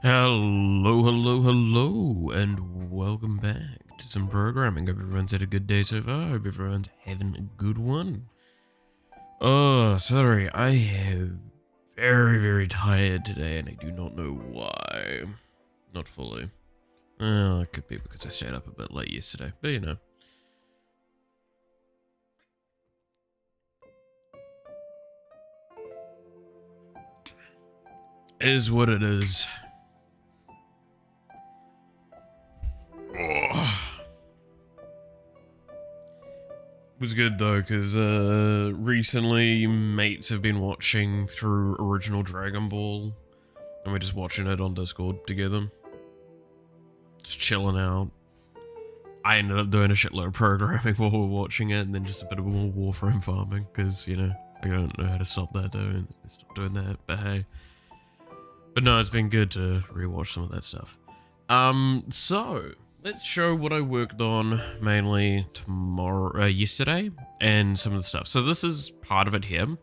Hello, and welcome back to some programming. Hope everyone's had a good day so far. Hope everyone's having a good one. Oh, sorry, I am very tired today, and I do not know why. Not fully. Well, it could be because I stayed up a bit late yesterday, but you know. Is what it is. Oh. It was good though, because recently mates have been watching through original Dragon Ball, and we're just watching it on Discord together. Just chilling out. I ended up doing a shitload of programming while we were watching it, and then just a bit of more Warframe farming, because, you know, I don't know how to stop doing that, but hey. But no, it's been good to rewatch some of that stuff. So let's show what I worked on mainly yesterday, and some of the stuff. So this is part of it here.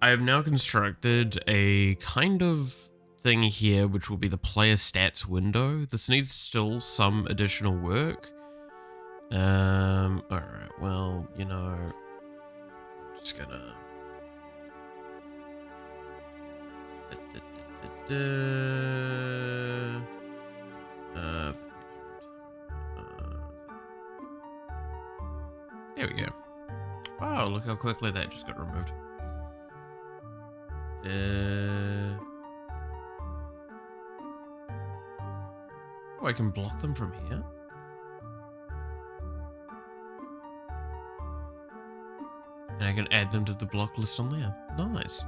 I have now constructed a kind of thing here, which will be the player stats window. This needs still some additional work. Alright, well, you know, just gonna... there we go. Wow, look how quickly that just got removed. Oh, I can block them from here. And I can add them to the block list on there. Nice.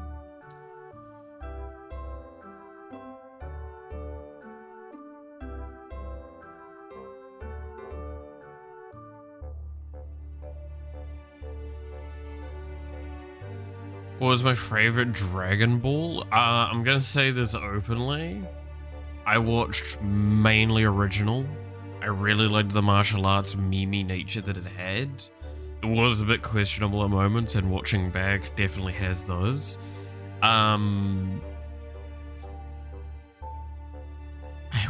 What was my favorite Dragon Ball? I'm gonna say this openly. I watched mainly original. I really liked the martial arts meme nature that it had. It was a bit questionable at moments, and watching back definitely has those. I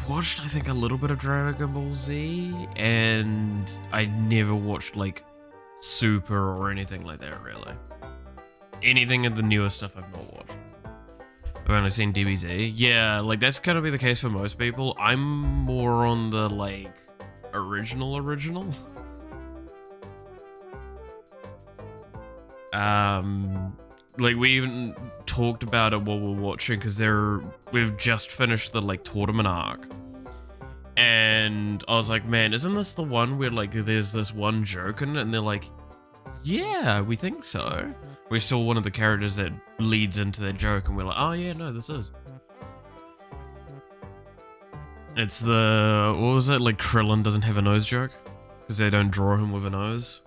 watched, I think, a little bit of Dragon Ball Z, and I never watched, like, Super or anything like that, really. Anything of the newer stuff I've not watched. I've only seen DBZ. Yeah, like, that's gonna be the case for most people. I'm more on the, like, original. Like, we even talked about it while we were watching, because we've just finished the, like, tournament arc. And I was like, man, isn't this the one where, like, there's this one joke in it? And they're like, yeah, we think so. We're still one of the characters that leads into that joke, and we're like, oh yeah, no, this is. It's the, what was it, like Krillin doesn't have a nose joke? Because they don't draw him with a nose.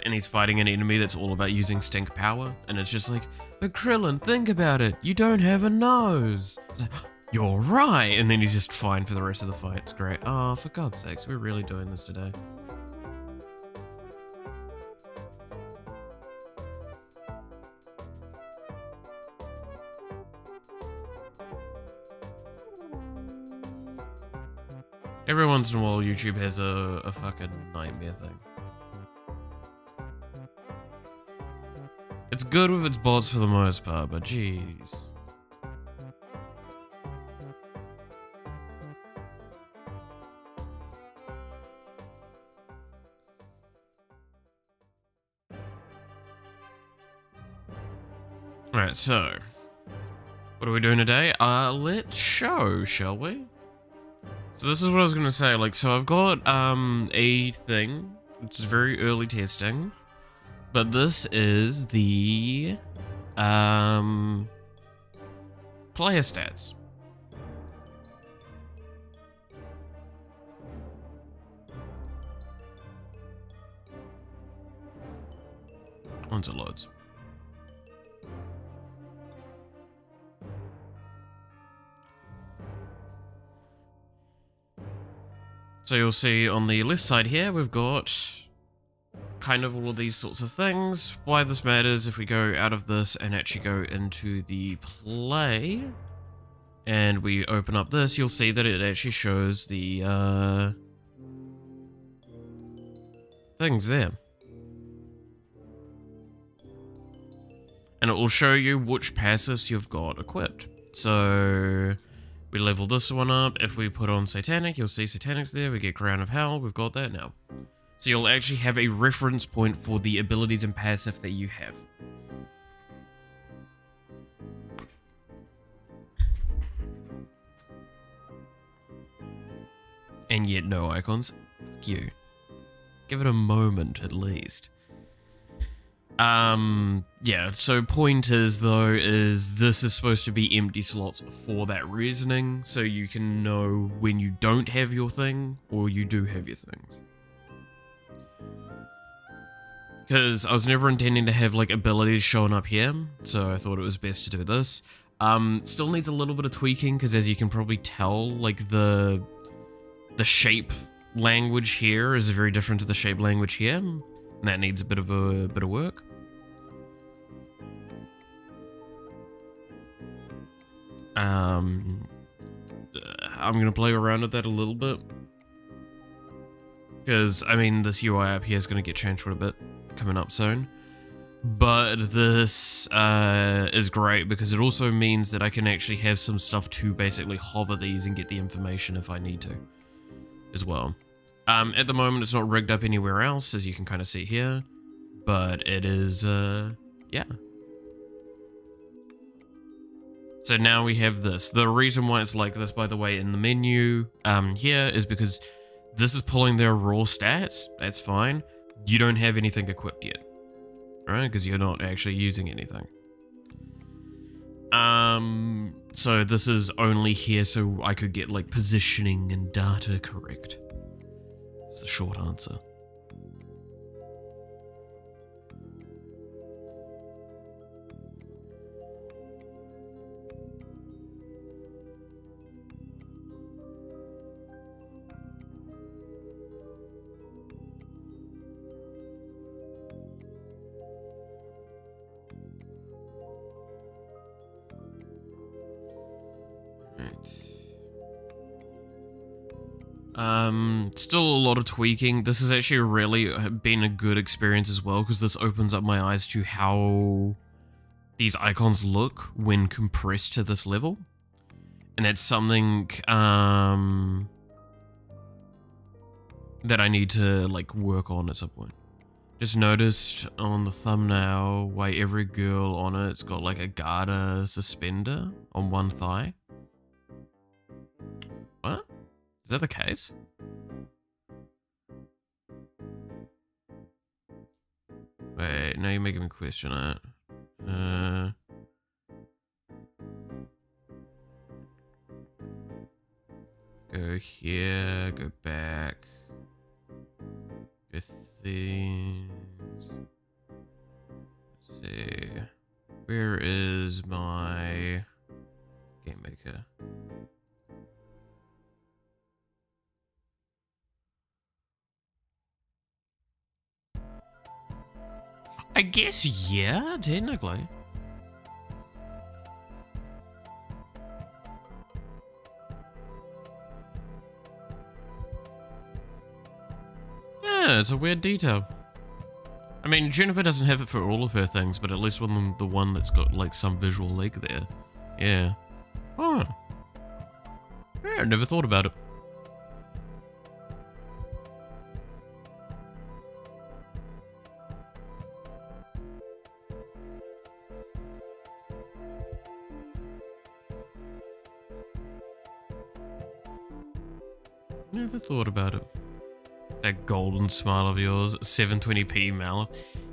And he's fighting an enemy that's all about using stink power, and it's just like, but Krillin, think about it, you don't have a nose. It's like, you're right, and then he's just fine for the rest of the fight. It's great. Oh, for God's sakes, we're really doing this today. Every once in a while, YouTube has a fucking nightmare thing. It's good with its bots for the most part, but jeez. Alright, so what are we doing today? Let's show, shall we? So this is what I was gonna say, like, so I've got, a thing, it's very early testing, but this is the, player stats. Once it loads. So you'll see on the left side here, we've got kind of all of these sorts of things. Why this matters if we go out of this and actually go into the play and we open up this, you'll see that it actually shows the things there. And it will show you which passives you've got equipped. So we level this one up. If we put on Satanic, you'll see Satanic's there. We get Crown of Hell. We've got that now. So you'll actually have a reference point for the abilities and passive that you have. And yet no icons. Fuck you. Give it a moment at least. Yeah, so point is though, is this is supposed to be empty slots for that reasoning, so you can know when you don't have your thing, or you do have your things. Because I was never intending to have like abilities showing up here, so I thought it was best to do this. Still needs a little bit of tweaking, because as you can probably tell, like the shape language here is very different to the shape language here, and that needs a bit of work. I'm gonna play around with that a little bit, because I mean this UI up here is gonna get changed for a bit coming up soon. But this is great because it also means that I can actually have some stuff to basically hover these and get the information if I need to as well. At the moment it's not rigged up anywhere else, as you can kind of see here, but it is yeah. So now we have this. The reason why it's like this, by the way, in the menu here is because this is pulling their raw stats. That's fine. You don't have anything equipped yet, right? Because you're not actually using anything. So this is only here so I could get like positioning and data correct. That's the short answer. Still a lot of tweaking. This has actually really been a good experience as well, because this opens up my eyes to how these icons look when compressed to this level. And that's something that I need to like work on at some point. Just noticed on the thumbnail why every girl on it's got like a garter suspender on one thigh. What? Is that the case? Wait, now you're making me question it. Go here, go back. Go things. Let's see. Where is my game maker? I guess, yeah, technically. Yeah, it's a weird detail. I mean, Juniper doesn't have it for all of her things, but at least one the one that's got like some visual leg there. Yeah. Oh. Yeah, I never thought about it. Never thought about it. That golden smile of yours, 720p mouth.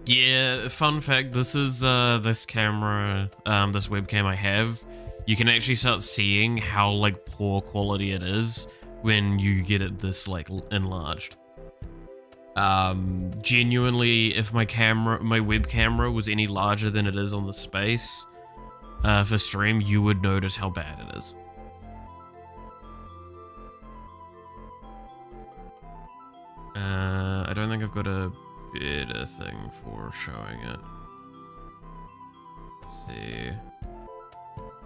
Yeah, fun fact, this is this camera, this webcam I have. You can actually start seeing how like poor quality it is when you get it this like enlarged. Genuinely, if my web camera was any larger than it is on the space for stream, you would notice how bad it is. I don't think I've got a better thing for showing it. Let's see.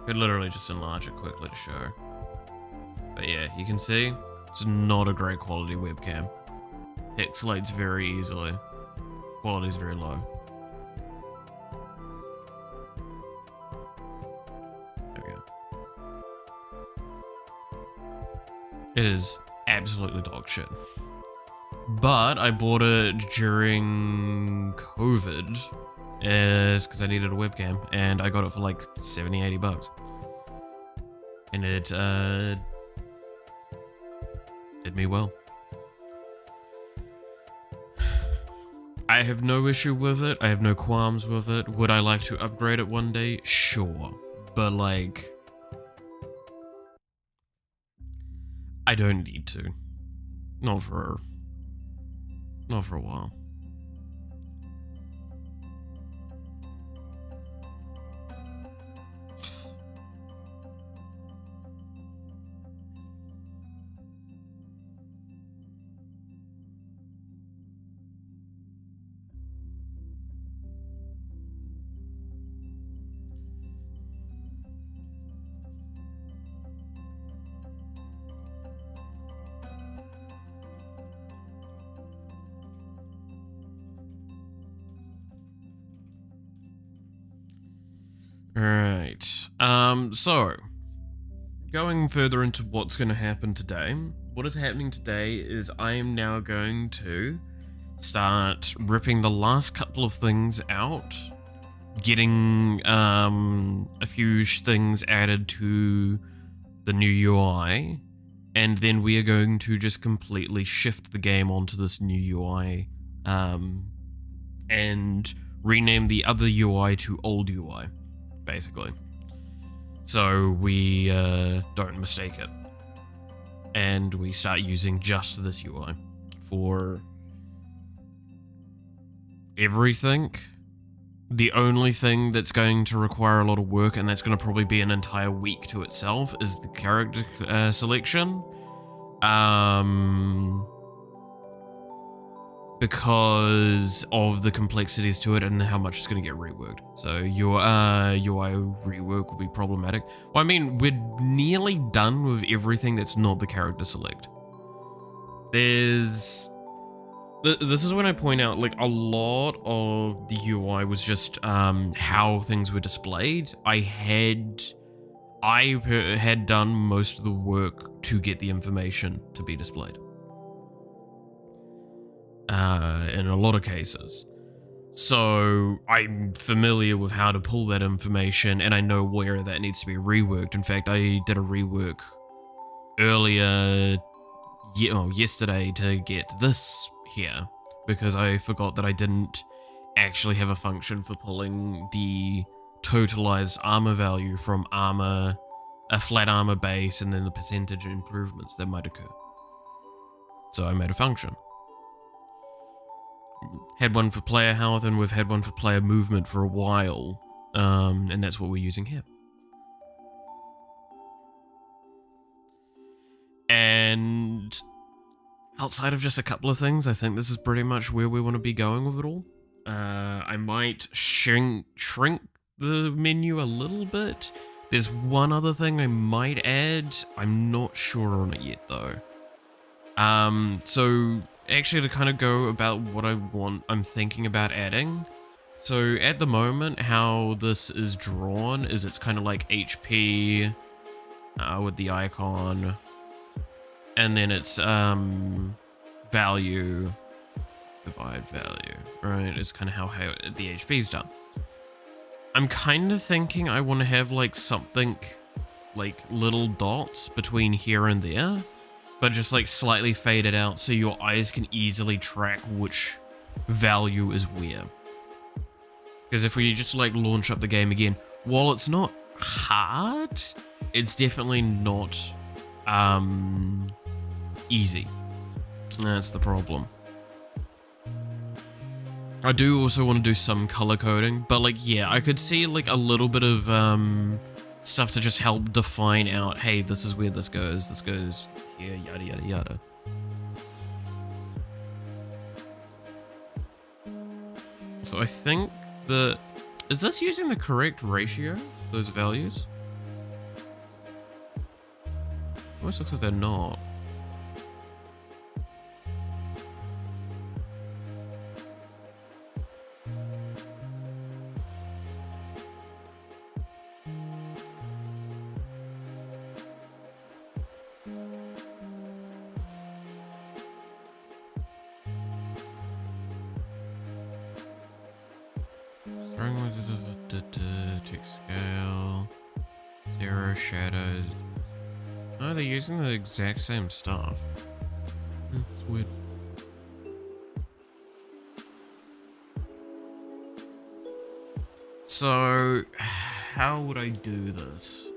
Could literally just enlarge it quickly to show. But yeah, you can see it's not a great quality webcam. Pixelates very easily. Quality's very low. There we go. It is absolutely dog shit. But I bought it during COVID because I needed a webcam, and I got it for like 70, 80 bucks. And it did me well. I have no issue with it. I have no qualms with it. Would I like to upgrade it one day? Sure. But like, I don't need to. Not for a while. Alright, so, going further into what's going to happen today, what is happening today is I am now going to start ripping the last couple of things out, getting a few things added to the new UI, and then we are going to just completely shift the game onto this new UI, and rename the other UI to old UI. Basically, so we don't mistake it, and we start using just this UI for everything. The only thing that's going to require a lot of work, and that's going to probably be an entire week to itself, is the character selection. Because of the complexities to it and how much it's going to get reworked. So your UI rework will be problematic. Well, I mean, we're nearly done with everything that's not the character select. This is when I point out, like, a lot of the UI was just how things were displayed. I had done most of the work to get the information to be displayed. In a lot of cases. So I'm familiar with how to pull that information, and I know where that needs to be reworked. In fact, I did a rework earlier, yesterday, to get this here, because I forgot that I didn't actually have a function for pulling the totalized armor value from a flat armor base, and then the percentage improvements that might occur. So I made a function. Had one for player health, and we've had one for player movement for a while, and that's what we're using here. And outside of just a couple of things, I think this is pretty much where we want to be going with it all. I might shrink the menu a little bit. There's one other thing I might add. I'm not sure on it yet, though. So actually, to kind of go about what I'm thinking about adding. So at the moment, how this is drawn is it's kind of like HP with the icon, and then it's value divide value, right? It's kind of how the HP is done. I'm kind of thinking I want to have like something like little dots between here and there, but just like slightly faded out so your eyes can easily track which value is where. Because if we just like launch up the game again, while it's not hard, it's definitely not easy. That's the problem. I do also want to do some color coding, but like, yeah, I could see like a little bit of stuff to just help define out, hey, this is where this goes here, yada yada yada. So I think is this using the correct ratio, those values? almost looks like they're not. Throwing with the tick scale, 0 shadows. Oh, they're using the exact same stuff. It's weird. So, how would I do this?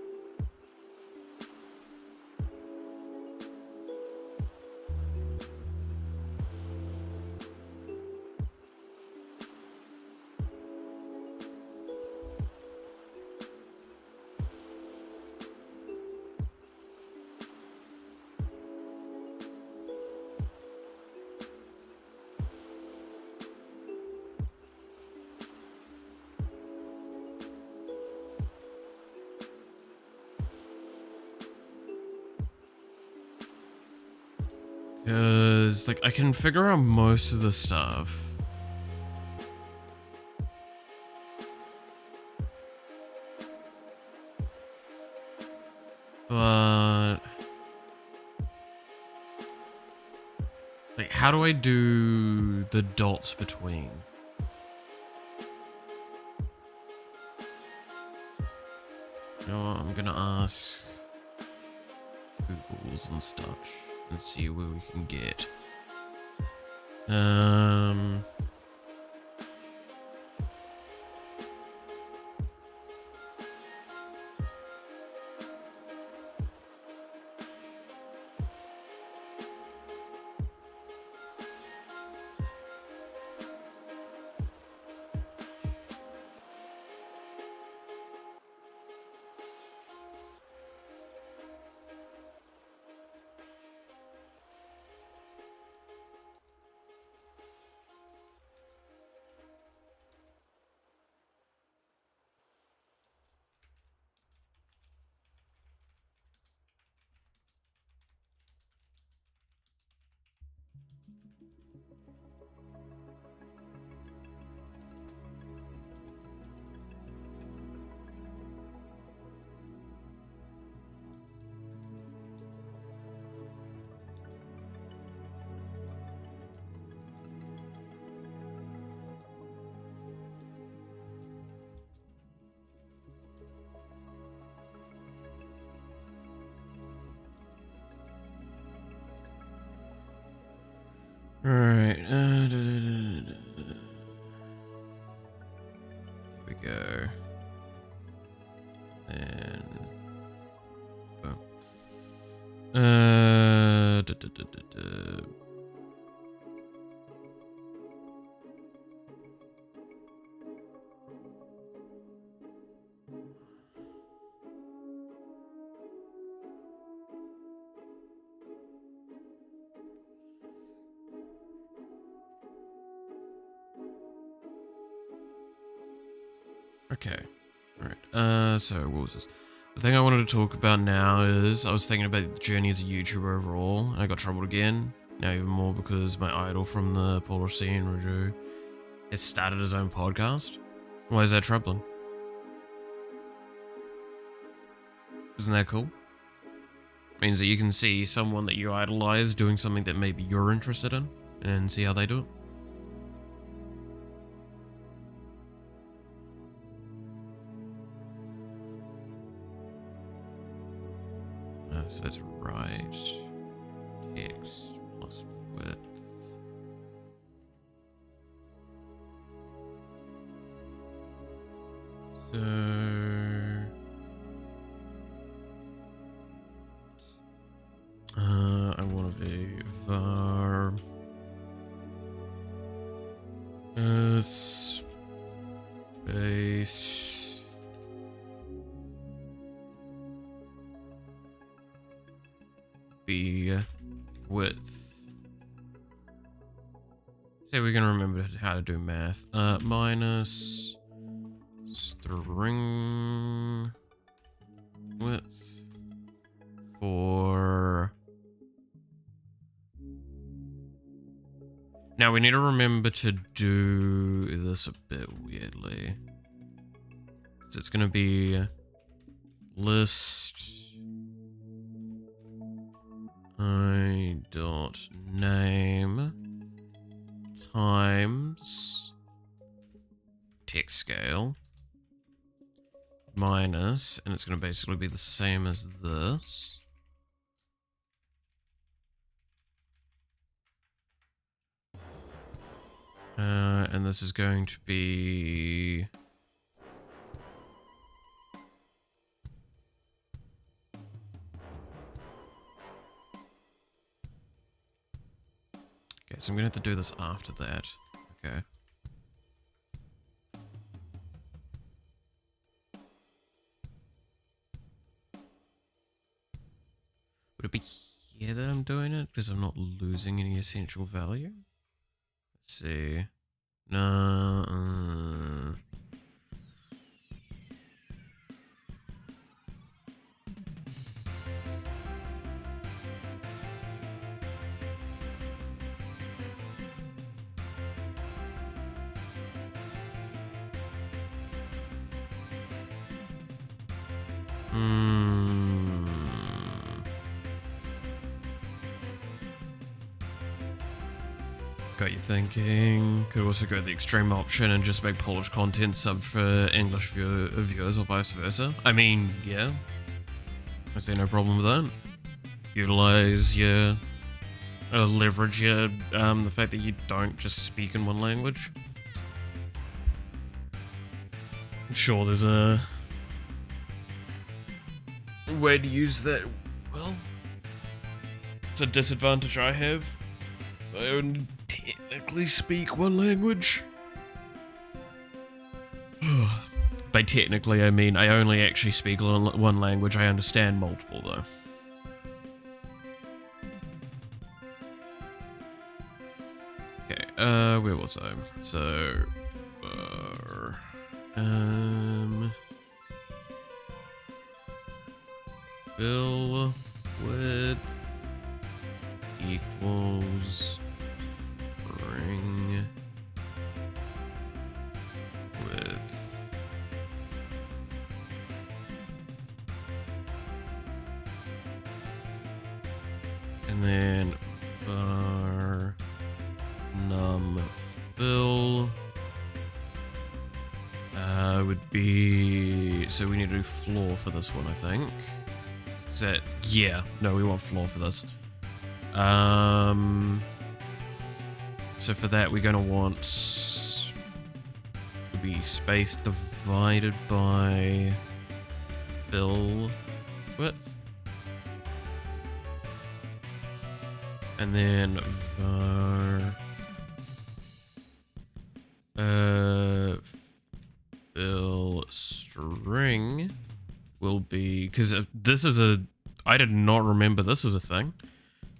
Because, like, I can figure out most of the stuff. But... like, how do I do the dots between? You know what, I'm gonna ask Googles and such and see where we can get. Alright, there we go. And boom. Okay. Alright. So what was this? The thing I wanted to talk about now is I was thinking about the journey as a YouTuber overall, and I got troubled again. Now even more because my idol from the Polar Sea and Raju has started his own podcast. Why is that troubling? Isn't that cool? Means that you can see someone that you idolize doing something that maybe you're interested in and see how they do it. So that's right. Text plus width. So I want a var space be width. Say we can remember how to do math. Minus string width for... Now we need to remember to do this a bit weirdly. So it's going to be list I.name times text scale minus, and it's going to basically be the same as this. And this is going to be... Okay, so I'm gonna have to do this after that. Okay. Would it be here that I'm doing it? Because I'm not losing any essential value? Let's see. No. Got you thinking. Could also go the extreme option and just make Polish content subbed for English viewers or vice versa. I mean, yeah. I see no problem with that. Utilize your... leverage your, the fact that you don't just speak in one language. I'm sure there's a way to use that. Well, it's a disadvantage I have. So I only technically speak one language. By technically, I mean I only actually speak one language. I understand multiple, though. Okay, where was I? So, fill width equals string width. And then var num fill would be, so we need to do floor for this one, I think. Is that, yeah, no, we want floor for this. So for that, we're gonna want to be space divided by fill width. And then var fill string will be, because this is a, I did not remember this is a thing.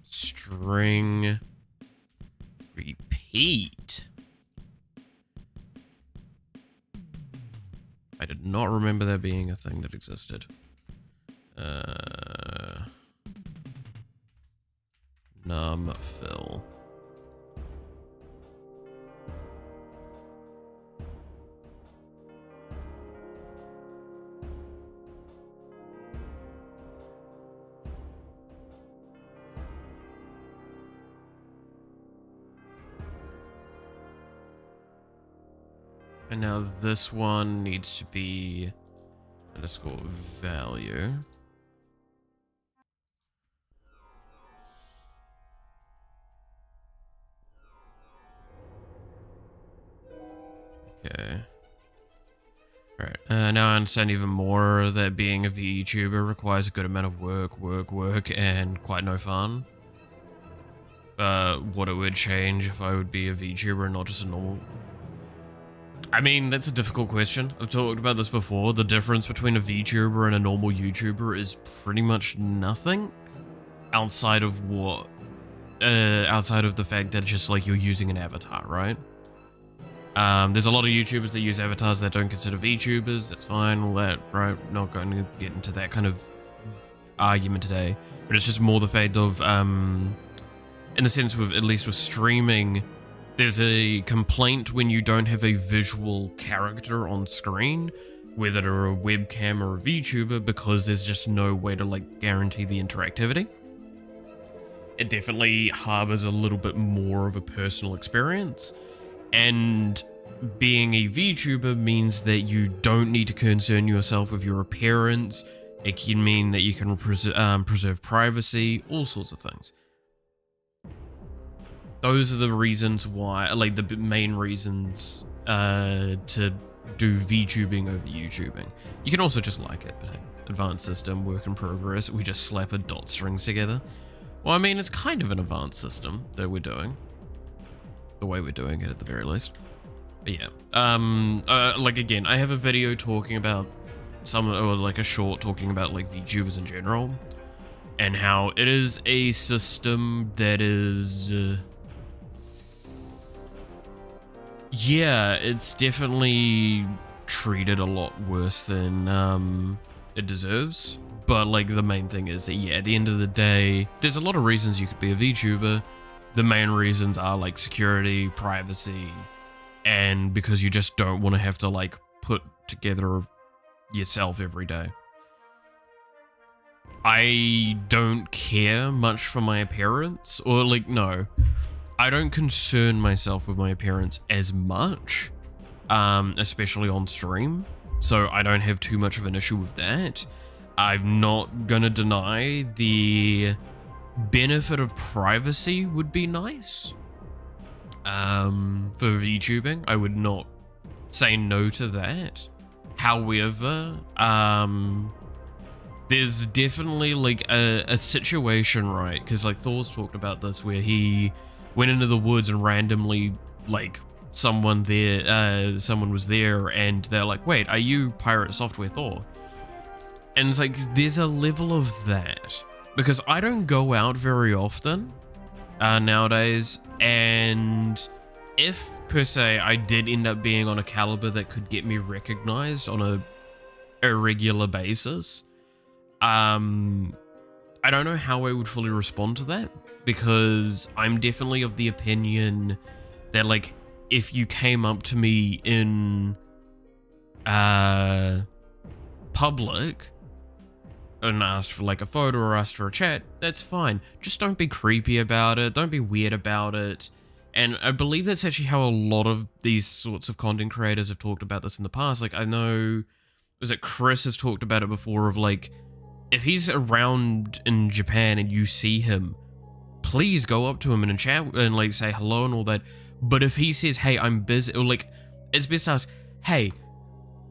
String repeat. I did not remember there being a thing that existed. Num fill. And now this one needs to be underscore value. Okay. Alright, now I understand even more that being a VTuber requires a good amount of work, and quite no fun. What it would change if I would be a VTuber and not just a normal... I mean, that's a difficult question. I've talked about this before. The difference between a VTuber and a normal YouTuber is pretty much nothing. Outside of what... outside of the fact that it's just like you're using an avatar, right? There's a lot of YouTubers that use avatars that don't consider VTubers. That's fine, all that, right? Not going to get into that kind of argument today, but it's just more the fact of, in the sense of, at least with streaming, there's a complaint when you don't have a visual character on screen, whether they're a webcam or a VTuber, because there's just no way to like guarantee the interactivity. It definitely harbors a little bit more of a personal experience, and being a VTuber means that you don't need to concern yourself with your appearance. It can mean that you can preserve privacy, all sorts of things. Those are the reasons why, like the main reasons to do VTubing over YouTubing. You can also just like it, but hey, advanced system, work in progress, we just slap a dot strings together. Well, I mean, it's kind of an advanced system that we're doing. The way we're doing it, at the very least. But yeah, like again, I have a video talking about or like a short talking about like VTubers in general, and how it is a system that is, yeah, it's definitely treated a lot worse than it deserves. But like the main thing is that, yeah, at the end of the day, there's a lot of reasons you could be a VTuber. The main reasons are like security, privacy, and because you just don't want to have to like put together yourself every day. I don't care much for my appearance, or like, no, I don't concern myself with my appearance as much, especially on stream. So I don't have too much of an issue with that. I'm not gonna deny the benefit of privacy would be nice. For VTubing, I would not say no to that. However, there's definitely like a situation, right? Because like Thor's talked about this, where he went into the woods and randomly, like, someone was there, and they're like, wait, are you Pirate Software Thor? And it's like, there's a level of that, because I don't go out very often nowadays, and if, per se, I did end up being on a caliber that could get me recognized on a regular basis, I don't know how I would fully respond to that, because I'm definitely of the opinion that, like, if you came up to me in public and asked for like a photo or asked for a chat, that's fine. Just don't be creepy about it. Don't be weird about it. And I believe that's actually how a lot of these sorts of content creators have talked about this in the past. Like, I know, was it Chris has talked about it before, of like, if he's around in Japan and you see him, please go up to him and chat and like say hello and all that. But if he says, hey, I'm busy, or like, it's best to ask, hey,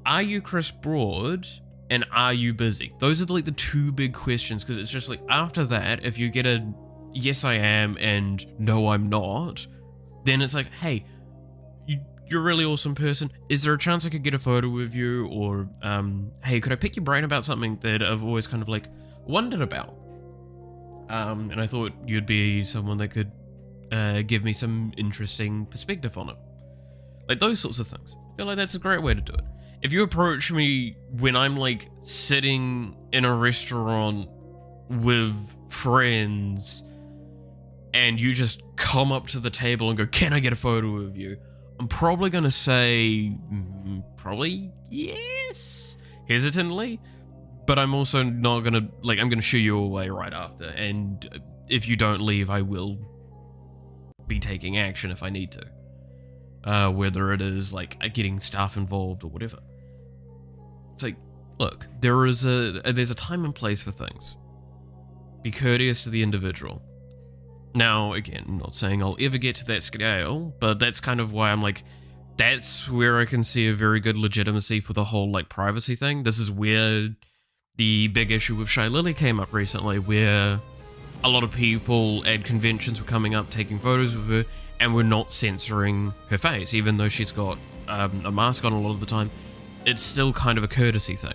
are you Chris Broad? And are you busy? Those are like the two big questions, because it's just like, after that, if you get a yes I am and no I'm not, then it's like, hey, you're a really awesome person. Is there a chance I could get a photo with you? Or, hey, could I pick your brain about something that I've always kind of like wondered about? And I thought you'd be someone that could give me some interesting perspective on it. Like those sorts of things. I feel like that's a great way to do it. If you approach me when I'm like sitting in a restaurant with friends and you just come up to the table and go, can I get a photo of you? I'm probably going to say, probably yes, hesitantly, but I'm also not going to, like, I'm going to shoo you away right after. And if you don't leave, I will be taking action if I need to. Whether it is like getting staff involved or whatever. It's like, look, there's a time and place for things. Be courteous to the individual. Now, again, I'm not saying I'll ever get to that scale, but that's kind of why I'm like, that's where I can see a very good legitimacy for the whole like privacy thing. This is where the big issue with Shy Lily came up recently, where a lot of people at conventions were coming up taking photos of her and were not censoring her face, even though she's got a mask on a lot of the time. It's still kind of a courtesy thing.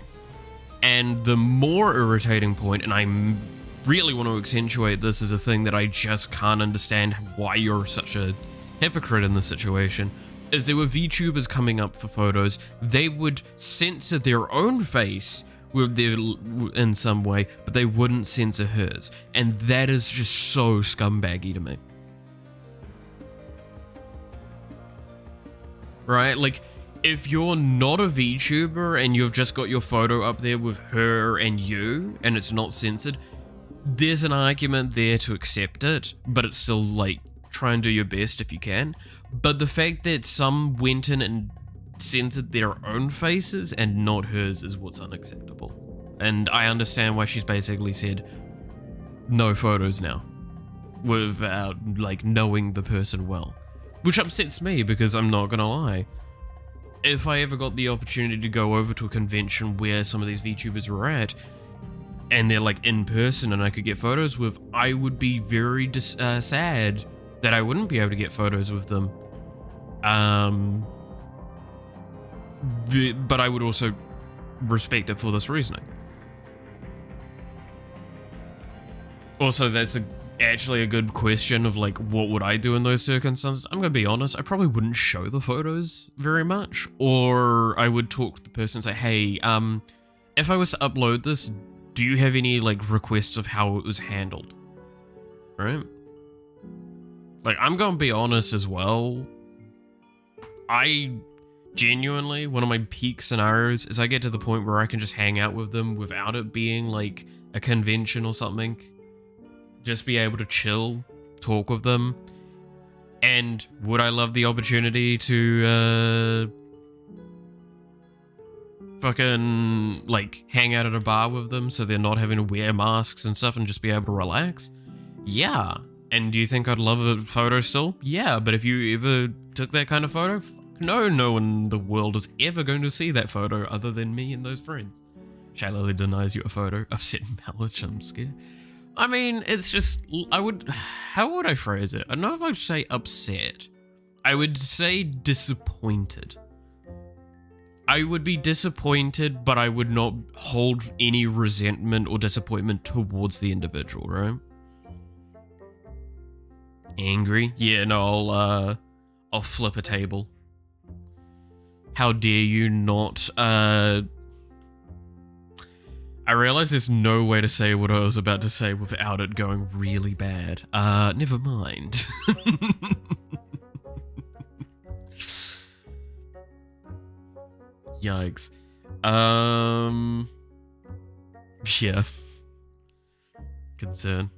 And the more irritating point, and I really want to accentuate this as a thing that I just can't understand why you're such a hypocrite in this situation, is there were VTubers coming up for photos. They would censor their own face with their in some way, but they wouldn't censor hers, and that is just so scumbaggy to me. Right? Like, if you're not a VTuber and you've just got your photo up there with her and you, and it's not censored, there's an argument there to accept it, but it's still like, try and do your best if you can. But the fact that some went in and censored their own faces and not hers is what's unacceptable. And I understand why she's basically said no photos now, without like knowing the person well. Which upsets me, because I'm not gonna lie, if I ever got the opportunity to go over to a convention where some of these VTubers were at, and they're like in person and I could get photos with, I would be very sad that I wouldn't be able to get photos with them. But I would also respect it for this reasoning. Also, that's actually a good question of like, what would I do in those circumstances? I'm gonna be honest, I probably wouldn't show the photos very much, or I would talk to the person and say, hey, if I was to upload this, do you have any like requests of how it was handled? Right? Like, I'm gonna be honest as well. I genuinely, one of my peak scenarios is I get to the point where I can just hang out with them without it being like a convention or something. Just be able to chill, talk with them. And would I love the opportunity to fucking like hang out at a bar with them so they're not having to wear masks and stuff and just be able to relax? Yeah. And do you think I'd love a photo still? Yeah, but if you ever took that kind of photo, no one in the world is ever going to see that photo other than me and those friends. Shallowly denies you a photo. Upset Malach, I'm scared. I mean, it's just, how would I phrase it? I don't know if I'd say upset. I would say disappointed. I would be disappointed, but I would not hold any resentment or disappointment towards the individual, right? Angry? Yeah, no, I'll flip a table. How dare you not, I realize there's no way to say what I was about to say without it going really bad. Never mind. Yikes. Yeah. Concern.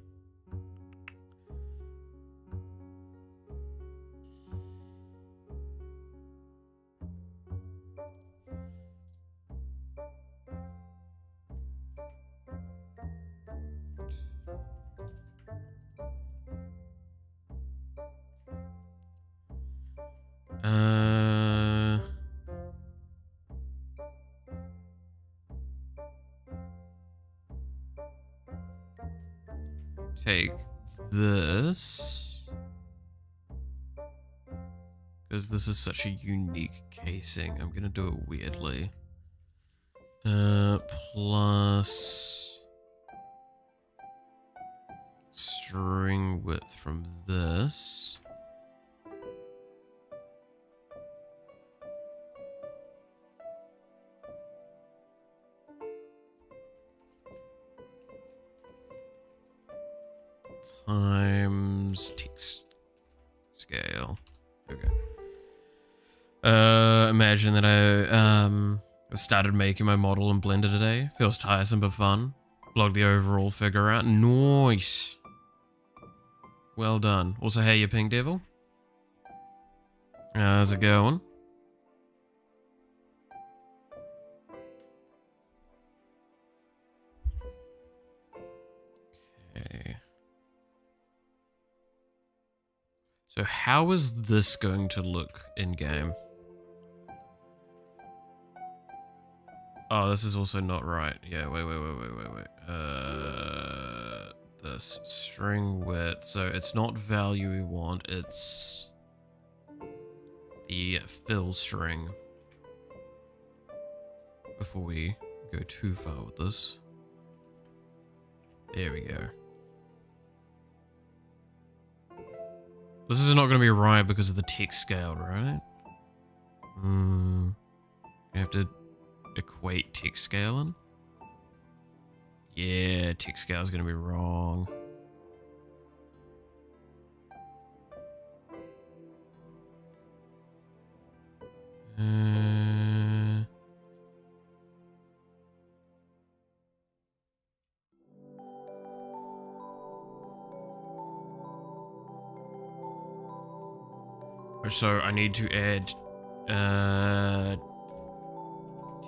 Take this, because this is such a unique casing. I'm gonna do it weirdly. Plus string width from this. Times text scale. Okay. Imagine that I started making my model in Blender today. Feels tiresome but fun. Blog the overall figure out. Nice. Well done. Also, hey, you Pink Devil. How's it going? Okay. So how is this going to look in-game? Oh, this is also not right. Yeah, wait. This string width. So it's not value we want, it's the fill string. Before we go too far with this. There we go. This is not going to be right because of the text scale, right? You have to equate text scaling. Yeah, text scale is going to be wrong. So I need to add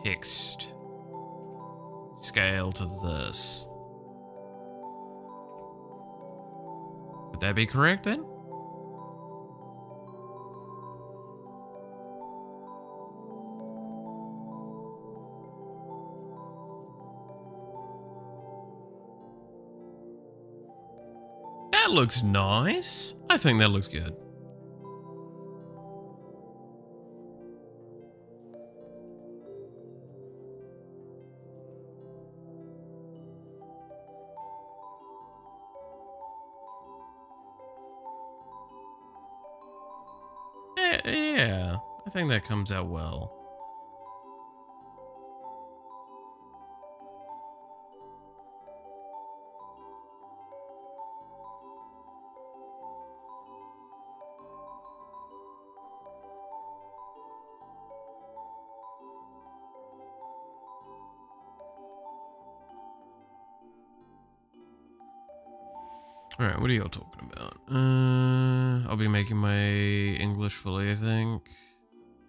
text scale to this. Would that be correct then? That looks nice. I think that looks good. Yeah, I think that comes out well. Alright, what are y'all talking about? I'll be making my English fully, I think.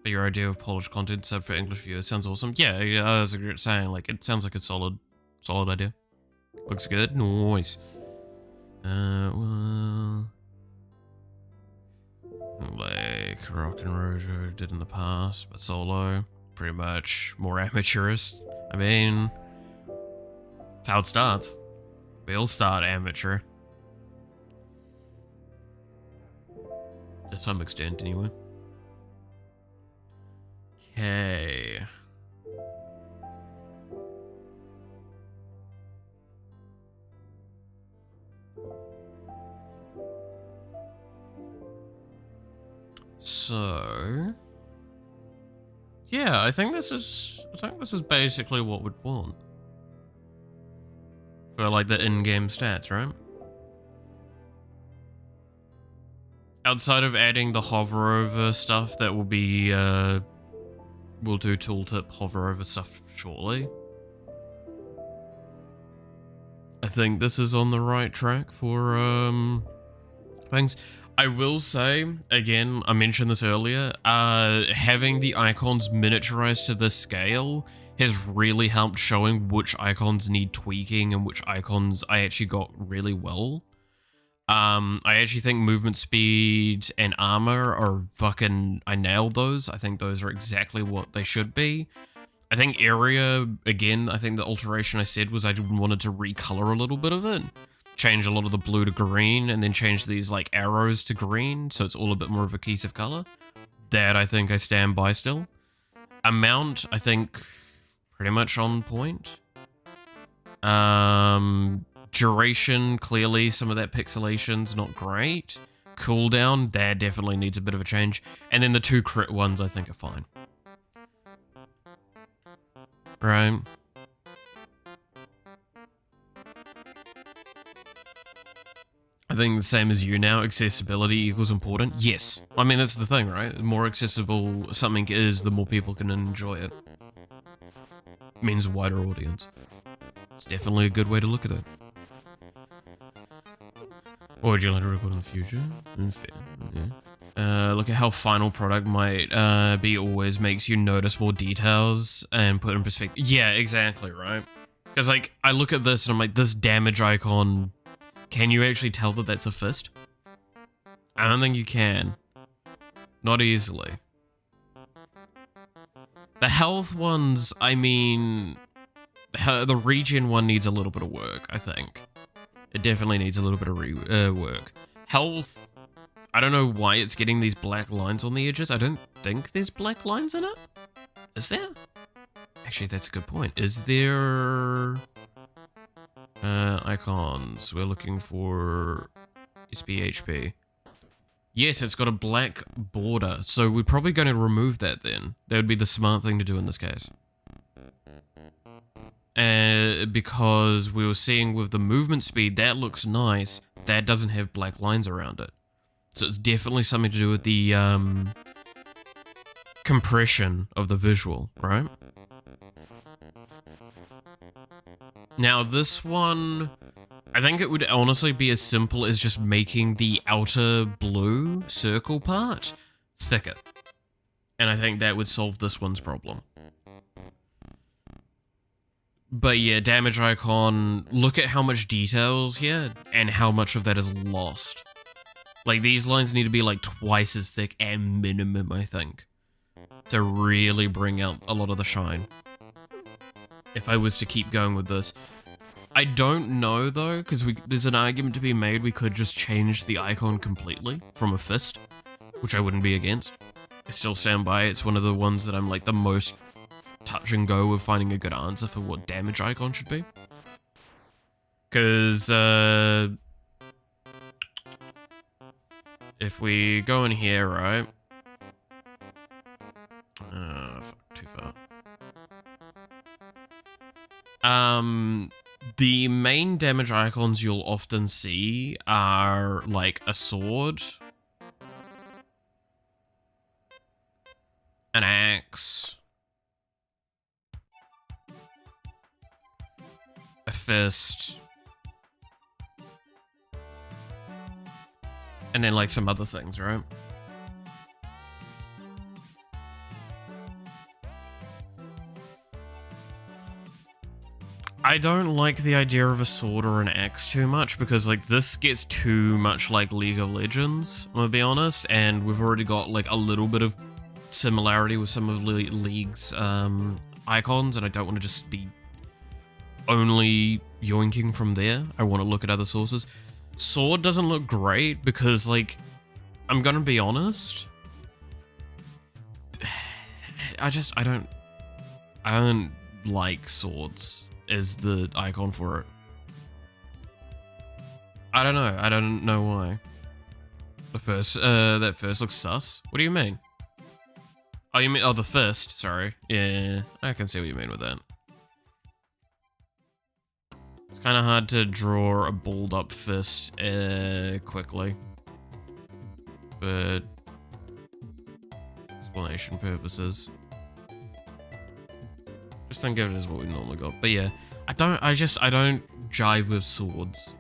But your idea of Polish content sub for English viewers sounds awesome. Yeah, that's a great saying. Like, it sounds like a solid idea. Looks good. Nice. Well, like Rock and Rojo did in the past, but solo, pretty much more amateurist. I mean, that's how it starts. We all start amateur. To some extent, anyway. Okay. So, yeah, I think this is basically what we'd want for like the in-game stats, right? Outside of adding the hover over stuff that will be, we'll do tooltip hover over stuff shortly. I think this is on the right track for, things. I will say, again, I mentioned this earlier, having the icons miniaturized to this scale has really helped showing which icons need tweaking and which icons I actually got really well. I actually think movement speed and armor are fucking... I nailed those. I think those are exactly what they should be. I think area, again, I think the alteration I said was I wanted to recolor a little bit of it. Change a lot of the blue to green, and then change these, like, arrows to green, so it's all a bit more of a cohesive color. That, I think I stand by still. Amount, I think, pretty much on point. Duration, clearly some of that pixelation's not great. Cooldown, that definitely needs a bit of a change. And then the 2 crit ones I think are fine. Right. I think the same as you now, accessibility equals important. Yes. I mean, that's the thing, right? The more accessible something is, the more people can enjoy it. Means a wider audience. It's definitely a good way to look at it. Or would you like to record in the future? Fair. Yeah. Look at how final product might be always makes you notice more details and put in perspective. Yeah, exactly, right? Because, like, I look at this and I'm like, this damage icon, can you actually tell that that's a fist? I don't think you can. Not easily. The health ones, I mean, the regen one needs a little bit of work, I think. It definitely needs a little bit of work. Health, I don't know why it's getting these black lines on the edges. I don't think there's black lines in it. Is there? Actually, that's a good point. Is there... icons. We're looking for SBHP. Yes, it's got a black border, so we're probably going to remove that then. That would be the smart thing to do in this case. because we were seeing with the movement speed, that looks nice. That doesn't have black lines around it. So it's definitely something to do with the compression of the visual, right? Now this one, I think it would honestly be as simple as just making the outer blue circle part thicker. And I think that would solve this one's problem. But yeah, damage icon, look at how much details here and how much of that is lost. Like, these lines need to be like twice as thick at minimum, I think, to really bring out a lot of the shine. If I was to keep going with this. I don't know though, because there's an argument to be made we could just change the icon completely from a fist, which I wouldn't be against. I still stand by it. It's one of the ones that I'm like the most touch and go with finding a good answer for what damage icon should be. Because, if we go in here, right? Fuck, too far. The main damage icons you'll often see are like a sword, an axe, a fist, and then like some other things, right? I don't like the idea of a sword or an axe too much because like this gets too much like League of Legends, I'm gonna be honest, and we've already got like a little bit of similarity with some of League's icons, and I don't want to just be only yoinking from there. I want to look at other sources. Sword doesn't look great because like, I'm gonna be honest, I don't like swords as the icon for it. I don't know why. The first, that first looks sus. What do you mean? Oh, you mean, oh, the first, sorry. Yeah, I can see what you mean with that. It's kind of hard to draw a balled up fist, quickly. For explanation purposes. Just think of it as what we normally got. But yeah, I don't jive with swords.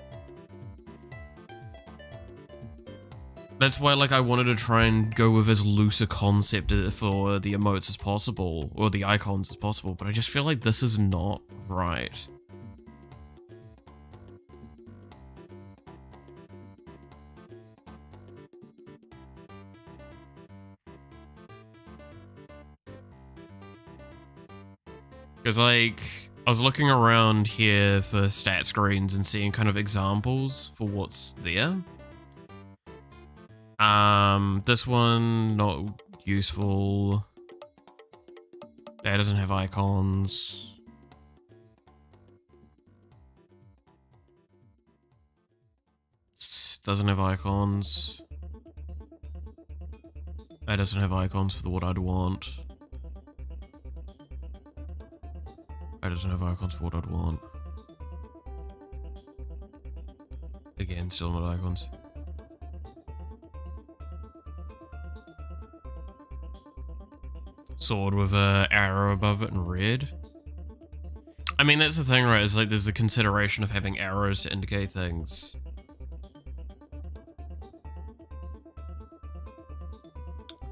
That's why, like, I wanted to try and go with as loose a concept for the emotes as possible, or the icons as possible, but I just feel like this is not right. Because, like, I was looking around here for stat screens and seeing kind of examples for what's there. This one, not useful. That doesn't have icons. Doesn't have icons. That doesn't have icons for what I'd want. That doesn't have icons for what I'd want. Again, still not icons. Sword with a arrow above it in red. I mean, that's the thing, right? It's like there's a consideration of having arrows to indicate things.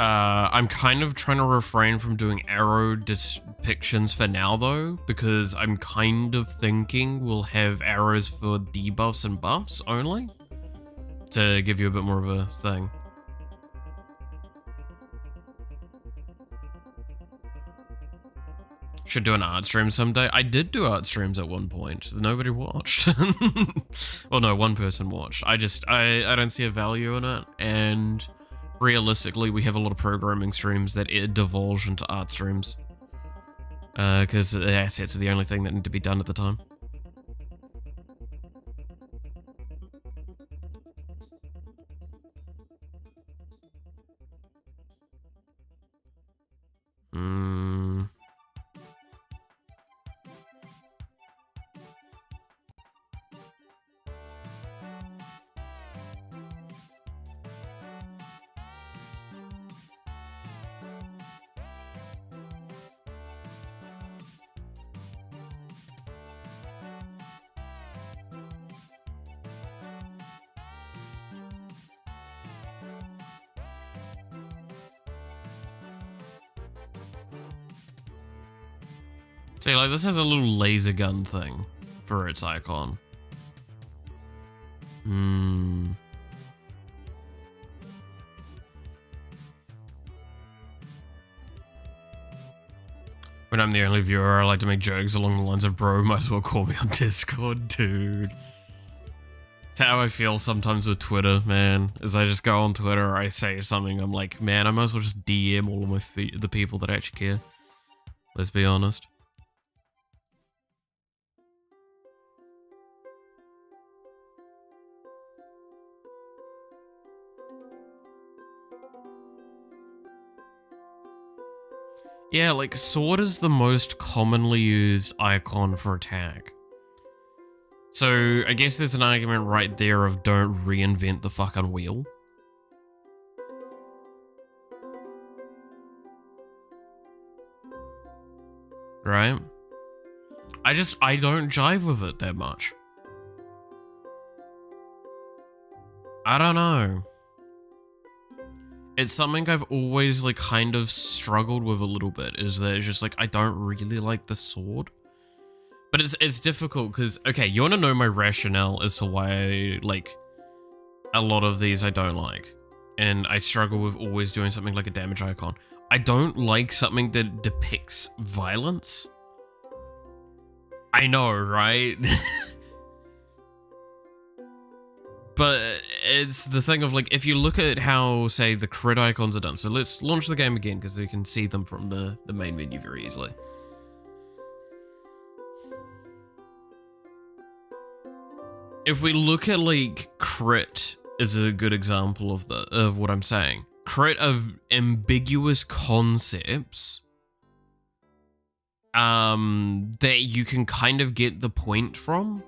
I'm kind of trying to refrain from doing arrow depictions for now, though, because I'm kind of thinking we'll have arrows for debuffs and buffs only, to give you a bit more of a thing. Should do an art stream someday. I did do art streams at one point. Nobody watched. Well, no, one person watched. I don't see a value in it, and realistically, we have a lot of programming streams that divulge into art streams. Because the assets are the only thing that need to be done at the time. See, like, this has a little laser gun thing for its icon. When I'm the only viewer, I like to make jokes along the lines of, bro, might as well call me on Discord, dude. It's how I feel sometimes with Twitter, man. As I just go on Twitter, I say something, I'm like, man, I might as well just DM all of the people that actually care. Let's be honest. Yeah, like, sword is the most commonly used icon for attack. So, I guess there's an argument right there of don't reinvent the fucking wheel. Right? I don't jive with it that much. I don't know. It's something I've always, like, kind of struggled with a little bit, is that it's just, like, I don't really like the sword. But it's difficult, because, okay, you want to know my rationale as to why, like, a lot of these I don't like. And I struggle with always doing something like a damage icon. I don't like something that depicts violence. I know, right? But it's the thing of, like, if you look at how, say, the crit icons are done. So let's launch the game again, because you can see them from the main menu very easily. If we look at, like, crit is a good example of what I'm saying. Crit of ambiguous concepts that you can kind of get the point from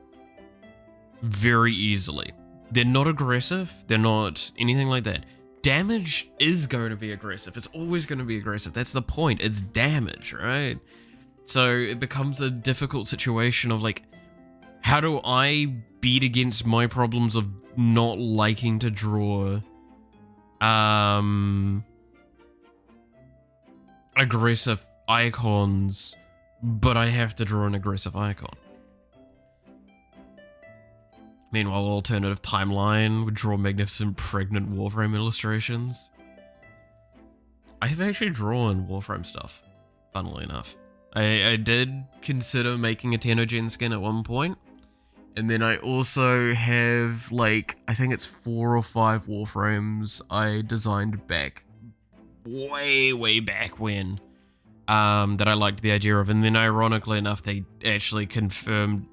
very easily. They're not aggressive. They're not anything like that. Damage is going to be aggressive. It's always going to be aggressive. That's the point. It's damage, right? So it becomes a difficult situation of, like, how do I beat against my problems of not liking to draw aggressive icons, but I have to draw an aggressive icon? Meanwhile, alternative timeline would draw magnificent pregnant Warframe illustrations. I have actually drawn Warframe stuff, funnily enough. I did consider making a Tenogen skin at one point. And then I also have, like, I think it's 4 or 5 Warframes I designed back, way back when, that I liked the idea of. And then ironically enough, they actually confirmed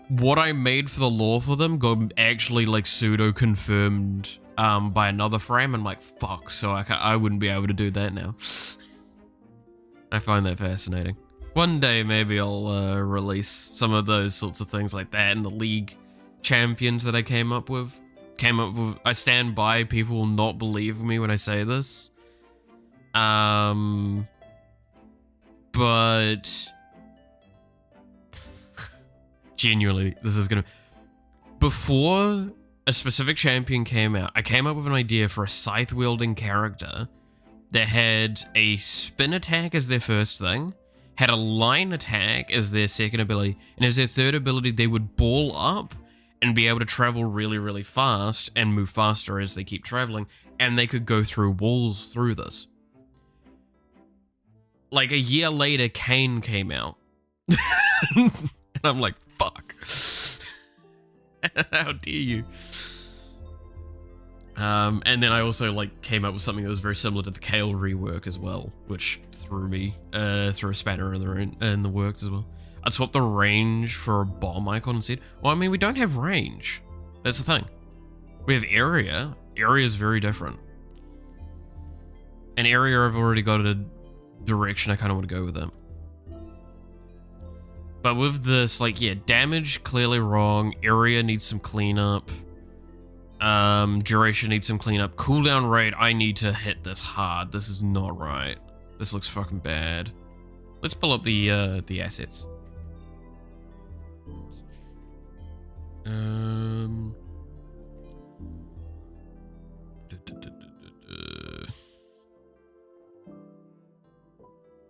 what I made for the lore for them got actually, like, pseudo-confirmed by another frame. I'm like, fuck, so I wouldn't be able to do that now. I find that fascinating. One day, maybe I'll release some of those sorts of things like that, and the League champions that I came up with. I stand by, people will not believe me when I say this. But genuinely, this is gonna... Before a specific champion came out, I came up with an idea for a scythe-wielding character that had a spin attack as their first thing, had a line attack as their second ability, and as their third ability, they would ball up and be able to travel really fast and move faster as they keep traveling, and they could go through walls through this. Like, a year later, Kane came out. And I'm like, fuck. How dare you? And then I also, like, came up with something that was very similar to the Kale rework as well, which threw me, threw a spanner in the works as well. I'd swap the range for a bomb icon instead. Well, I mean, we don't have range. That's the thing. We have area. Area is very different. And area, I've already got a direction I kind of want to go with it. But with this, like, yeah, damage, clearly wrong. Area needs some cleanup. Duration needs some cleanup. Cooldown rate, I need to hit this hard. This is not right. This looks fucking bad. Let's pull up the assets.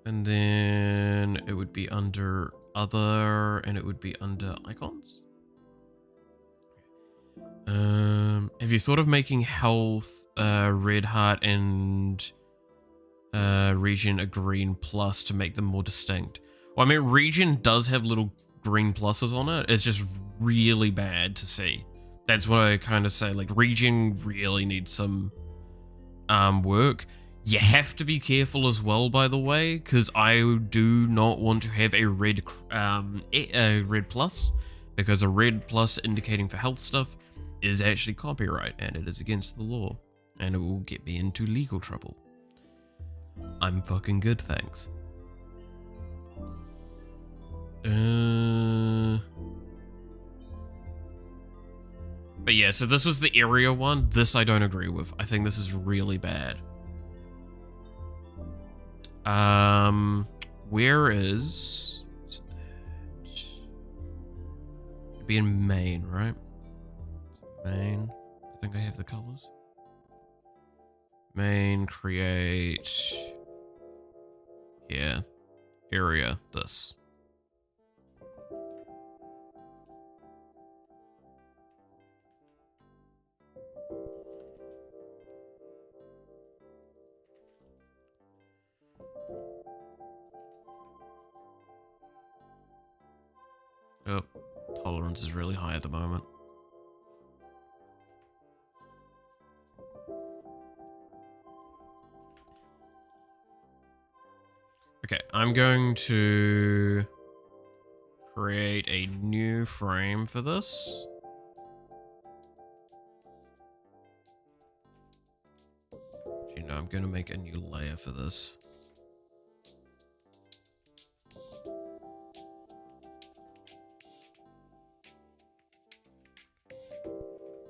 And then it would would be under other, and it would be under icons. Have you thought of making health, red heart, and region a green plus to make them more distinct? Well, I mean, region does have little green pluses on it. It's just really bad to see. That's what I kind of say. Like, region really needs some work. You have to be careful as well, by the way, because I do not want to have a red plus, because a red plus indicating for health stuff is actually copyright, and it is against the law, and it will get me into legal trouble. I'm fucking good, thanks. But yeah, so this was the area one. This I don't agree with. I think this is really bad. Where is... It'd be in Maine, right? Maine. I think I have the colors. Main, create... Yeah. Area, this. Oh, tolerance is really high at the moment. Okay, I'm going to create a new frame for this. You know, I'm going to make a new layer for this.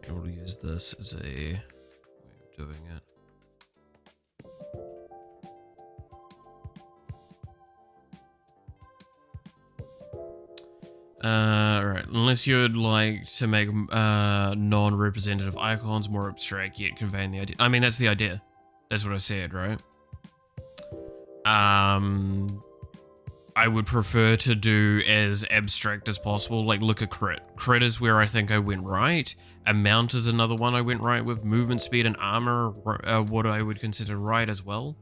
And we'll use this as a way of doing it. Alright, unless you'd like to make non-representative icons more abstract yet conveying the idea. I mean, that's the idea. That's what I said, right? I would prefer to do as abstract as possible. Like, look at crit. Crit is where I think I went right. Amount is another one I went right with. Movement speed and armor, what I would consider right as well.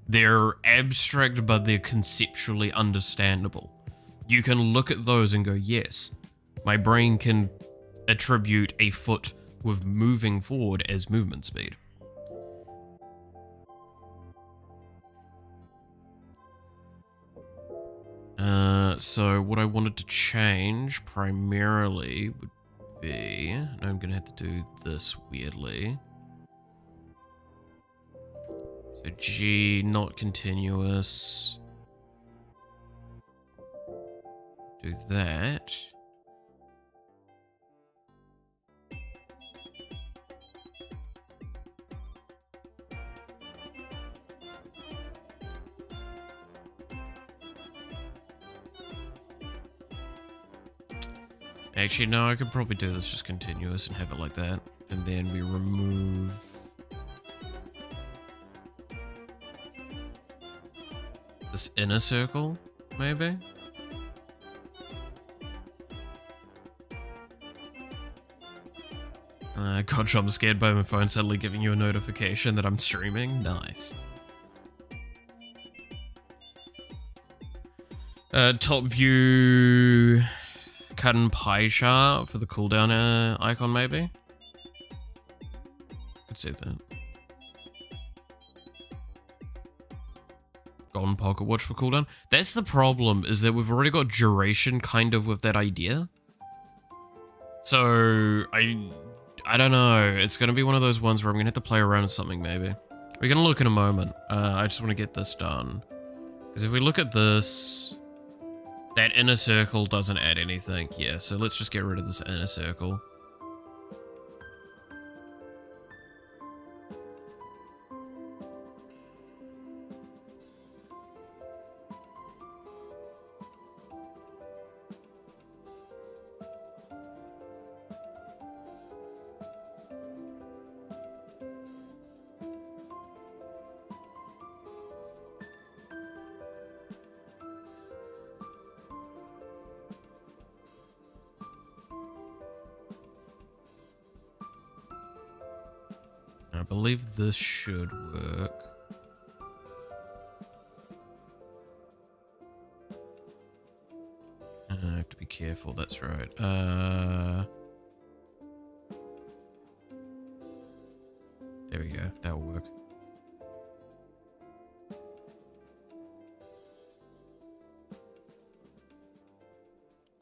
They're abstract, but they're conceptually understandable. You can look at those and go, yes, my brain can attribute a foot with moving forward as movement speed. So what I wanted to change primarily would be, and I'm gonna have to do this weirdly. So G, not continuous. Do that. Actually, no, I could probably do this just continuous and have it like that. And then we remove... this inner circle, maybe? Gosh, I'm scared by my phone suddenly giving you a notification that I'm streaming. Nice. Top view... cut and pie chart for the cooldown icon, maybe? Could see that. Golden pocket watch for cooldown. That's the problem, is that we've already got duration kind of with that idea. So, I don't know. It's going to be one of those ones where I'm going to have to play around with something, maybe. We're going to look in a moment. I just want to get this done. Because if we look at this... that inner circle doesn't add anything. Yeah, so let's just get rid of this inner circle. believe this should work. I have to be careful, that's right. There we go, that'll work.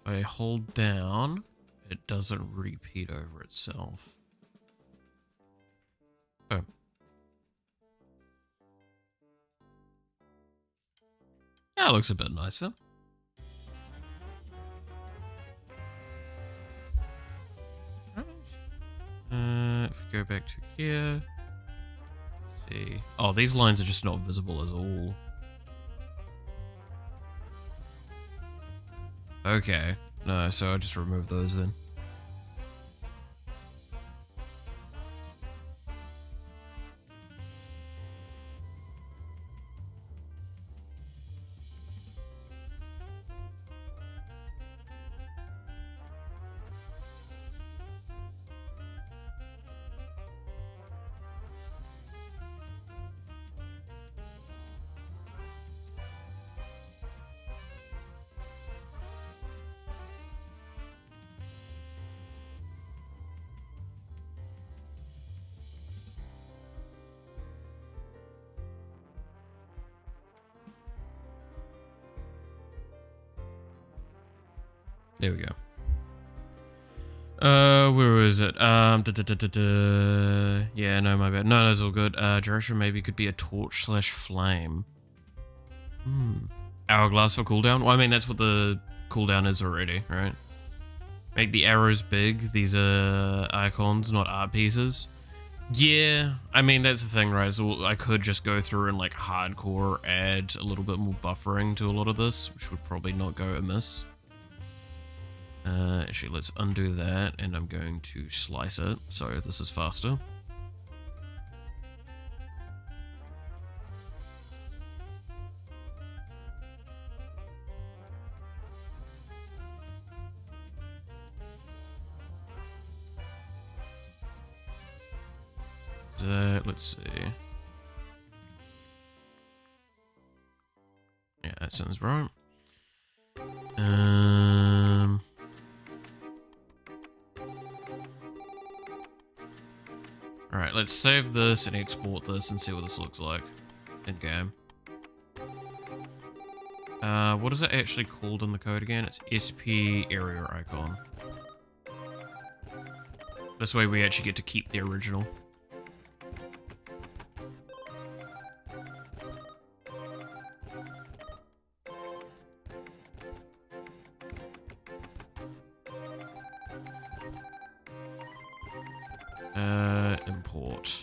If I hold down, it doesn't repeat over itself. Oh. That looks a bit nicer. If we go back to here, see. Oh, these lines are just not visible at all. Okay. No, so I just remove those then. There we go. Where is it? Yeah, no, my bad. No, that's all good. Duration maybe could be a torch / flame. Hourglass for cooldown? Well, I mean, that's what the cooldown is already, right? Make the arrows big. These are icons, not art pieces. Yeah, I mean, that's the thing, right? So I could just go through and, like, hardcore add a little bit more buffering to a lot of this, which would probably not go amiss. Actually, let's undo that, and I'm going to slice it, so this is faster. So, let's see. Yeah, that sounds right. Alright, let's save this and export this and see what this looks like in-game. What is it actually called in the code again? It's SP area icon. This way we actually get to keep the original. Import.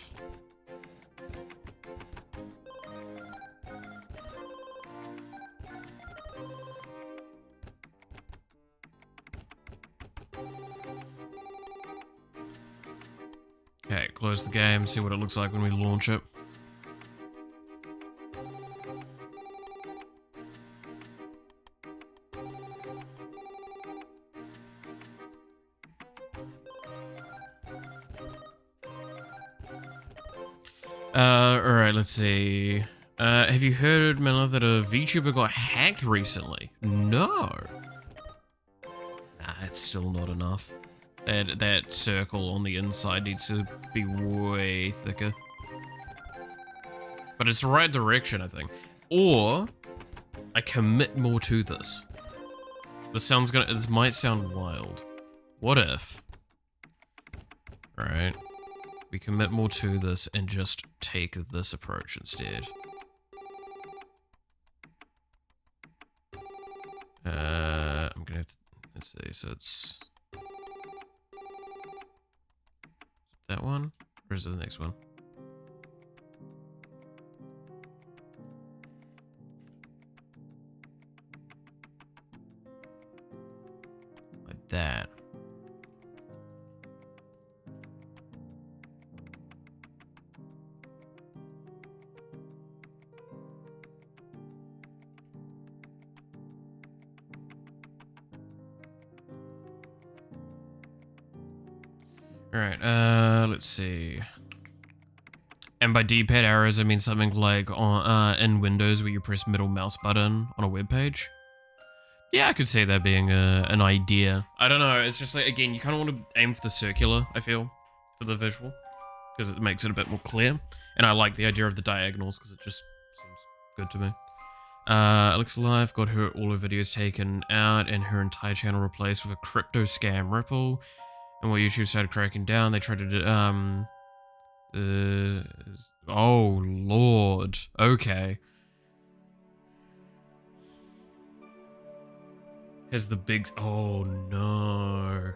Okay, close the game, see what it looks like when we launch it. Alright, let's see. Have you heard, Miller, that a VTuber got hacked recently? No. Nah, that's still not enough. That circle on the inside needs to be way thicker. But it's the right direction, I think. Or I commit more to this. This might sound wild. What if? Right. We commit more to this and just take this approach instead. I'm gonna have to, let's see, so it's that one, or is it the next one? Like that. Alright, let's see. And by D-pad arrows, I mean something like on, in Windows where you press middle mouse button on a web page. Yeah, I could see that being an idea. I don't know, it's just like, again, you kind of want to aim for the circular, I feel, for the visual. Because it makes it a bit more clear. And I like the idea of the diagonals, because it just seems good to me. Alexa Live got all her videos taken out and her entire channel replaced with a crypto scam ripple. And when YouTube started cracking down, they tried to, oh, Lord. Okay. Has the big... Oh, no.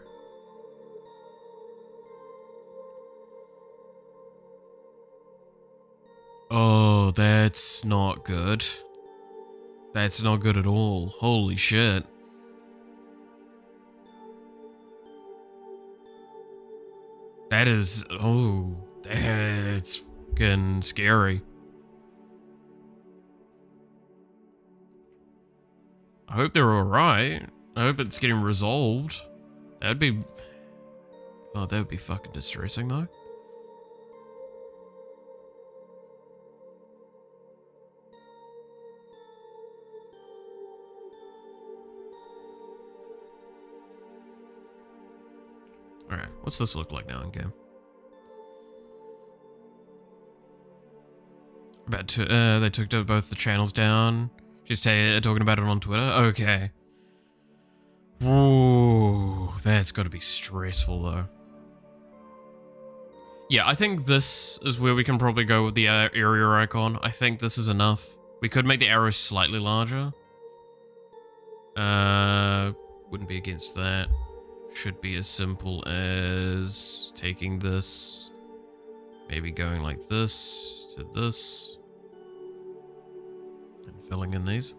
Oh, that's not good. That's not good at all. Holy shit. That is... Oh, that's fucking scary. I hope they're alright. I hope it's getting resolved. That'd be... Oh, that would be fucking distressing, though. Alright, what's this look like now in game? About to, they took both the channels down. She's talking about it on Twitter? Okay. Ooh, that's gotta be stressful, though. Yeah, I think this is where we can probably go with the area icon. I think this is enough. We could make the arrows slightly larger. Wouldn't be against that. Should be as simple as taking this, maybe going like this to this, and filling in these.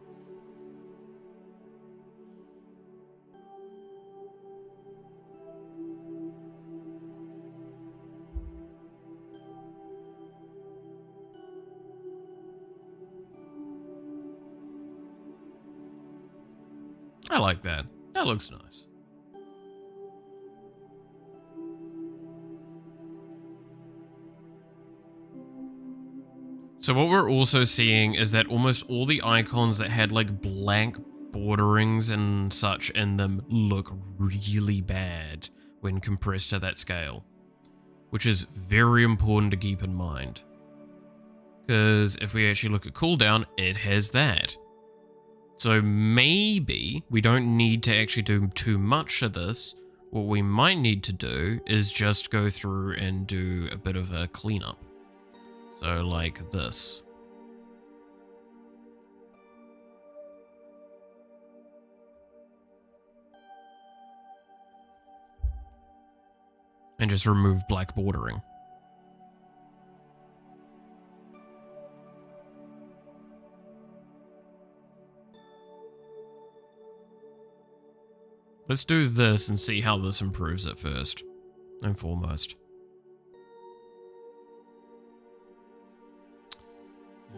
I like that. That looks nice. So what we're also seeing is that almost all the icons that had like blank borderings and such in them look really bad when compressed to that scale, which is very important to keep in mind. Because if we actually look at cooldown, it has that. So maybe we don't need to actually do too much of this. What we might need to do is just go through and do a bit of a cleanup. So like this. And just remove black bordering. Let's do this and see how this improves it first and foremost.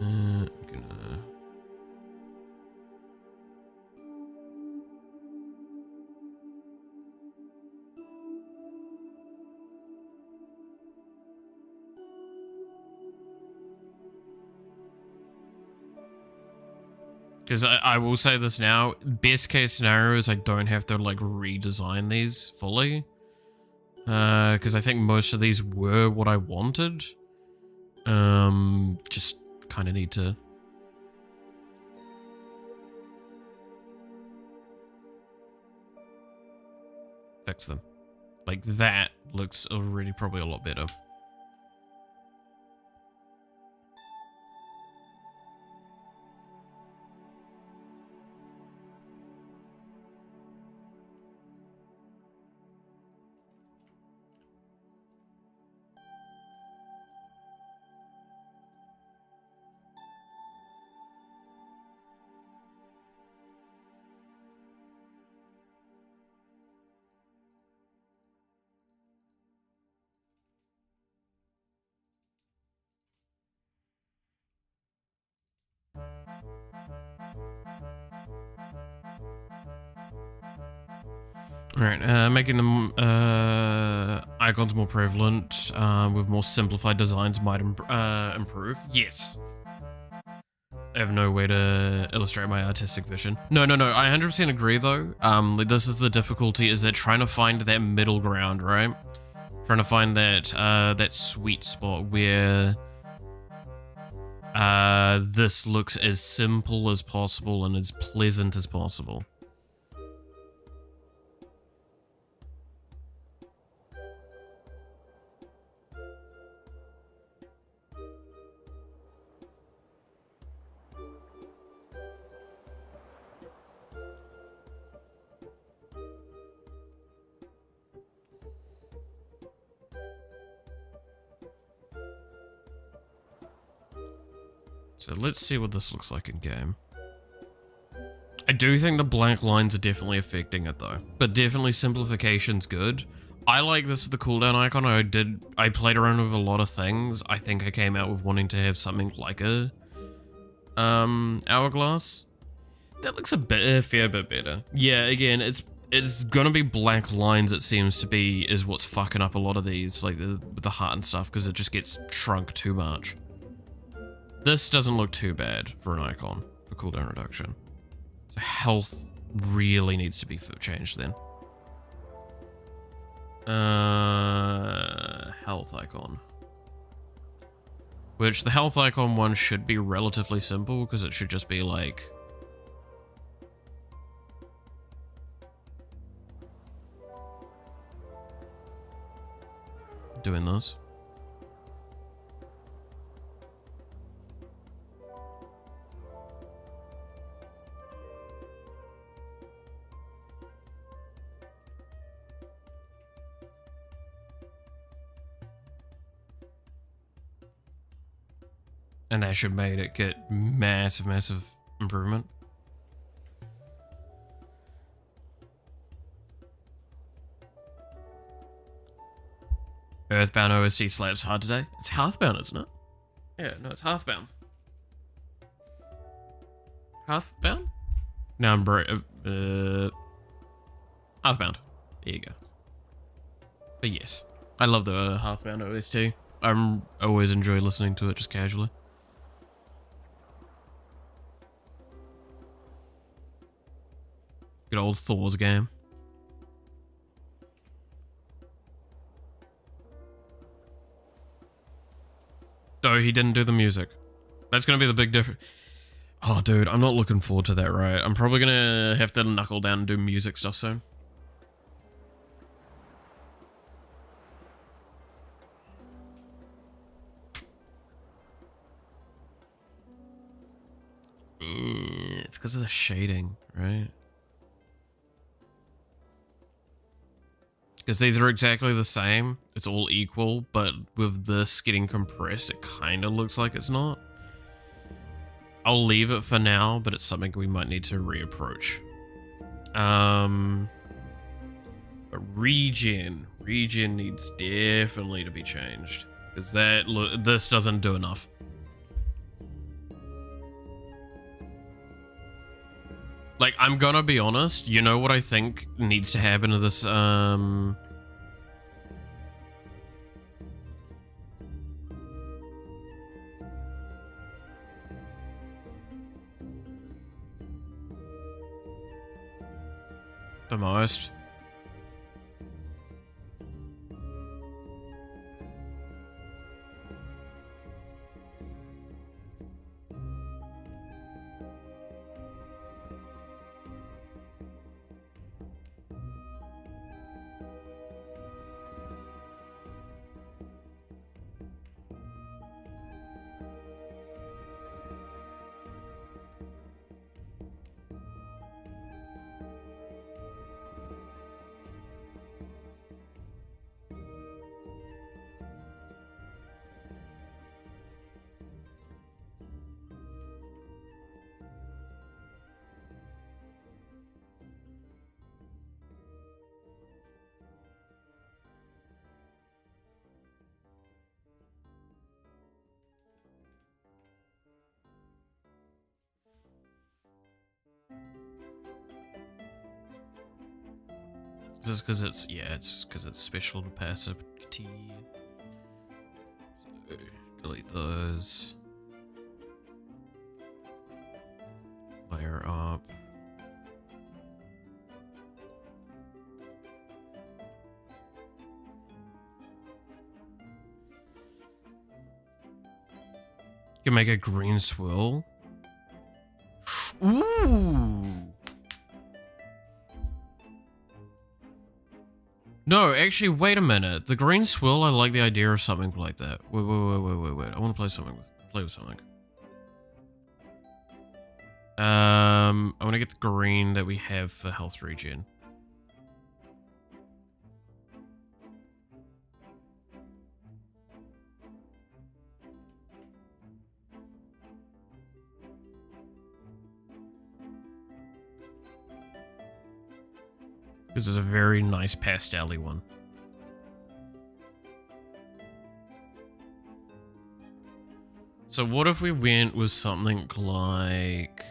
I'm gonna... Because I will say this now, best case scenario is I don't have to like redesign these fully. Because I think most of these were what I wanted. Just kind of need to... fix them. Like that looks already probably a lot better. Alright, making them icons more prevalent with more simplified designs might improve. Yes. I have no way to illustrate my artistic vision. No, I 100% agree though. Like, this is the difficulty, is that trying to find that middle ground, right? Trying to find that that sweet spot where this looks as simple as possible and as pleasant as possible. So let's see what this looks like in game. I do think the blank lines are definitely affecting it though, but definitely simplification's good. I like this with the cooldown icon. I played around with a lot of things. I think I came out with wanting to have something like a hourglass. That looks a fair bit better. Yeah, again, it's gonna be blank lines, it seems to be, is what's fucking up a lot of these, like the heart and stuff, because it just gets shrunk too much. This doesn't look too bad for an icon for cooldown reduction. So health really needs to be changed then. Health icon. Which the health icon one should be relatively simple, because it should just be like doing this. And that should make it get massive improvement. Earthbound OST slaps hard today. It's Hearthbound, isn't it? Yeah, no, it's Hearthbound. Hearthbound? No, I'm Hearthbound. There you go. But yes, I love the Hearthbound OST. I always enjoy listening to it just casually. Good old Thor's game. Oh, he didn't do the music. That's gonna be the big difference. Oh, dude, I'm not looking forward to that, right? I'm probably gonna have to knuckle down and do music stuff soon. It's because of the shading, right? Because these are exactly the same. It's all equal, but with this getting compressed, it kind of looks like it's not. I'll leave it for now, but it's something we might need to reapproach. But regen needs definitely to be changed, because this doesn't do enough. Like, I'm gonna be honest, you know what I think needs to happen to this, the most? Just because it's, yeah, it's because it's special opacity. So, delete those. Layer up. You can make a green swirl. Ooh! No, actually, wait a minute. The green swirl, I like the idea of something like that. Wait. I want to play with something. I want to get the green that we have for health regen. This is a very nice pastel-y one. So what if we went with something like...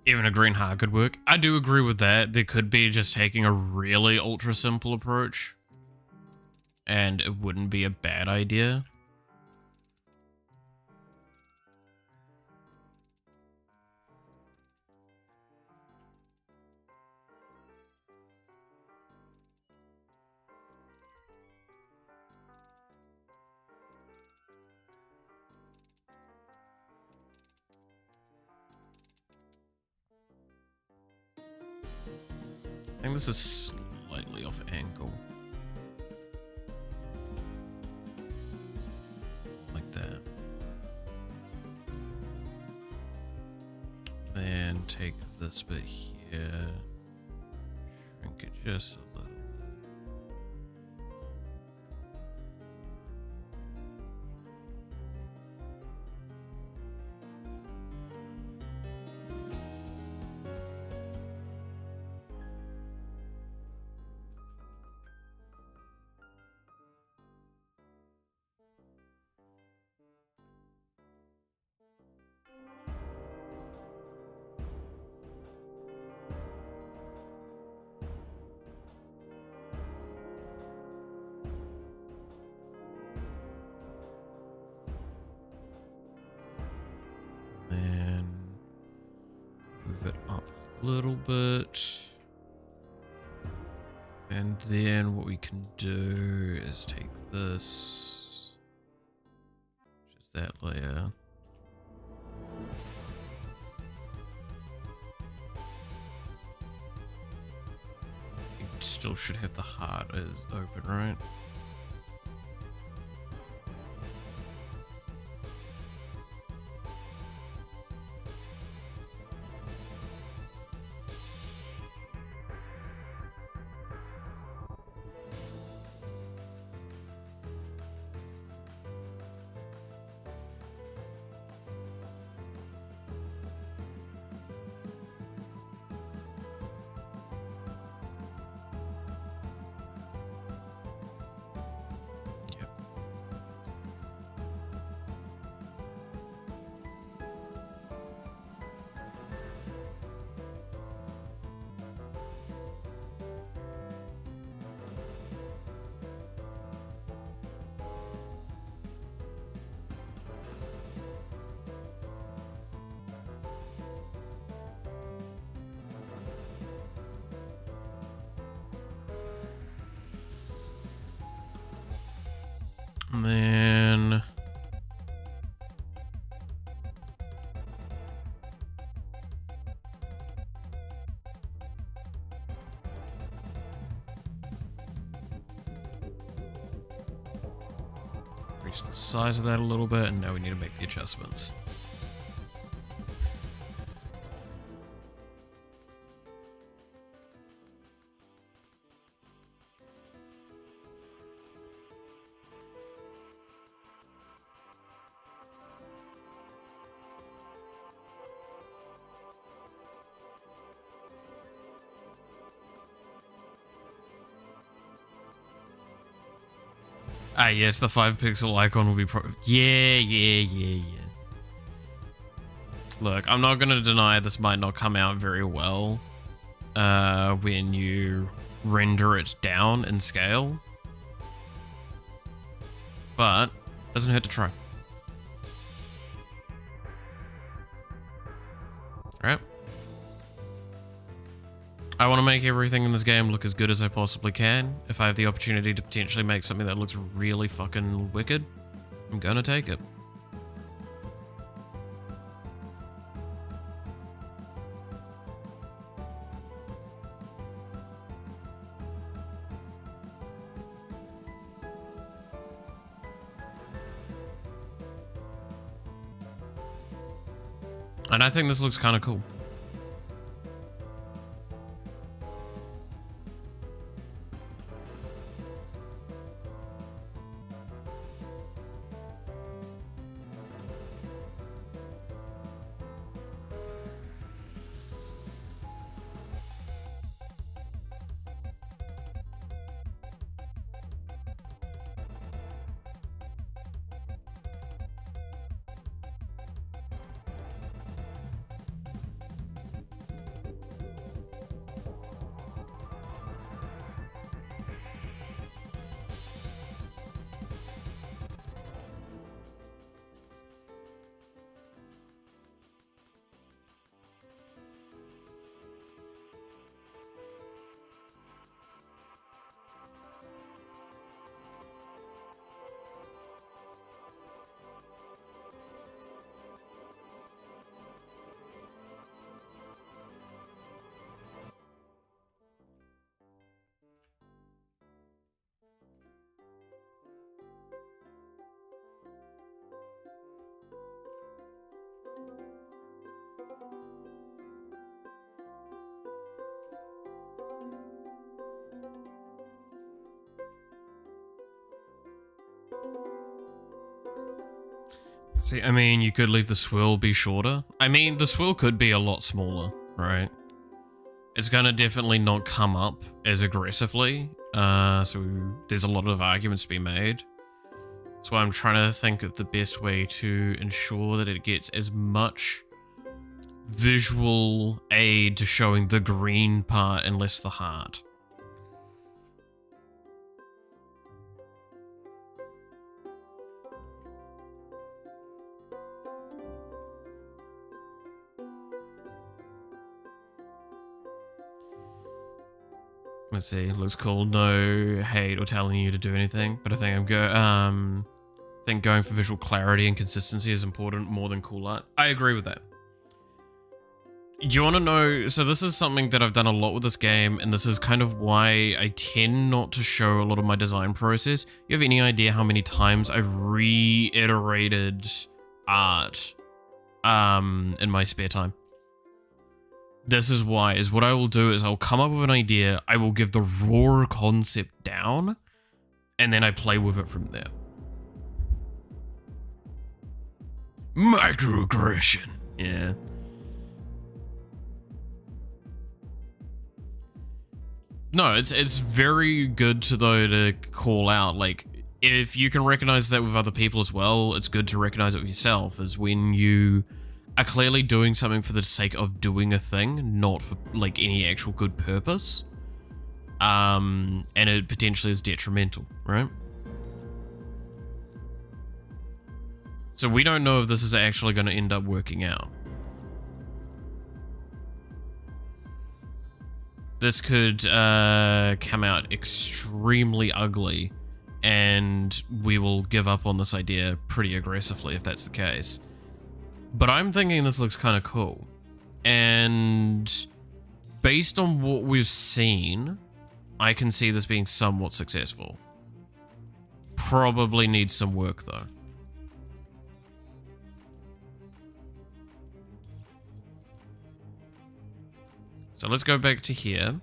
Even a green heart could work. I do agree with that. There could be just taking a really ultra simple approach. And it wouldn't be a bad idea. I think this is slightly off angle. Like that. Then take this bit here. Shrink it just a little. Then move it up a little bit. And then what we can do is take this, just that layer. You still should have the heart as open, right? And then increase the size of that a little bit, and now we need to make the adjustments. Ah, yes, the 5-pixel icon will be yeah. Look, I'm not gonna deny this might not come out very well when you render it down in scale, but doesn't hurt to try. Right? I want to make everything in this game look as good as I possibly can. If I have the opportunity to potentially make something that looks really fucking wicked, I'm gonna take it. And I think this looks kind of cool. See, I mean, you could leave the swirl be shorter. I mean, the swirl could be a lot smaller, right? It's gonna definitely not come up as aggressively, so there's a lot of arguments to be made. That's why I'm trying to think of the best way to ensure that it gets as much visual aid to showing the green part and less the heart. Let's see. Looks cool. No hate or telling you to do anything, but I think I think going for visual clarity and consistency is important more than cool art. I agree with that. Do you want to know? So this is something that I've done a lot with this game, and this is kind of why I tend not to show a lot of my design process. You have any idea how many times I've reiterated art in my spare time? This is why, is what I will do is I'll come up with an idea, I will give the raw concept down, and then I play with it from there. Microaggression. Yeah. No, it's very good to call out, like, if you can recognize that with other people as well, it's good to recognize it with yourself, is when you are clearly doing something for the sake of doing a thing, not for, like, any actual good purpose. And it potentially is detrimental, right? So we don't know if this is actually going to end up working out. This could come out extremely ugly, and we will give up on this idea pretty aggressively if that's the case. But I'm thinking this looks kind of cool. And based on what we've seen, I can see this being somewhat successful. Probably needs some work though. So let's go back to here.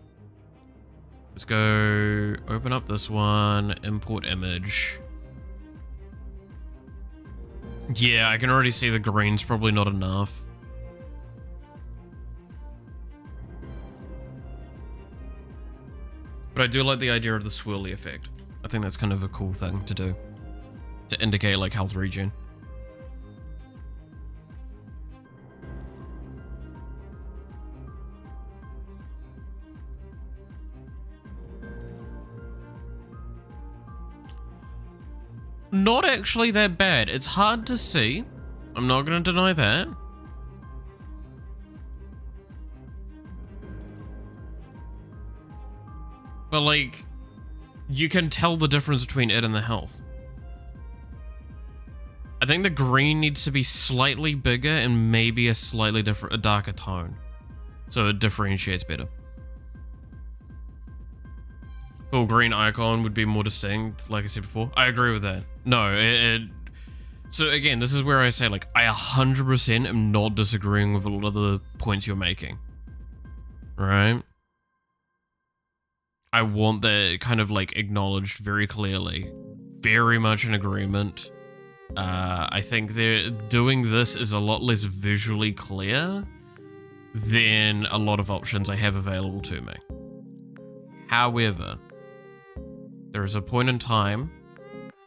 Let's go open up this one, import image. Yeah, I can already see the green's probably not enough. But I do like the idea of the swirly effect. I think that's kind of a cool thing to do. To indicate like health regen. Not actually that bad. It's hard to see. I'm not going to deny that. But like, you can tell the difference between it and the health. I think the green needs to be slightly bigger and maybe a slightly different, a darker tone. So it differentiates better. Full green icon would be more distinct, like I said before. I agree with that. No, so again, this is where I say, like, I 100% am not disagreeing with a lot of the points you're making. Right? I want that kind of, like, acknowledged very clearly. Very much in agreement. I think they're doing this is a lot less visually clear than a lot of options I have available to me. However, there is a point in time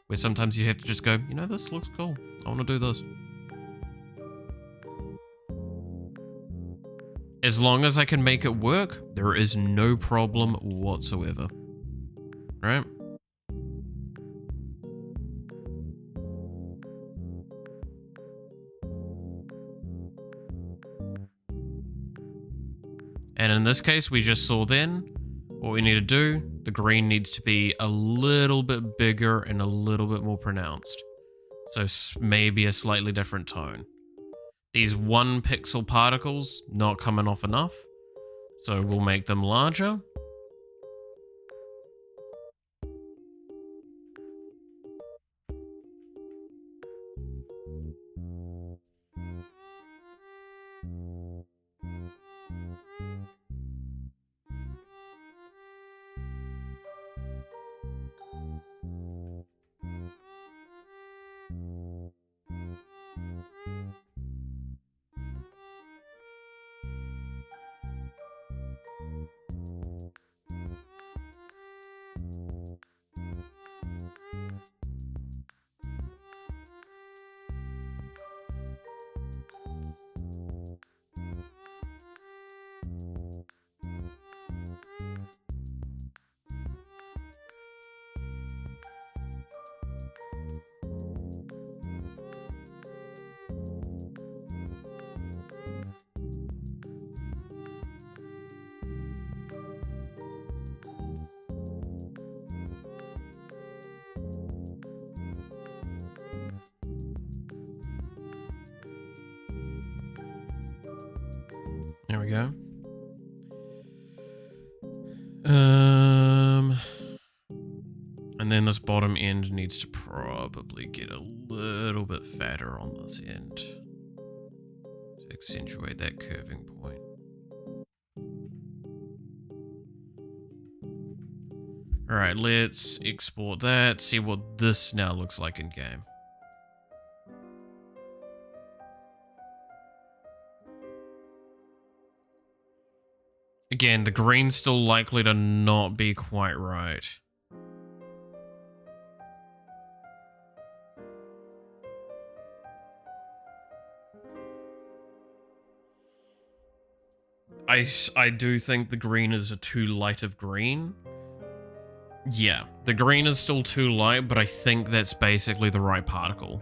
where sometimes you have to just go, you know, this looks cool. I want to do this. As long as I can make it work, there is no problem whatsoever. Right? And in this case, we just saw then, what we need to do, the green needs to be a little bit bigger and a little bit more pronounced. So maybe a slightly different tone. These 1 pixel particles not coming off enough. So we'll make them larger. There we go. And then this bottom end needs to probably get a little bit fatter on this end to accentuate that curving point. Alright, let's export that, see what this now looks like in game. Again, the green's still likely to not be quite right. I do think the green is a too light of green. Yeah, the green is still too light, but I think that's basically the right particle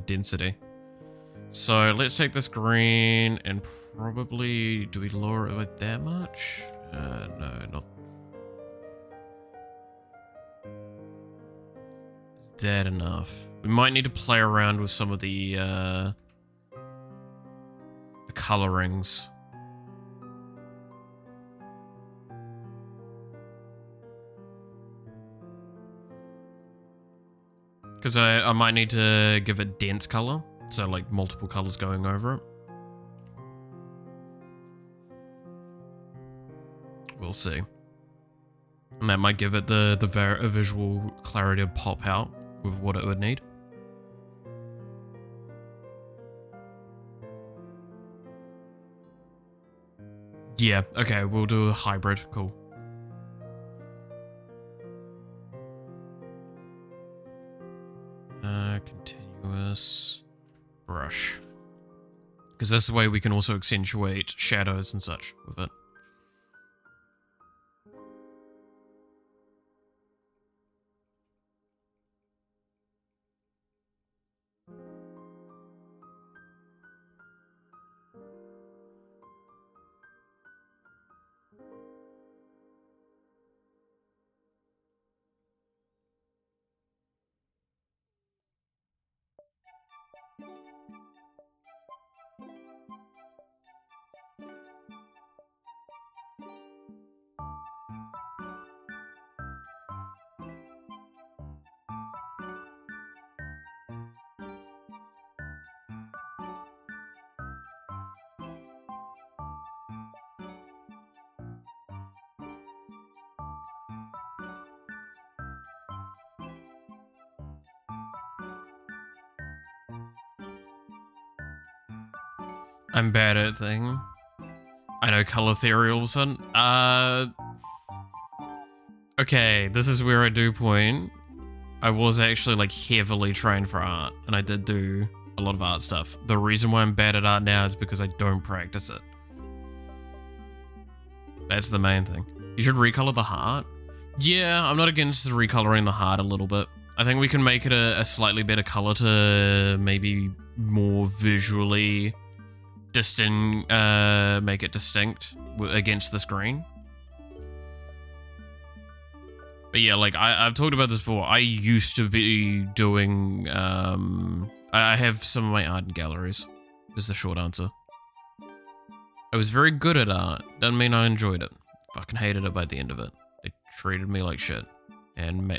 density. So let's take this green and probably, do we lower it by that much? No, not. Is that enough? We might need to play around with some of the colorings. Because I might need to give it dense color, so like multiple colors going over it. We'll see. And that might give it the visual clarity to pop out with what it would need. Yeah, okay, we'll do a hybrid, cool. Continuous brush. Because that's the way we can also accentuate shadows and such with it. I'm bad at thing. I know color theory all of a sudden. Okay, this is where I do point. I was actually like heavily trained for art, and I did do a lot of art stuff. The reason why I'm bad at art now is because I don't practice it. That's the main thing. You should recolor the heart. Yeah, I'm not against recoloring the heart a little bit. I think we can make it a slightly better color to maybe more visually distinct, make it distinct against this green. But yeah, like I've talked about this before. I used to be doing, I have some of my art in galleries, is the short answer. I was very good at art. Doesn't mean I enjoyed it. Fucking hated it by the end of it. They treated me like shit. And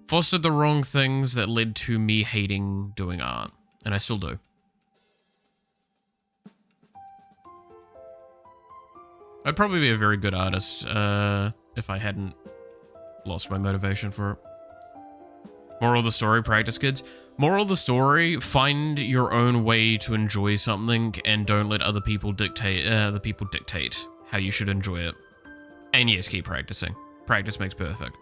fostered the wrong things that led to me hating doing art. And I still do. I'd probably be a very good artist if I hadn't lost my motivation for it. Moral of the story, practice kids. Moral of the story, find your own way to enjoy something and don't let other people dictate how you should enjoy it. And yes, keep practicing. Practice makes perfect.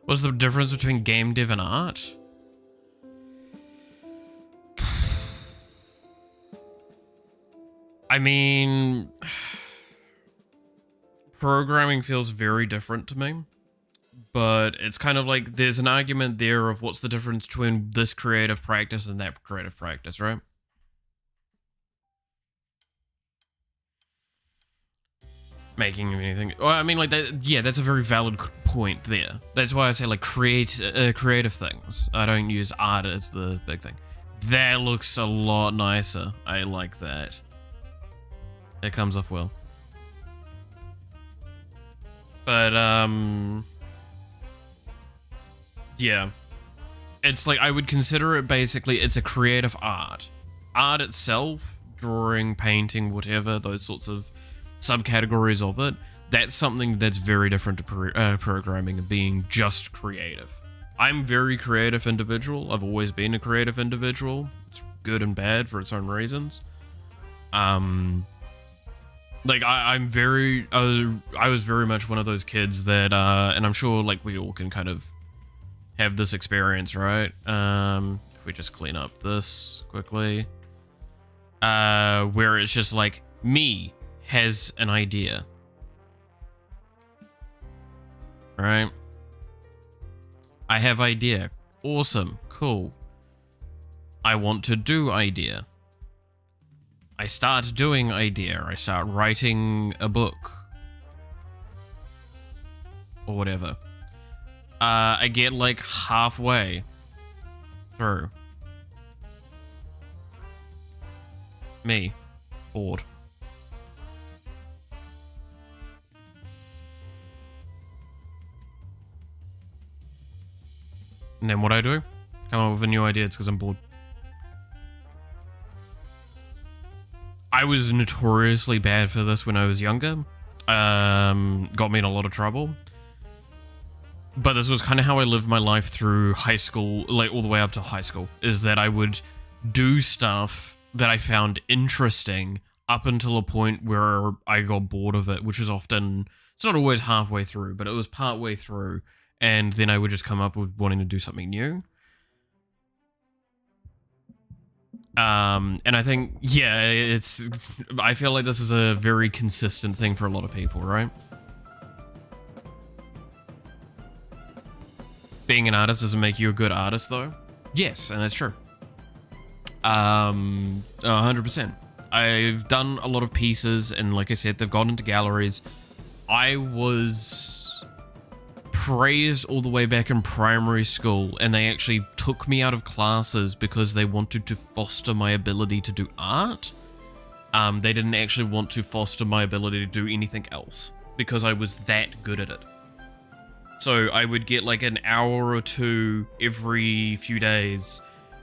What's the difference between game dev and art? I mean, programming feels very different to me, but it's kind of like there's an argument there of what's the difference between this creative practice and that creative practice, right? Making anything. Well, I mean, like that. Yeah, that's a very valid point there. That's why I say like creative things. I don't use art as the big thing. That looks a lot nicer. I like that. It comes off well. But yeah, it's like I would consider it basically. It's a creative art. Art itself, drawing, painting, whatever, those sorts of subcategories of it, that's something that's very different to programming and being just creative. I'm a very creative individual. I've always been a creative individual. It's good and bad for its own reasons. Like I was very much one of those kids that, and I'm sure like we all can kind of have this experience, right? If we just clean up this quickly, where it's just like me has an idea, right? I have idea. Awesome. Cool. I want to do idea. I start doing idea. I start writing a book. Or whatever. I get like halfway through. Me. Bored. And then what I do? Come up with a new idea. It's because I'm bored. I was notoriously bad for this when I was younger. Got me in a lot of trouble. But this was kind of how I lived my life through high school, like all the way up to high school, is that I would do stuff that I found interesting up until a point where I got bored of it, which is often, it's not always halfway through, but it was part way through. And then I would just come up with wanting to do something new. And I think, yeah, I feel like this is a very consistent thing for a lot of people, right? Being an artist doesn't make you a good artist, though. Yes, and that's true. 100%. I've done a lot of pieces, and like I said, they've gone into galleries. I was praised all the way back in primary school, and they actually took me out of classes because they wanted to foster my ability to do art. They didn't actually want to foster my ability to do anything else because I was that good at it. So I would get like an hour or two every few days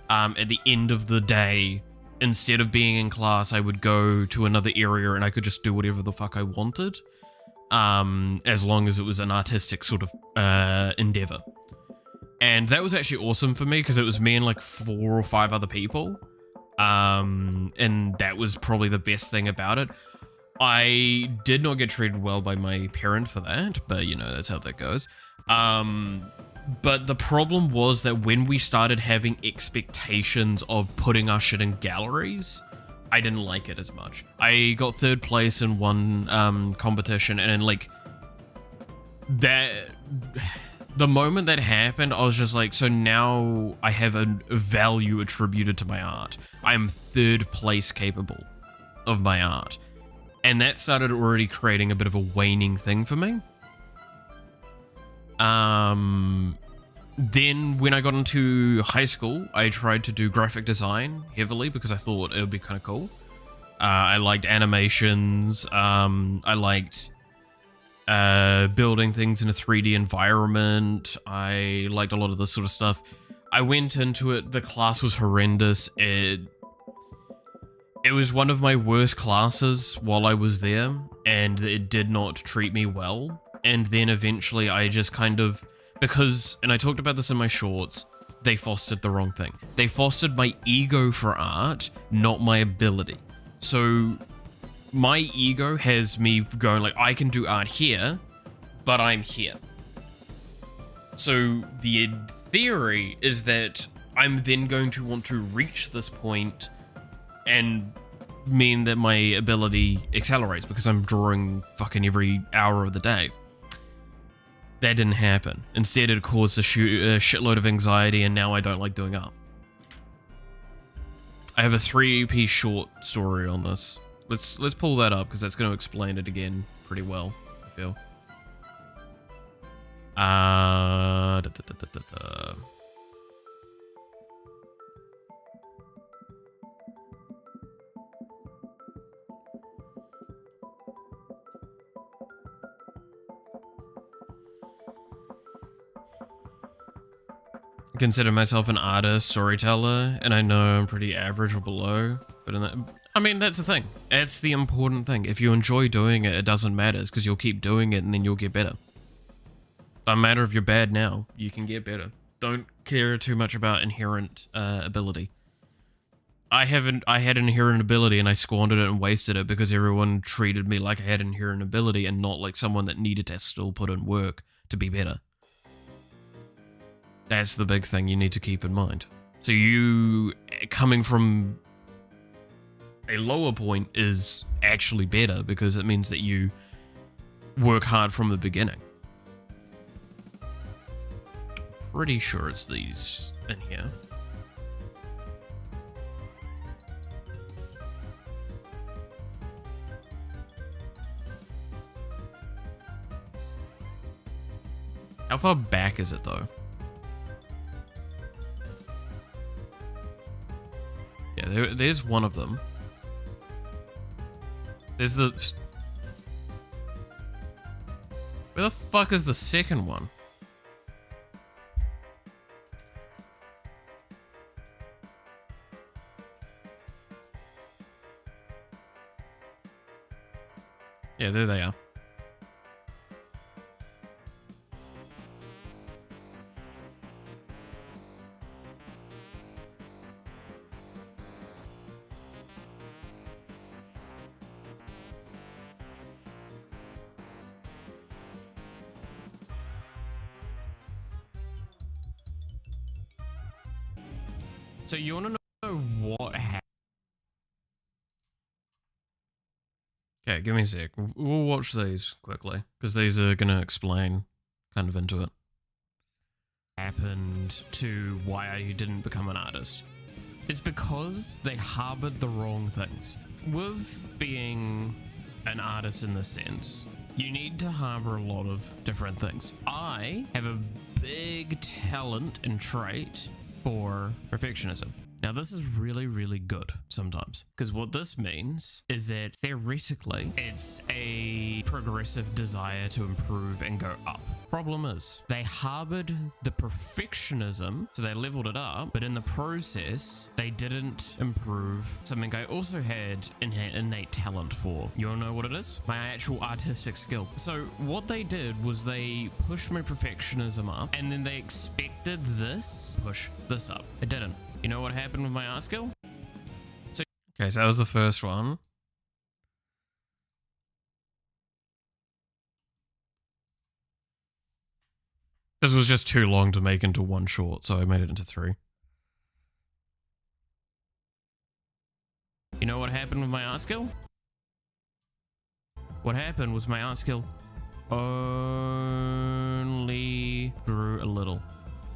at the end of the day. Instead of being in class, I would go to another area and I could just do whatever the fuck I wanted. As long as it was an artistic sort of endeavor. And that was actually awesome for me because it was me and like 4 or 5 other people. And that was probably the best thing about it. I did not get treated well by my parent for that, but you know, that's how that goes. But the problem was that when we started having expectations of putting our shit in galleries, I didn't like it as much. I got 3rd place in one competition, and like that, the moment that happened, I was just like, so now I have a value attributed to my art. I am 3rd place capable of my art. And that started already creating a bit of a waning thing for me. Then when I got into high school, I tried to do graphic design heavily because I thought it would be kind of cool. I liked animations. I liked building things in a 3D environment. I liked a lot of this sort of stuff. I went into it. The class was horrendous. It was one of my worst classes while I was there, and it did not treat me well. And then eventually I just kind of, because, and I talked about this in my shorts, they fostered the wrong thing. They fostered my ego for art, not my ability. So my ego has me going like, I can do art here, but I'm here. So the theory is that I'm then going to want to reach this point and mean that my ability accelerates because I'm drawing fucking every hour of the day. That didn't happen. Instead, it caused a shitload of anxiety, and now I don't like doing art. I have a 3-piece short story on this. Let's pull that up because that's going to explain it again pretty well, I feel. I consider myself an artist, storyteller, and I know I'm pretty average or below, but in that, I mean, that's the thing. It's the important thing. If you enjoy doing it, it doesn't matter, because you'll keep doing it and then you'll get better. Don't matter if you're bad now, you can get better. Don't care too much about inherent ability. I had inherent ability and I squandered it and wasted it because everyone treated me like I had inherent ability and not like someone that needed to still put in work to be better. That's the big thing you need to keep in mind. So you coming from a lower point is actually better because it means that you work hard from the beginning. Pretty sure it's these in here. How far back is it though? Yeah, there's one of them. There's the... Where the fuck is the second one? Yeah, there they are. So you want to know what happened? Okay, give me a sec. We'll watch these quickly, because these are going to explain kind of into it. Happened to why I didn't become an artist. It's because they harbored the wrong things. With being an artist in this sense, you need to harbor a lot of different things. I have a big talent and trait for perfectionism. Now this is really, really good sometimes, because what this means is that theoretically it's a progressive desire to improve and go up. Problem is, they harbored the perfectionism, so they leveled it up, but in the process, they didn't improve something I also had innate talent for. You wanna know what it is? My actual artistic skill. So what they did was they pushed my perfectionism up, and then they expected this push this up. It didn't. You know what happened with my art skill? Okay, so that was the first one. This was just too long to make into one short, so I made it into 3. You know what happened with my art skill? What happened was my art skill only grew a little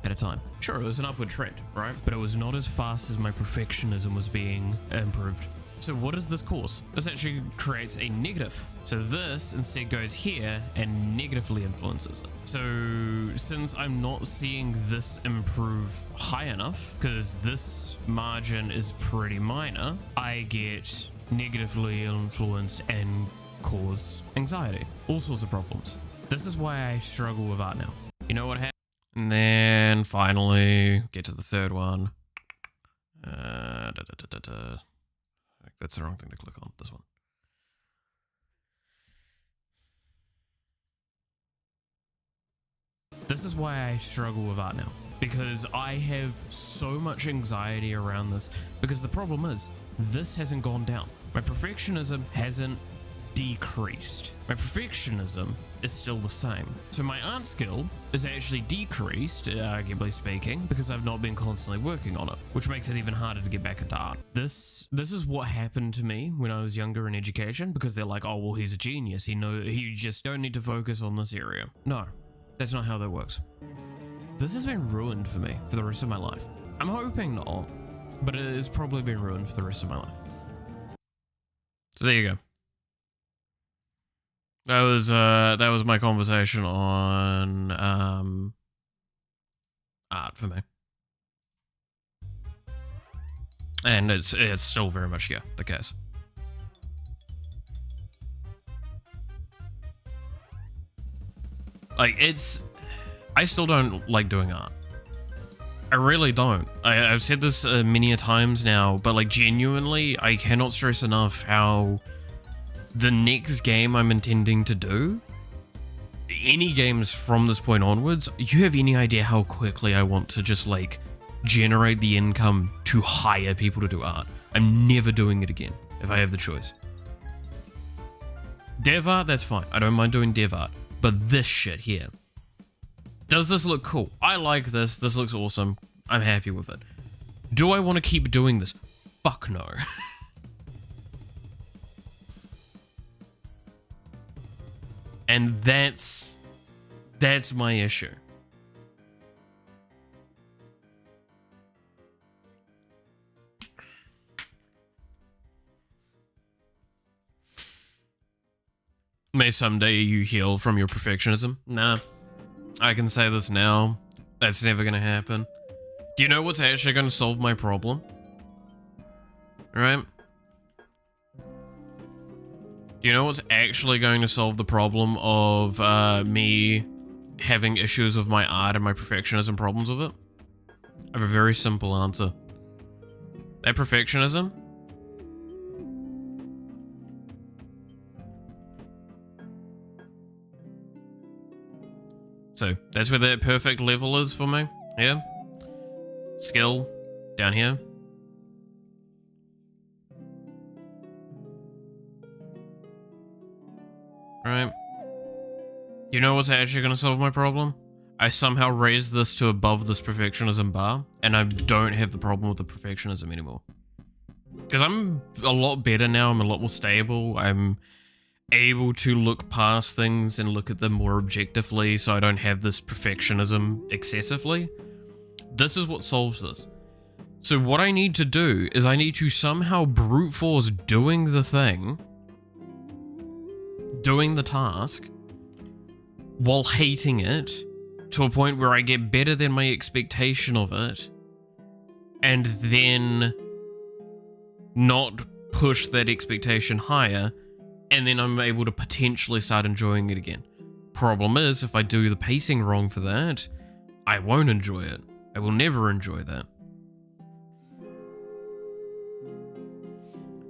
at a time. Sure, it was an upward trend, right? But it was not as fast as my perfectionism was being improved. So what does this cause? This actually creates a negative. So this instead goes here and negatively influences it. So since I'm not seeing this improve high enough, because this margin is pretty minor, I get negatively influenced and cause anxiety. All sorts of problems. This is why I struggle with art now. You know what happened? And then finally get to the third one. That's the wrong thing to click on, this one. This is why I struggle with art now, because I have so much anxiety around this, because the problem is, this hasn't gone down. My perfectionism hasn't decreased. My perfectionism is still the same. So my art skill is actually decreased, arguably speaking, because I've not been constantly working on it, which makes it even harder to get back into art. This is what happened to me when I was younger in education, because they're like, oh, well, he's a genius. You just don't need to focus on this area. No, that's not how that works. This has been ruined for me for the rest of my life. I'm hoping not, but it has probably been ruined for the rest of my life. So there you go. That was my conversation on art for me. And it's still very much, yeah, the case. Like, I still don't like doing art. I really don't. I've said this many a times now, but like genuinely, I cannot stress enough how the next game I'm intending to do, any games from this point onwards, you have any idea how quickly I want to just like generate the income to hire people to do art. I'm never doing it again if I have the choice. Dev art, that's fine. I don't mind doing dev art, but this shit here. Does this look cool? I like this. This looks awesome. I'm happy with it. Do I want to keep doing this? Fuck no. And that's my issue. May someday you heal from your perfectionism? Nah. I can say this now. That's never gonna happen. Do you know what's actually gonna solve my problem? Right? Do you know what's actually going to solve the problem of me having issues with my art and my perfectionism problems with it? I have a very simple answer. That perfectionism? So, that's where that perfect level is for me. Yeah? Skill, down here. Right. You know what's actually going to solve my problem? I somehow raised this to above this perfectionism bar, and I don't have the problem with the perfectionism anymore. Because I'm a lot better now, I'm a lot more stable, I'm able to look past things and look at them more objectively, so I don't have this perfectionism excessively. This is what solves this. So what I need to do is I need to somehow brute force doing the thing, doing the task, while hating it, to a point where I get better than my expectation of it, and then not push that expectation higher, and then I'm able to potentially start enjoying it again. Problem is, if I do the pacing wrong for that, I won't enjoy it. I will never enjoy that.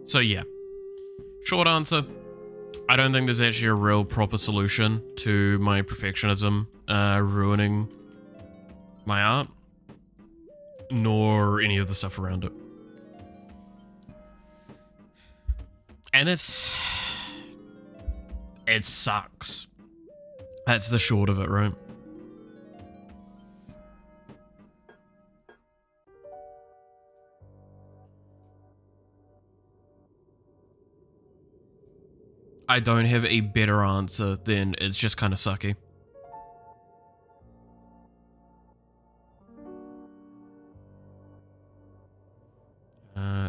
So yeah, short answer, I don't think there's actually a real proper solution to my perfectionism ruining my art, nor any of the stuff around it. And it sucks. That's the short of it, right? I don't have a better answer than it's just kind of sucky.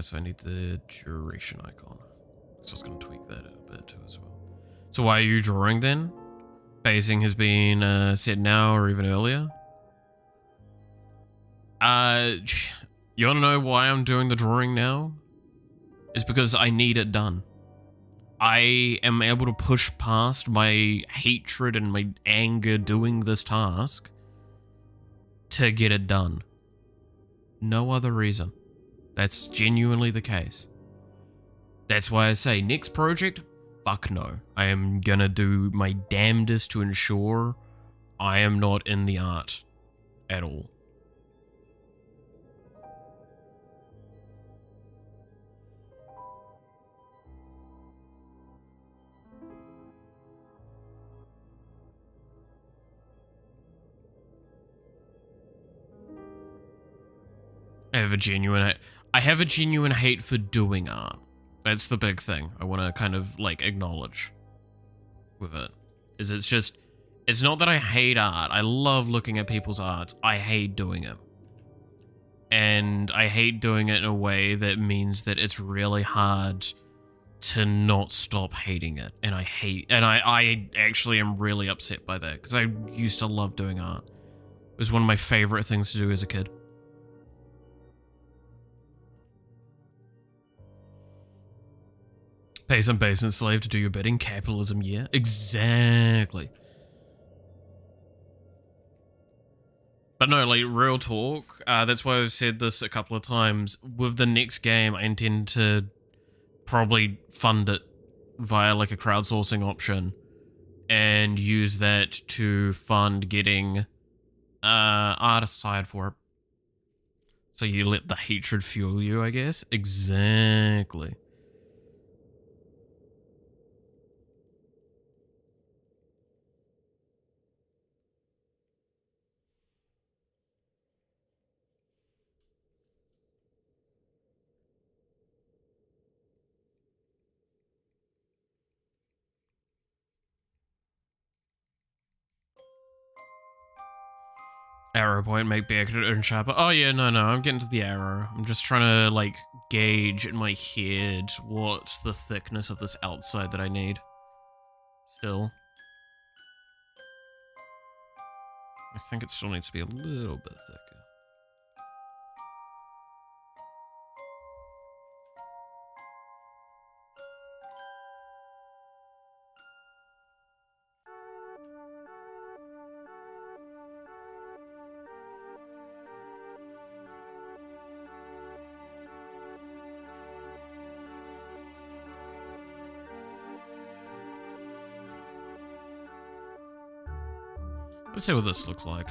So I need the duration icon. So I was going to tweak that a bit too as well. So why are you drawing then? Pacing has been set now or even earlier? You want to know why I'm doing the drawing now? It's because I need it done. I am able to push past my hatred and my anger doing this task to get it done. No other reason. That's genuinely the case. That's why I say next project, fuck no. I am gonna do my damnedest to ensure I am not in the art at all. have a genuine hate for doing art. That's the big thing I want to kind of like acknowledge with it. It's not that I hate art. I love looking at people's arts. I hate doing it. And I hate doing it in a way that means that it's really hard to not stop hating it. And I actually am really upset by that because I used to love doing art. It was one of my favorite things to do as a kid. Pay some basement slave to do your bidding. Capitalism, yeah. Exactly. But no, like, real talk, that's why I've said this a couple of times. With the next game, I intend to probably fund it via, like, a crowdsourcing option and use that to fund getting artists hired for it. So you let the hatred fuel you, I guess? Exactly. Arrow point, make bigger and sharper. Oh yeah, no, I'm getting to the arrow. I'm just trying to, like, gauge in my head what's the thickness of this outside that I need. Still. I think it still needs to be a little bit thicker. Let's see what this looks like.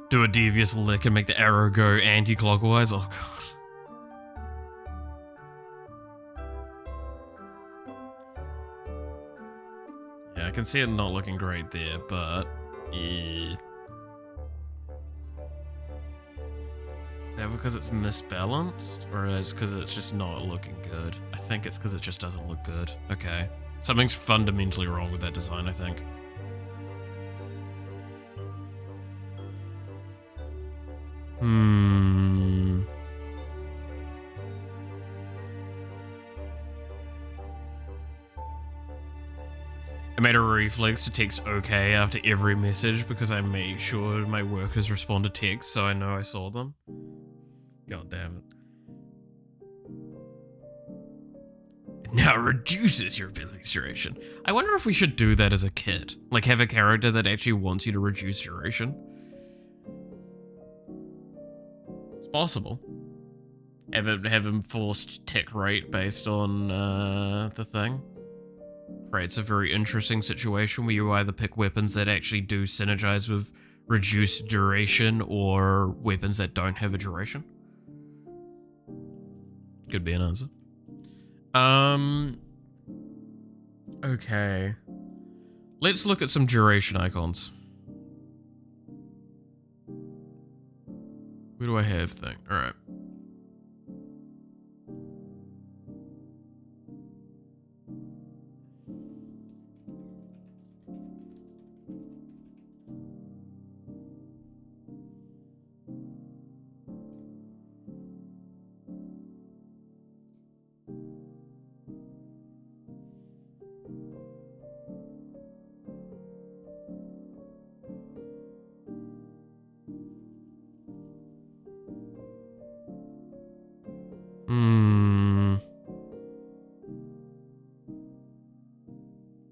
Do a devious lick and make the arrow go anti-clockwise? Oh god. Yeah, I can see it not looking great there, but yeah. Is that because it's misbalanced? Or is it because it's just not looking good? I think it's because it just doesn't look good. Okay. Something's fundamentally wrong with that design, I think. I made a reflex to text okay after every message because I make sure my workers respond to text so I know I saw them. God damn it. It now reduces your ability's duration. I wonder if we should do that as a kid. Like, have a character that actually wants you to reduce duration. It's possible. Have him forced tick rate based on the thing. Creates a very interesting situation where you either pick weapons that actually do synergize with reduced duration or weapons that don't have a duration. Could be an answer. Okay. Let's look at some duration icons. Where do I have thing? Alright.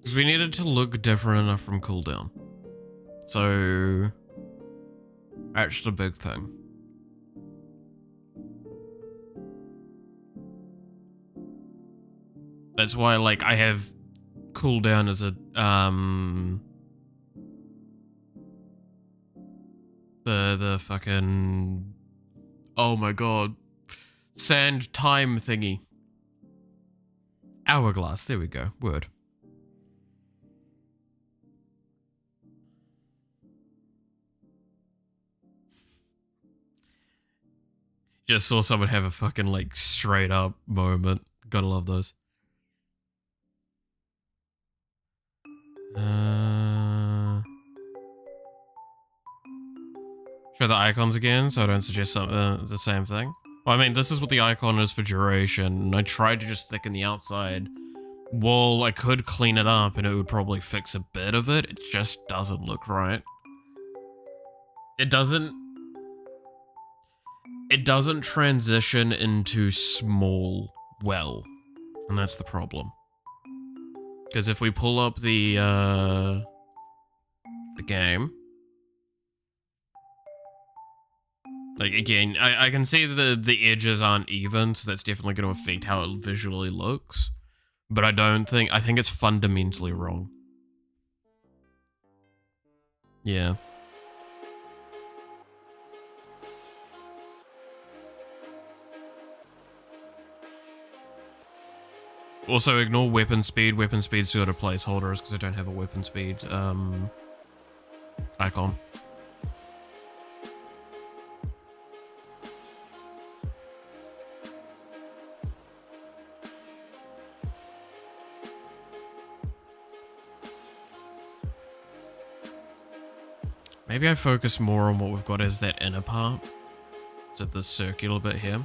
Because we needed to look different enough from cooldown. So, that's the big thing. That's why, like, I have cooldown as a, the fucking, oh my god, Sand time thingy. Hourglass, there we go. Word. Just saw someone have a fucking, like, straight up moment. Gotta love those. Show the icons again, so I don't suggest the same thing. Well, I mean, this is what the icon is for duration, and I tried to just thicken the outside. Well, I could clean it up, and it would probably fix a bit of it. It just doesn't look right. It doesn't transition into small well, and that's the problem. Because if we pull up the game, like again, I can see the edges aren't even, so that's definitely going to affect how it visually looks. But I think it's fundamentally wrong. Yeah. Also, ignore weapon speed. Weapon speed's still got a placeholder because I don't have a weapon speed icon. Maybe I focus more on what we've got as that inner part. Is it the circular bit here?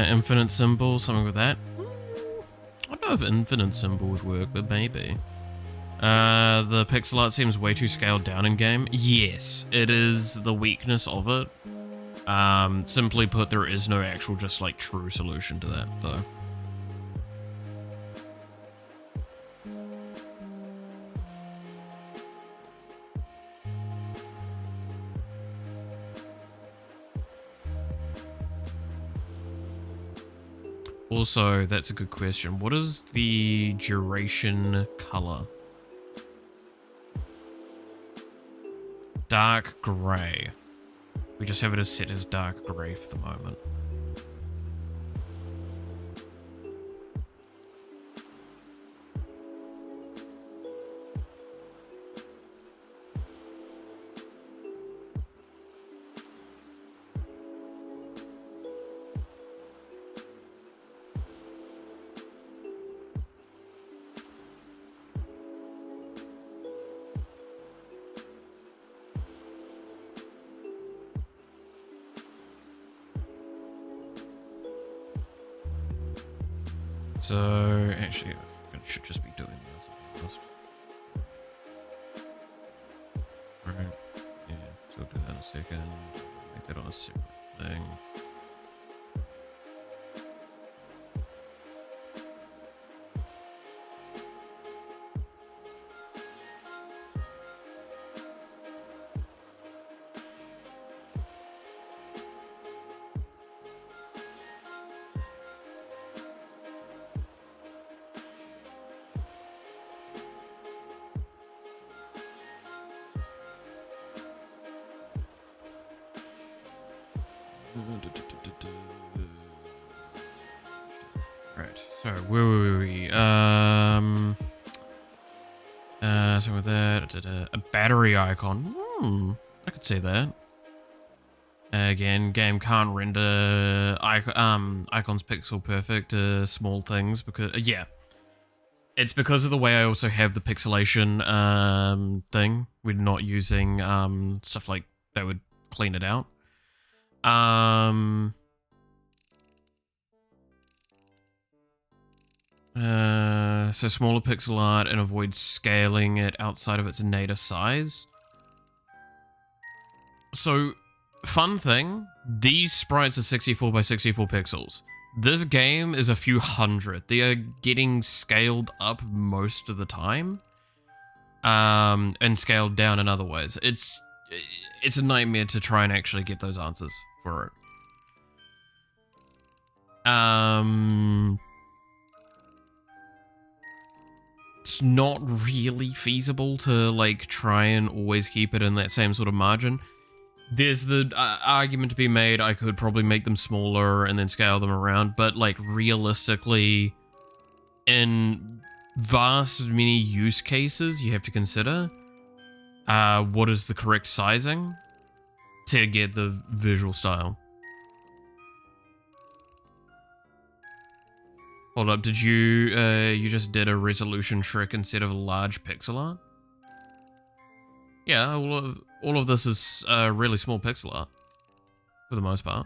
Infinite symbol, something with that. I don't know if infinite symbol would work, but maybe. The pixel art seems way too scaled down in game. Yes, it is the weakness of it. Simply put, there is no actual just like true solution to that though. Also, that's a good question. What is the duration color? Dark grey. We just have it as set as dark grey for the moment. So, actually, I should just be doing this. Alright, yeah, so we'll do that in a second. Make that on a separate thing. Right, so where were we? Something with that. A battery icon. I could see that. Again, game can't render icons pixel perfect small things because yeah, it's because of the way I also have the pixelation thing. We're not using stuff like that would clean it out. So smaller pixel art and avoid scaling it outside of its native size. So, fun thing, these sprites are 64 by 64 pixels. This game is a few hundred. They are getting scaled up most of the time. And scaled down in other ways. It's a nightmare to try and actually get those answers for it. It's not really feasible to like try and always keep it in that same sort of margin. There's the argument to be made, I could probably make them smaller and then scale them around, but like realistically, in vast many use cases, you have to consider what is the correct sizing to get the visual style. Hold up, did you, you just did a resolution trick instead of a large pixel art? Yeah, all of this is really small pixel art, for the most part.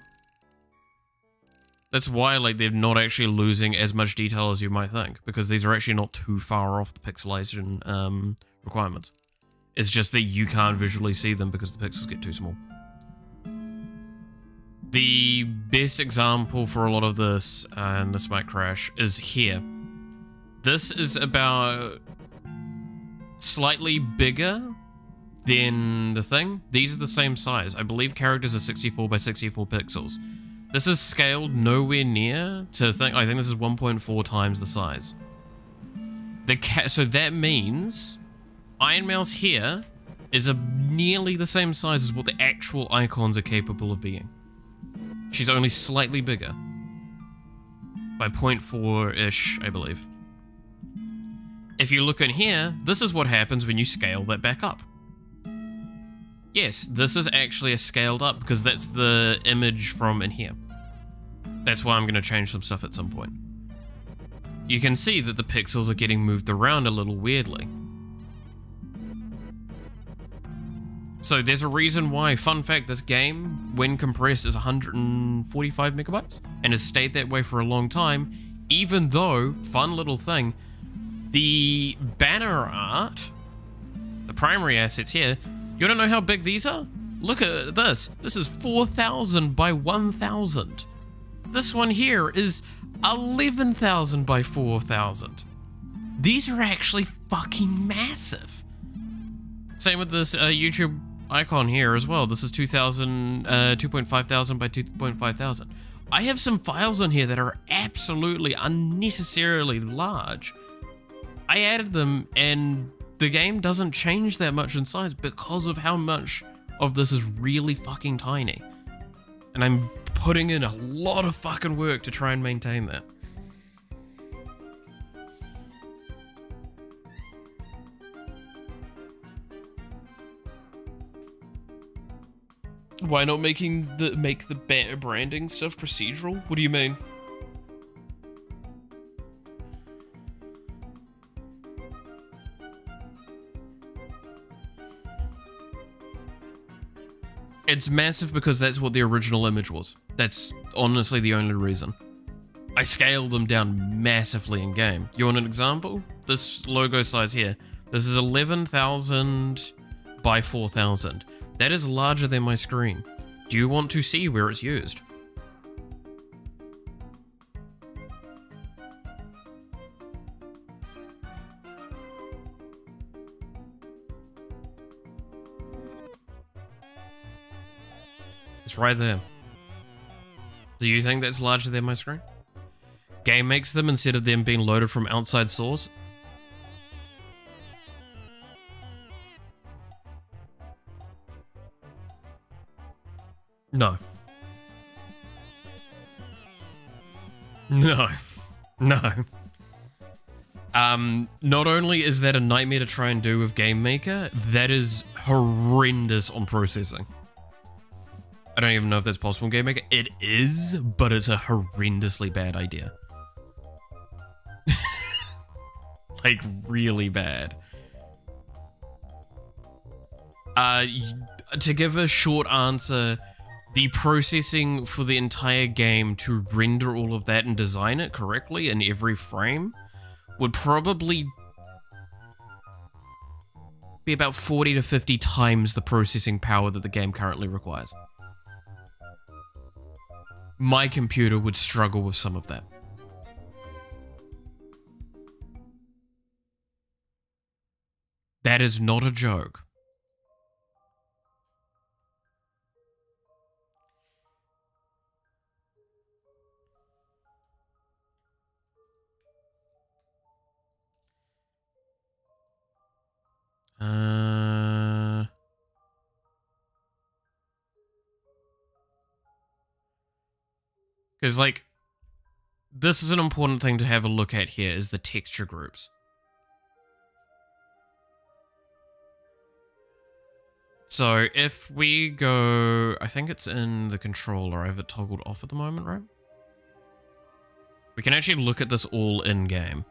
That's why, like, they're not actually losing as much detail as you might think, because these are actually not too far off the pixelation requirements. It's just that you can't visually see them because the pixels get too small. The best example for a lot of this, and this might crash, is here. This is about slightly bigger than the thing. These are the same size. I believe characters are 64 by 64 pixels. This is scaled nowhere near to think. I think this is 1.4 times the size. So that means Iron Mouse here is nearly the same size as what the actual icons are capable of being. She's only slightly bigger. By 0.4-ish, I believe. If you look in here, this is what happens when you scale that back up. Yes, this is actually a scaled up because that's the image from in here. That's why I'm going to change some stuff at some point. You can see that the pixels are getting moved around a little weirdly. So there's a reason why, fun fact, this game, when compressed, is 145 megabytes and has stayed that way for a long time, even though, fun little thing, the banner art, the primary assets here, you wanna know how big these are? Look at this. This is 4,000 by 1,000. This one here is 11,000 by 4,000. These are actually fucking massive. Same with this YouTube icon here as well. This is 2.5 thousand by 2.5 thousand. I have some files on here that are absolutely unnecessarily large. I added them and the game doesn't change that much in size because of how much of this is really fucking tiny. And I'm putting in a lot of fucking work to try and maintain that. Why not make the branding stuff procedural? What do you mean? It's massive because that's what the original image was. That's honestly the only reason. I scaled them down massively in game. You want an example? This logo size here. This is 11,000 by 4,000. That is larger than my screen. Do you want to see where it's used? It's right there. Do you think that's larger than my screen? Game makes them instead of them being loaded from outside source. No. No. No. Not only is that a nightmare to try and do with Game Maker, that is horrendous on processing. I don't even know if that's possible in Game Maker. It is, but it's a horrendously bad idea. Like, really bad. To give a short answer, the processing for the entire game to render all of that and design it correctly in every frame would probably be about 40 to 50 times the processing power that the game currently requires. My computer would struggle with some of that. That is not a joke. Because, like, this is an important thing to have a look at here, is the texture groups. So, if we go... I think it's in the controller. I have it toggled off at the moment, right? We can actually look at this all in-game.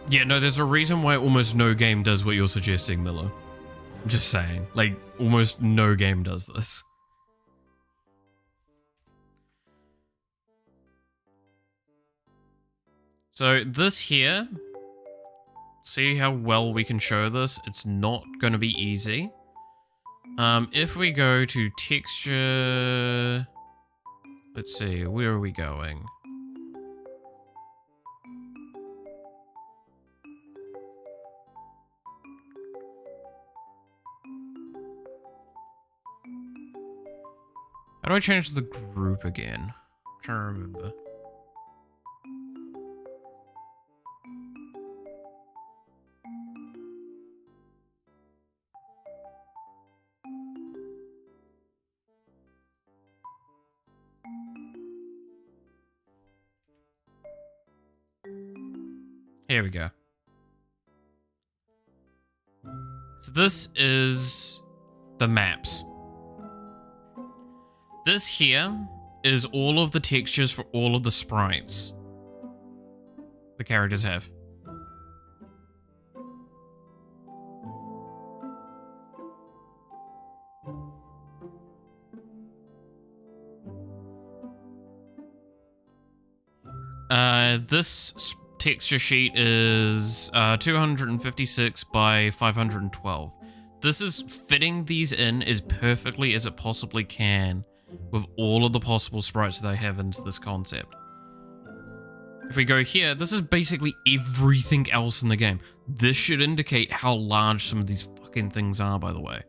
Yeah, no, there's a reason why almost no game does what you're suggesting, Miller. I'm just saying. Like, almost no game does this. So, this here... See how well we can show this? It's not going to be easy. If we go to texture... Let's see, where are we going? How do I change the group again? I'm trying to remember. Here we go. So this is the maps. This here is all of the textures for all of the sprites the characters have. This texture sheet is 256 by 512. This is fitting these in as perfectly as it possibly can with all of the possible sprites that I have into this concept. If we go here, this is basically everything else in the game. This should indicate how large some of these fucking things are, by the way.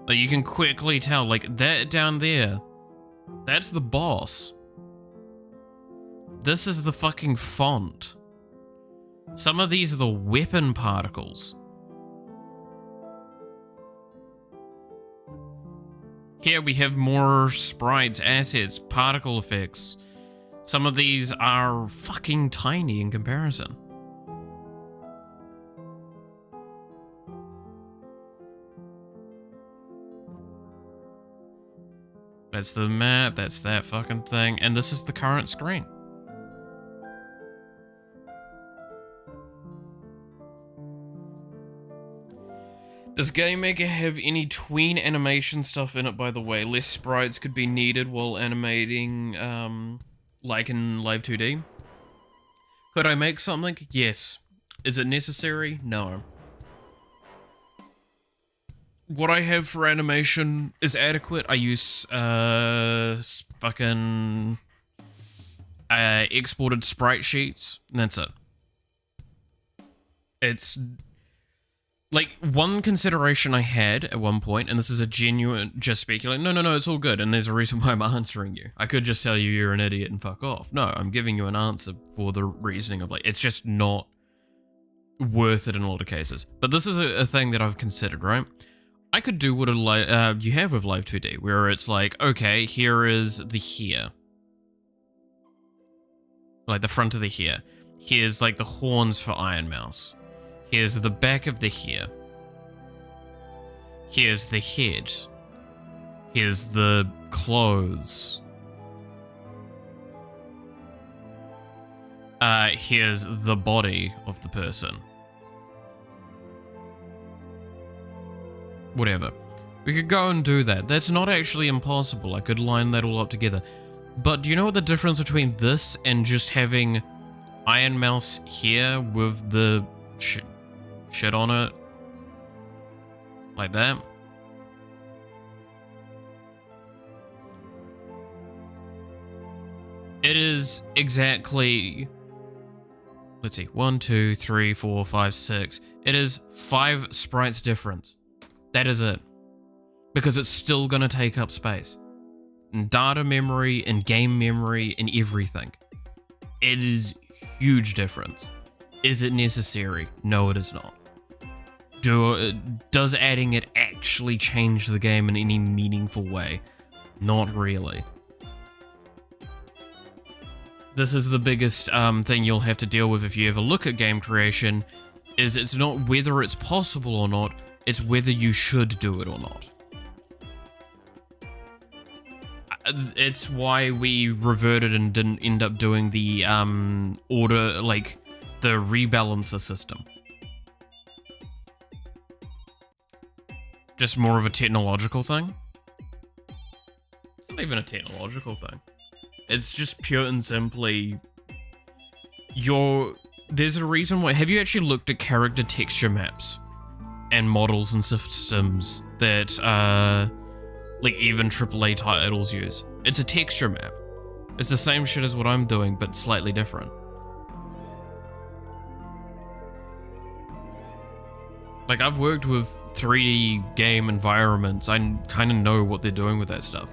Like, you can quickly tell, like, that down there, that's the boss. This is the fucking font. Some of these are the weapon particles. Here we have more sprites, assets, particle effects. Some of these are fucking tiny in comparison. That's the map, that's that fucking thing, and this is the current screen. Does Game Maker have any tween animation stuff in it, by the way? Less sprites could be needed while animating, like in Live 2D? Could I make something? Yes. Is it necessary? No. What I have for animation is adequate. I use, fucking, exported sprite sheets, and that's it. It's... Like, one consideration I had at one point, and this is a genuine, just speculating, no, it's all good, and there's a reason why I'm answering you. I could just tell you you're an idiot and fuck off. No, I'm giving you an answer for the reasoning of, like, it's just not worth it in a lot of cases. But this is a thing that I've considered, right? I could do what you have with Live 2D, where it's like, okay, here is the here. Like, the front of the here. Here's like the horns for Iron Mouse. Here's the back of the hair. Here's the head. Here's the clothes. Here's the body of the person. Whatever. We could go and do that. That's not actually impossible. I could line that all up together. But do you know what the difference between this and just having Iron Mouse here with the shit on it? Like that? It is exactly... Let's see. 1, 2, 3, 4, 5, 6. It is 5 sprites difference. That is it. Because it's still going to take up space. And data memory and game memory and everything. It is huge difference. Is it necessary? No, it is not. Does adding it actually change the game in any meaningful way? Not really. This is the biggest thing you'll have to deal with if you ever look at game creation, is it's not whether it's possible or not, it's whether you should do it or not. It's why we reverted and didn't end up doing the order, like the rebalancer system. Just more of a technological thing. It's not even a technological thing. It's just pure and simply there's a reason why. Have you actually looked at character texture maps and models and systems that like even AAA titles use? It's a texture map. It's the same shit as what I'm doing, but slightly different. Like, I've worked with 3D game environments. I kind of know what they're doing with that stuff.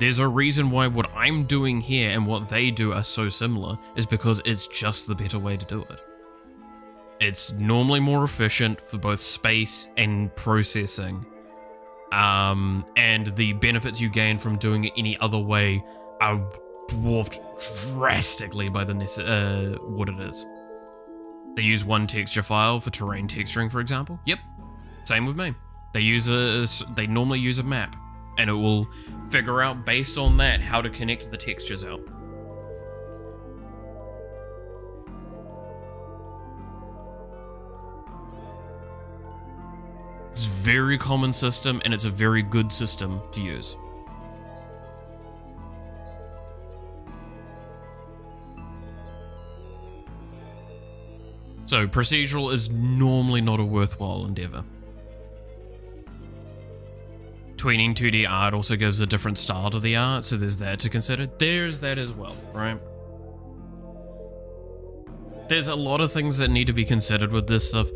There's a reason why what I'm doing here and what they do are so similar, is because it's just the better way to do it. It's normally more efficient for both space and processing. And the benefits you gain from doing it any other way are dwarfed drastically by the what it is. They use one texture file for terrain texturing, for example. Yep, same with me. They normally use a map, and it will figure out based on that how to connect the textures out. It's a very common system, and it's a very good system to use. So procedural is normally not a worthwhile endeavor. Tweening 2D art also gives a different style to the art, so there's that to consider. There's that as well, right? There's a lot of things that need to be considered with this stuff.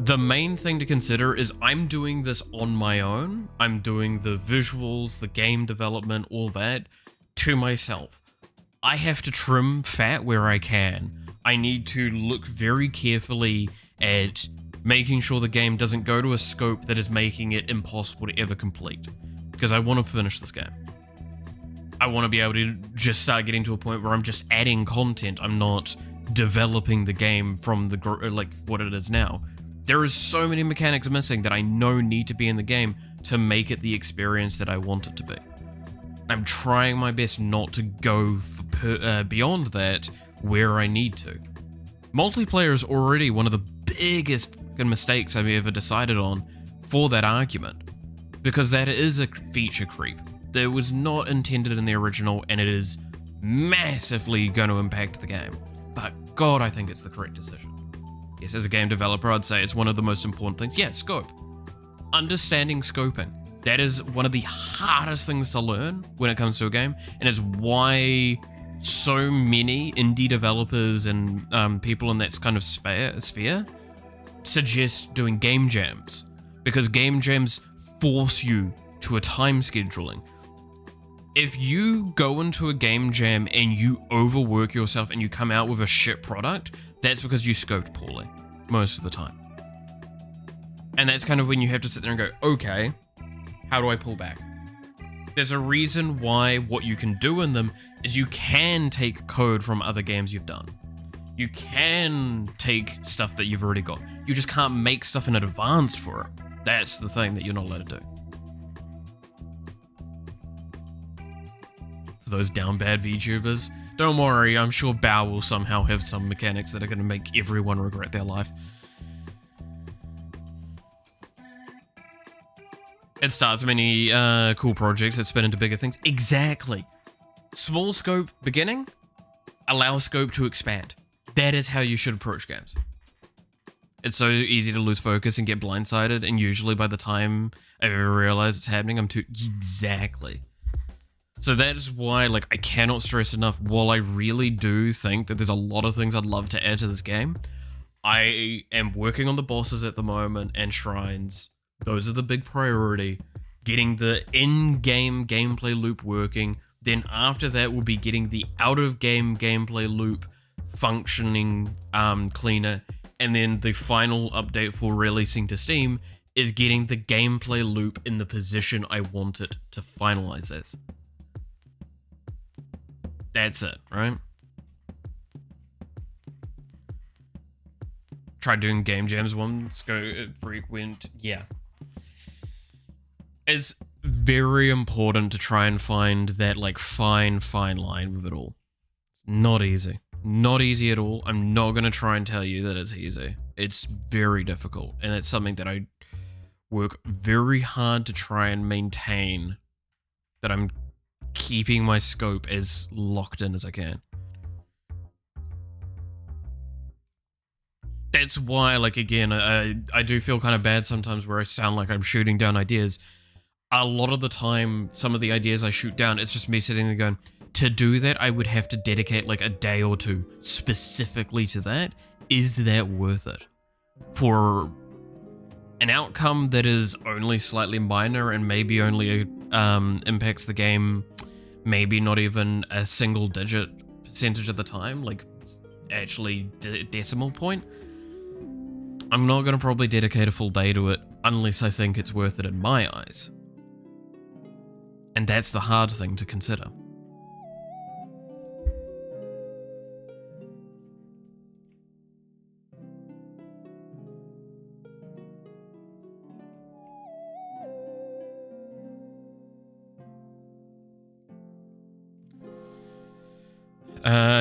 The main thing to consider is I'm doing this on my own. I'm doing the visuals, the game development, all that to myself. I have to trim fat where I can. I need to look very carefully at making sure the game doesn't go to a scope that is making it impossible to ever complete. Because I want to finish this game. I want to be able to just start getting to a point where I'm just adding content. I'm not developing the game from the like what it is now. There is so many mechanics missing that I know need to be in the game to make it the experience that I want it to be. I'm trying my best not to go beyond that where I need to. Multiplayer is already one of the biggest mistakes I've ever decided on for that argument, because that is a feature creep that was not intended in the original, and it is massively going to impact the game. But God, I think it's the correct decision. Yes, as a game developer, I'd say it's one of the most important things. Yeah, scope. Understanding scoping. That is one of the hardest things to learn when it comes to a game, and is why so many indie developers and people in that kind of sphere suggest doing game jams, because game jams force you to a time scheduling. If you go into a game jam and you overwork yourself and you come out with a shit product, that's because you scoped poorly most of the time. And that's kind of when you have to sit there and go, okay, how do I pull back? There's a reason why what you can do in them is you can take code from other games you've done. You can take stuff that you've already got. You just can't make stuff in advance for it. That's the thing that you're not allowed to do. For those down bad VTubers, don't worry, I'm sure Bao will somehow have some mechanics that are going to make everyone regret their life. It starts many cool projects that spin into bigger things. Exactly. Small scope beginning, allow scope to expand. That is how you should approach games. It's so easy to lose focus and get blindsided, and usually by the time I ever realize it's happening, I'm too... Exactly. So that is why, like, I cannot stress enough, while I really do think that there's a lot of things I'd love to add to this game, I am working on the bosses at the moment and shrines. Those are the big priority. Getting the in-game gameplay loop working. Then after that will be getting the out-of-game gameplay loop functioning cleaner. And then the final update for releasing to Steam is getting the gameplay loop in the position I want it to finalize as. That's it, right? Tried doing game jams once, go frequent, yeah. It's very important to try and find that, like, fine line with it all. It's not easy. Not easy at all. I'm not going to try and tell you that it's easy. It's very difficult, and it's something that I work very hard to try and maintain, that I'm keeping my scope as locked in as I can. That's why, like, again, I do feel kind of bad sometimes where I sound like I'm shooting down ideas. A lot of the time, some of the ideas I shoot down, it's just me sitting there going, to do that, I would have to dedicate like a day or two specifically to that. Is that worth it? For an outcome that is only slightly minor and maybe only impacts the game, maybe not even a single digit percentage of the time, like actually decimal point, I'm not going to probably dedicate a full day to it unless I think it's worth it in my eyes. And that's the hard thing to consider.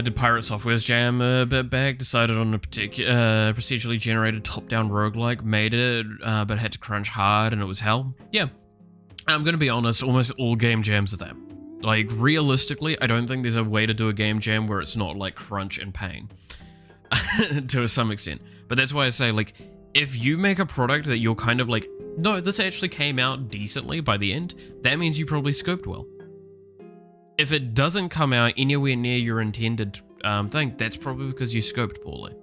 Did Pirate Software's jam a bit back, decided on a particular procedurally generated top-down roguelike, made it, but had to crunch hard and it was hell. Yeah. I'm gonna be honest, almost all game jams are that. Like, realistically, I don't think there's a way to do a game jam where it's not, like, crunch and pain. To some extent. But that's why I say, like, if you make a product that you're kind of like, no, this actually came out decently by the end, that means you probably scoped well. If it doesn't come out anywhere near your intended thing, that's probably because you scoped poorly.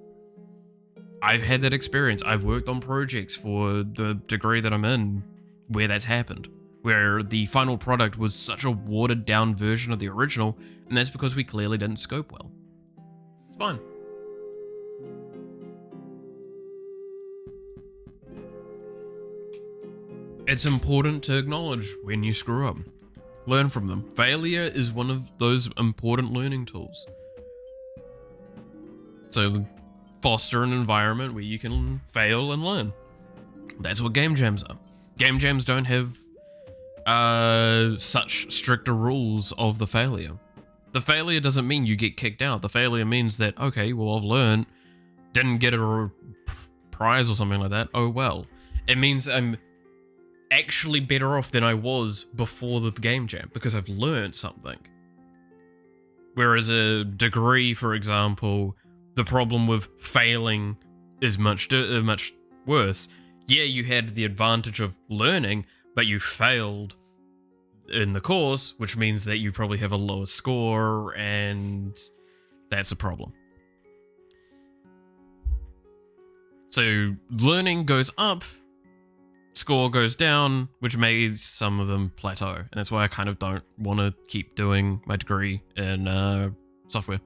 I've had that experience. I've worked on projects for the degree that I'm in where that's happened. Where the final product was such a watered down version of the original, and that's because we clearly didn't scope well. It's fine. It's important to acknowledge when you screw up. Learn from them. Failure is one of those important learning tools. So foster an environment where you can fail and learn. That's what game jams are. Game jams don't have such stricter rules of the failure. The failure doesn't mean you get kicked out. The failure means that, okay, well, I've learned, didn't get a prize or something like that. Oh well. It means I'm actually better off than I was before the game jam because I've learned something. Whereas a degree, for example, the problem with failing is much worse. Yeah, you had the advantage of learning, but you failed in the course, which means that you probably have a lower score, and that's a problem. So learning goes up, score goes down, which makes some of them plateau. And that's why I kind of don't want to keep doing my degree in software.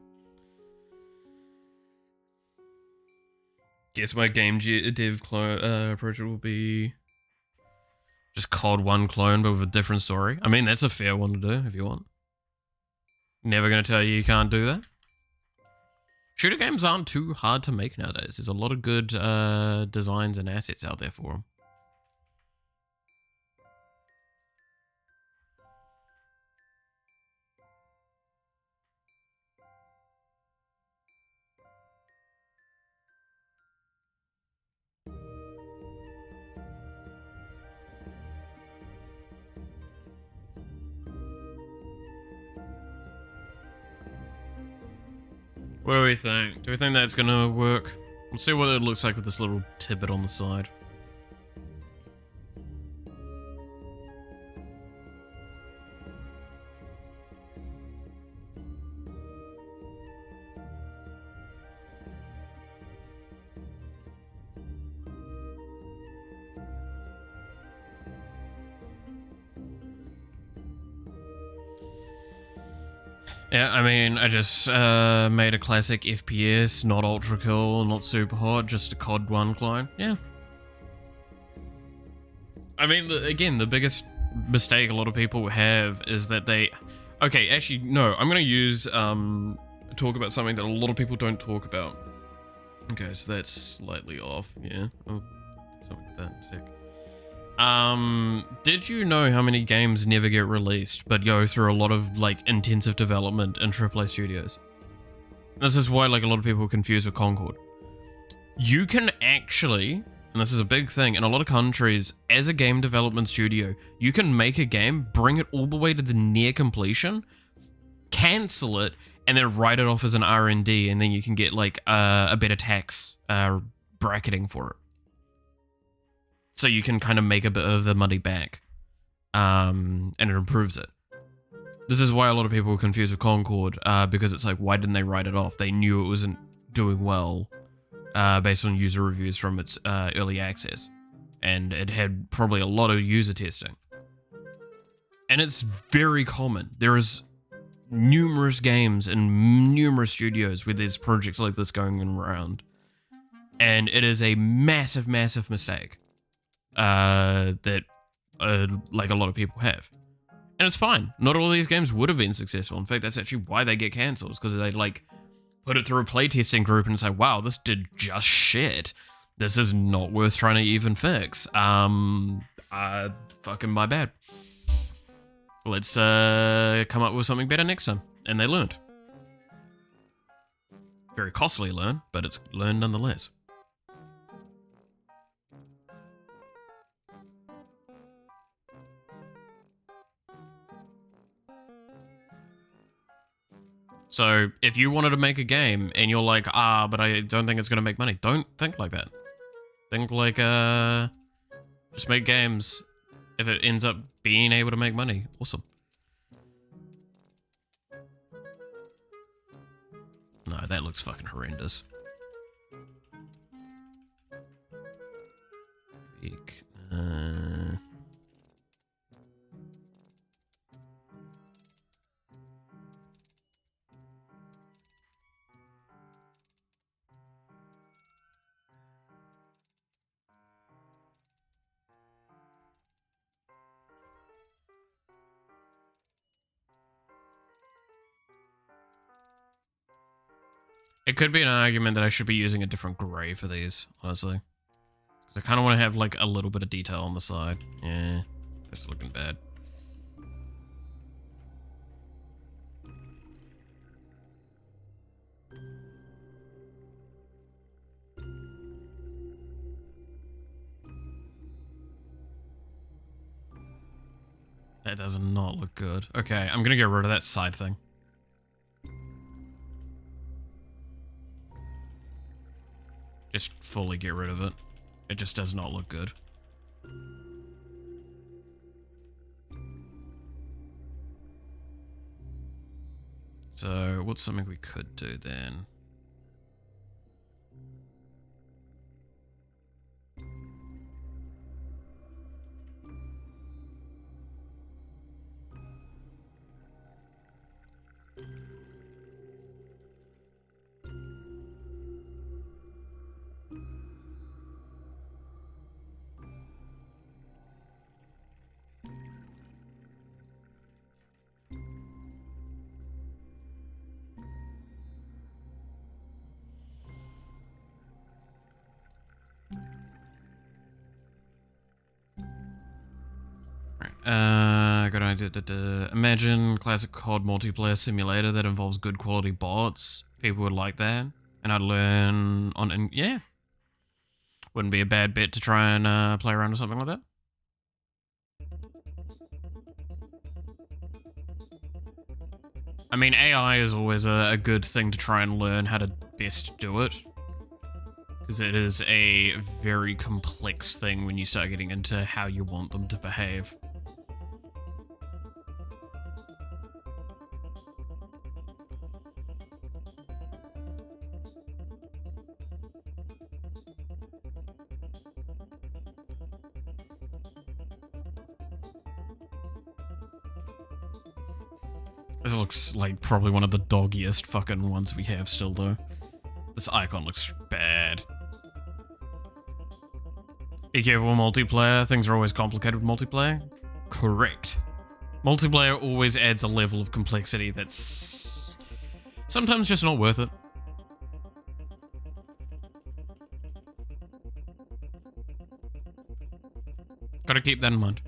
Guess my game dev project will be just COD 1 clone, but with a different story. I mean, that's a fair one to do if you want. Never going to tell you you can't do that. Shooter games aren't too hard to make nowadays. There's a lot of good designs and assets out there for them. What do we think? Do we think that's gonna work? We'll see what it looks like with this little tidbit on the side. Yeah, I mean, I just made a classic FPS, not ultra cool, not super hot, just a COD 1 clone. Yeah. I mean, again, the biggest mistake a lot of people have is that they... Okay, actually, no, I'm going to use, talk about something that a lot of people don't talk about. Okay, so that's slightly off, yeah. Oh, something like that in a sec. Did you know how many games never get released, but go through a lot of, like, intensive development in AAA studios? This is why, like, a lot of people are confused with Concord. You can actually, and this is a big thing, in a lot of countries, as a game development studio, you can make a game, bring it all the way to the near completion, cancel it, and then write it off as an R&D, and then you can get, like, a better tax bracketing for it. So you can kind of make a bit of the money back, and it improves it. This is why a lot of people are confused with Concord, because it's like, why didn't they write it off? They knew it wasn't doing well, based on user reviews from its early access. And it had probably a lot of user testing. And it's very common. There is numerous games and numerous studios where there's projects like this going around. And it is a massive, massive mistake. That like a lot of people have. And it's fine. Not all these games would have been successful. In fact, that's actually why they get cancelled, because they like put it through a playtesting group and say, wow, this did just shit. This is not worth trying to even fix. Fucking my bad. Let's come up with something better next time. And they learned. Very costly learn, but it's learned nonetheless. So if you wanted to make a game and you're like, but I don't think it's going to make money, don't think like that. Think like, just make games. If it ends up being able to make money, awesome. No, that looks fucking horrendous. It could be an argument that I should be using a different gray for these, honestly. Because I kind of want to have, like, a little bit of detail on the side. Yeah, that's looking bad. That does not look good. Okay, I'm gonna get rid of that side thing. Just fully get rid of it. It just does not look good. So, what's something we could do then? Imagine classic COD multiplayer simulator that involves good quality bots. People would like that. And I'd learn on, and yeah. Wouldn't be a bad bet to try and play around with something like that. I mean, AI is always a good thing to try and learn how to best do it. Because it is a very complex thing when you start getting into how you want them to behave. This looks like probably one of the doggiest fucking ones we have still, though. This icon looks bad. Be careful with multiplayer. Things are always complicated with multiplayer. Correct. Multiplayer always adds a level of complexity that's sometimes just not worth it. Gotta keep that in mind.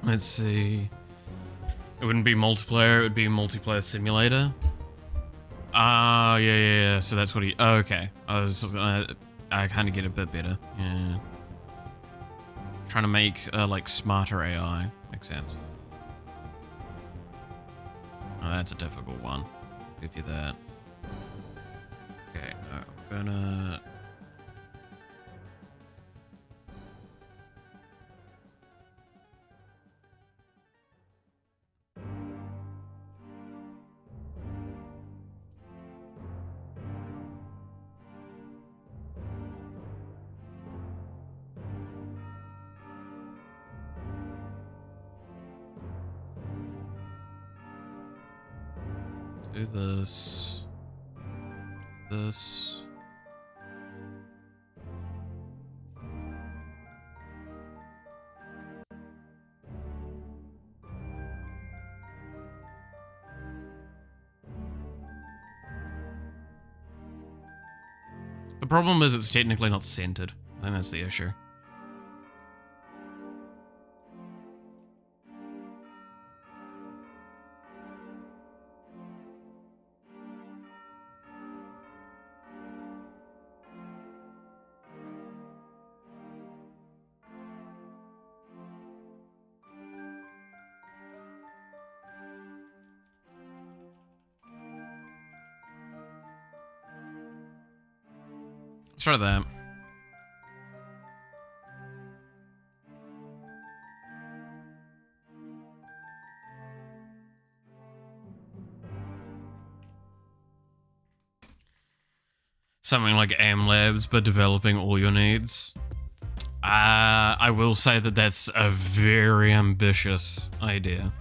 Let's see. It wouldn't be multiplayer, it would be multiplayer simulator. Ah, yeah. So that's what he. Oh, okay. I kind of get a bit better. Yeah. Trying to make like smarter AI. Makes sense. Oh, that's a difficult one. Give you that. Okay, I'm gonna. Do this. This. The problem is it's technically not centered. I think that's the issue. Let's try that. Something like AIM Labs, but developing all your needs. I will say that that's a very ambitious idea.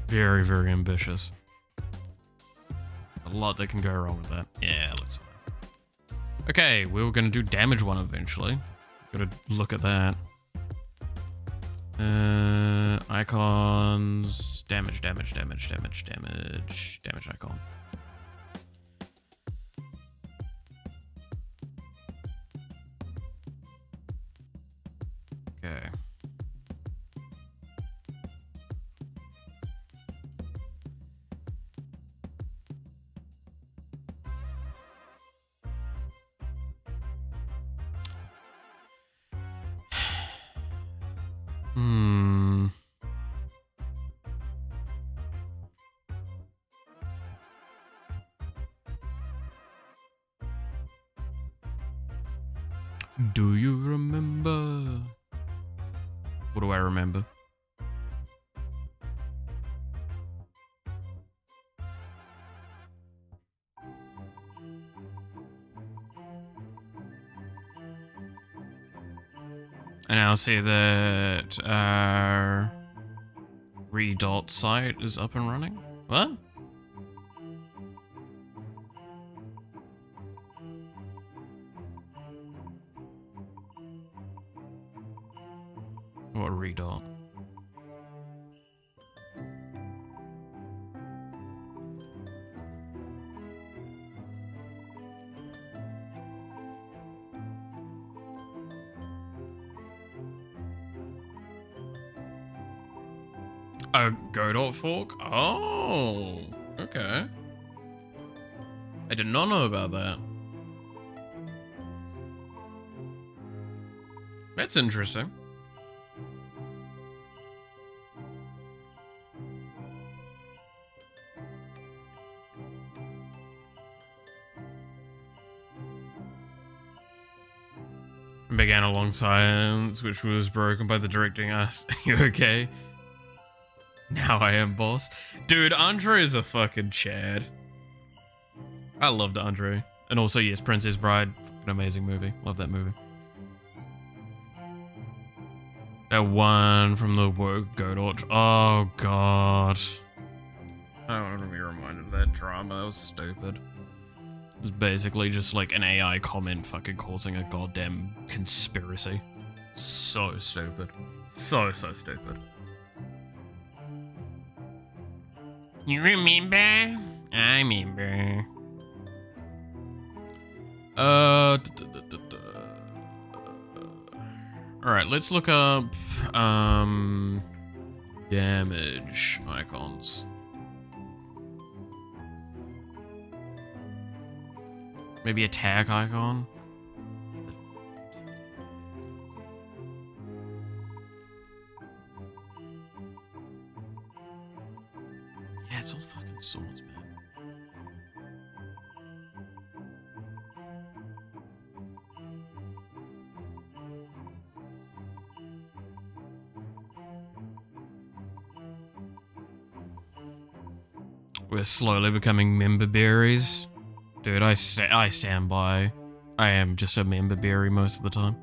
Very, very ambitious. A lot that can go wrong with that. Yeah, looks fine. Okay, we were gonna do damage one eventually. Gotta look at that. Icons, damage icon. Okay. Do you remember What do I remember? And I'll see that our redot site is up and running. What? What redot? A Godot fork? Oh, okay. I did not know about that. That's interesting. Began a long silence, which was broken by the directing asked, "You okay?" Now I am boss. Dude, Andre is a fucking Chad. I loved Andre. And also, yes, Princess Bride. Fucking amazing movie. Love that movie. That one from the woke Godot. Oh, God. I don't want to be reminded of that drama. That was stupid. It was basically just like an AI comment fucking causing a goddamn conspiracy. So stupid. So stupid. You remember? I remember. Alright, let's look up, damage icons. Maybe attack icon? Yeah, it's all fucking swords, man. We're slowly becoming member berries. Dude, I stand by. I am just a member berry most of the time.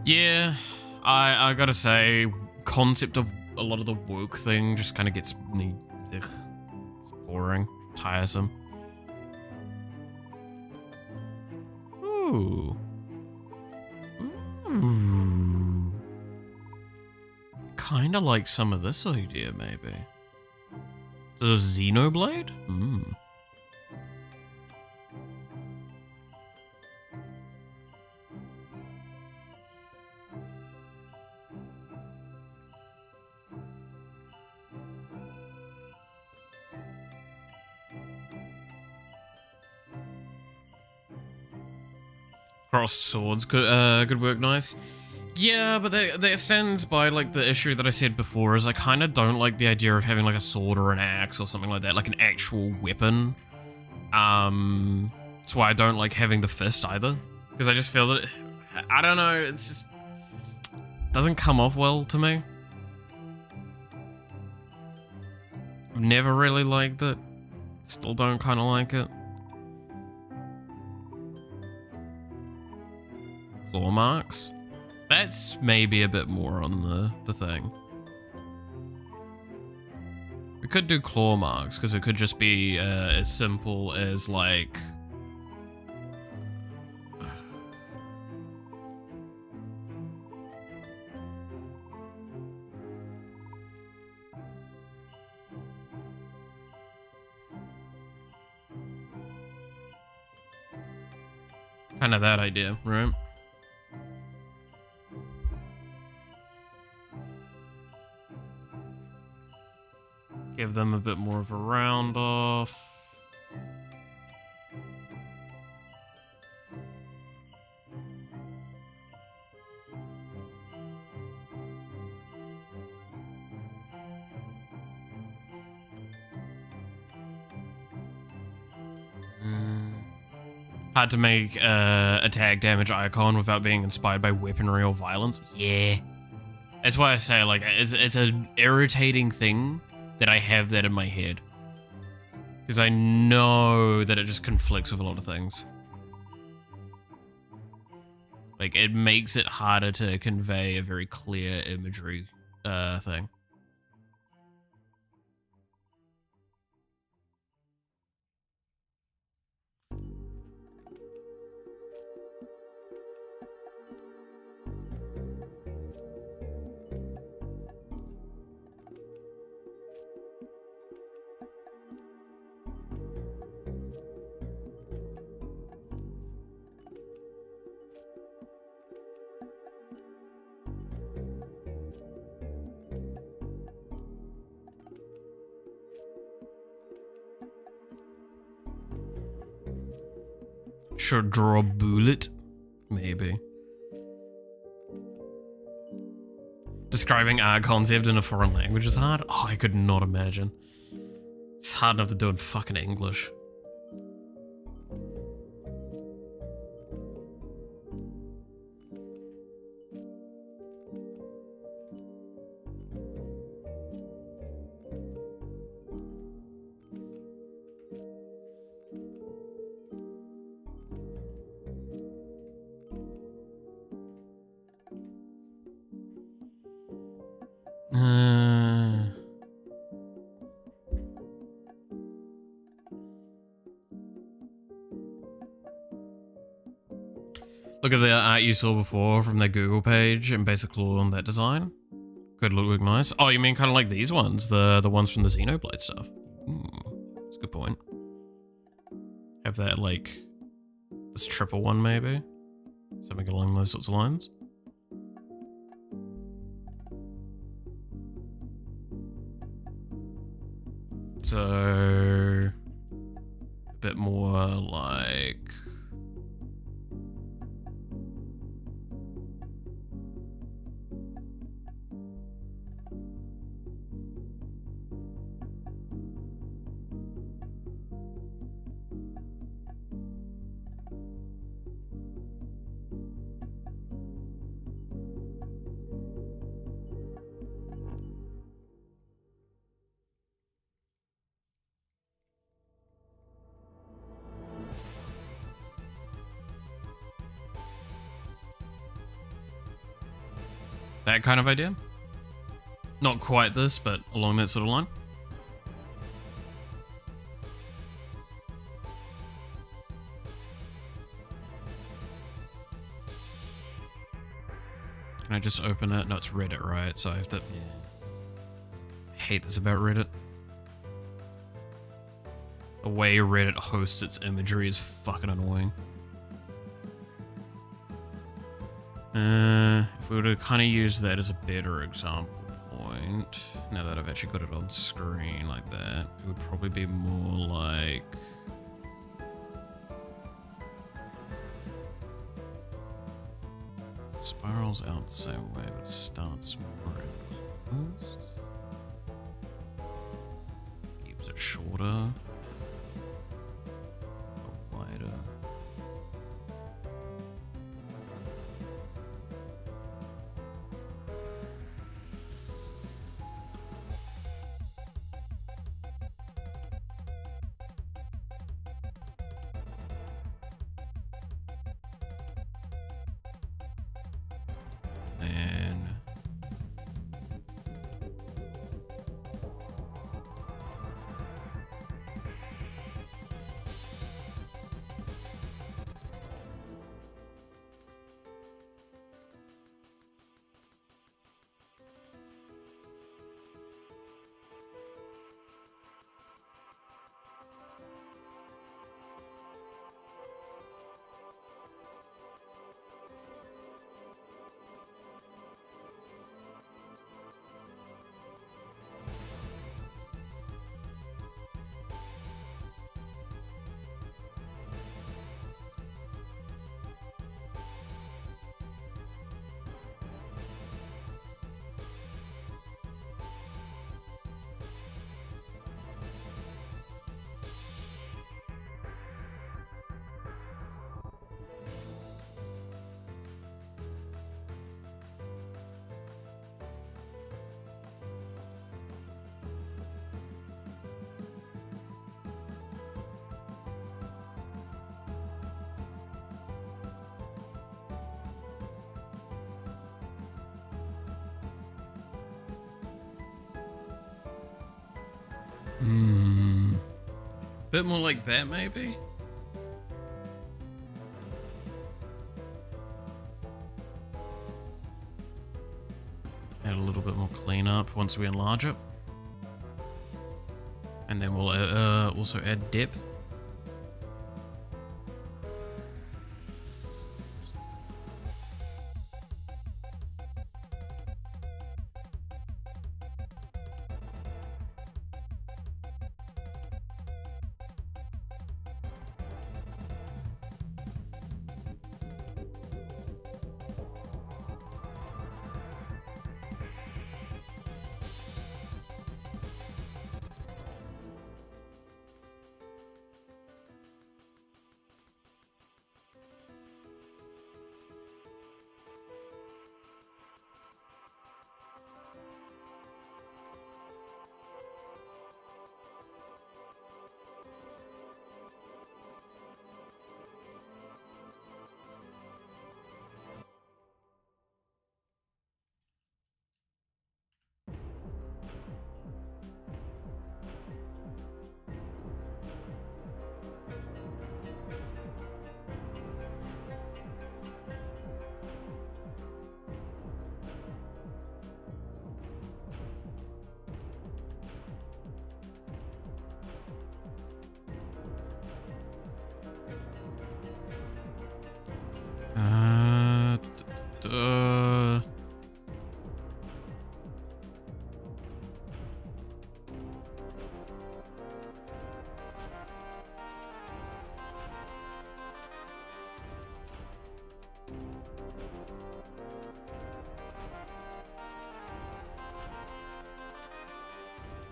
Yeah, I gotta say, concept of a lot of the woke thing just kind of gets me. Ugh, it's boring, tiresome. Ooh. Ooh. Kinda like some of this idea, maybe. Is this a Xenoblade? Crossed swords, good work, nice. Yeah, but that stands by like the issue that I said before, is I kind of don't like the idea of having like a sword or an axe or something like that, like an actual weapon. That's why I don't like having the fist either, because I just feel that, I don't know, it's just doesn't come off well to me. I've never really liked it. Still don't kind of like it. Claw marks? That's maybe a bit more on the thing. We could do claw marks, because it could just be as simple as like... kind of that idea, right? Give them a bit more of a round off. Hard to make attack damage icon without being inspired by weaponry or violence. Yeah. That's why I say, like, it's an irritating thing that I have that in my head. Because I know that it just conflicts with a lot of things. Like, it makes it harder to convey a very clear imagery thing. Should draw a bullet? Maybe. Describing art concept in a foreign language is hard? Oh, I could not imagine. It's hard enough to do in fucking English. Look at the art you saw before from their Google page and basically on that design. Could look nice. Oh, you mean kind of like these ones? The ones from the Xenoblade stuff? That's a good point. Have that, like, this triple one maybe? Something along those sorts of lines. So, a bit more like... that kind of idea. Not quite this, but along that sort of line. Can I just open it? No, it's Reddit, right? So I have to... I hate this about Reddit. The way Reddit hosts its imagery is fucking annoying. If we were to kind of use that as a better example point, now that I've actually got it on screen like that, it would probably be more like... Spirals out the same way, but starts more enclosed. Keeps it shorter. Or wider. And Bit more like that, maybe? Add a little bit more cleanup once we enlarge it. And then we'll also add depth.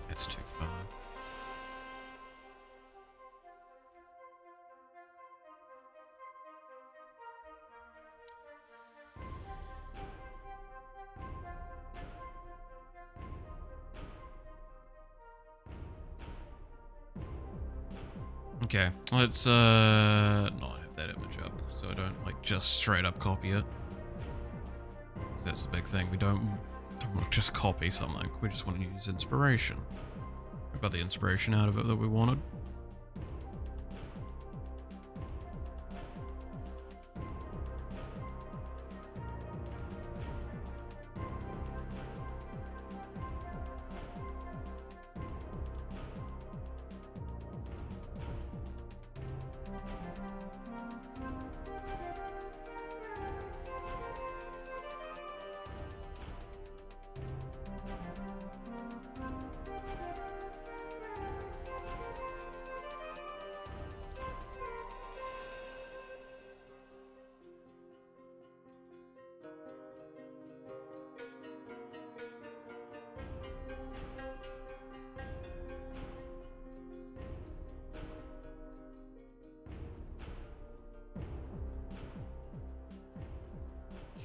That's too far. Okay, let's not have that image up so I don't like just straight up copy it. That's the big thing. We don't want to just copy something. We just want to use inspiration. We got the inspiration out of it that we wanted.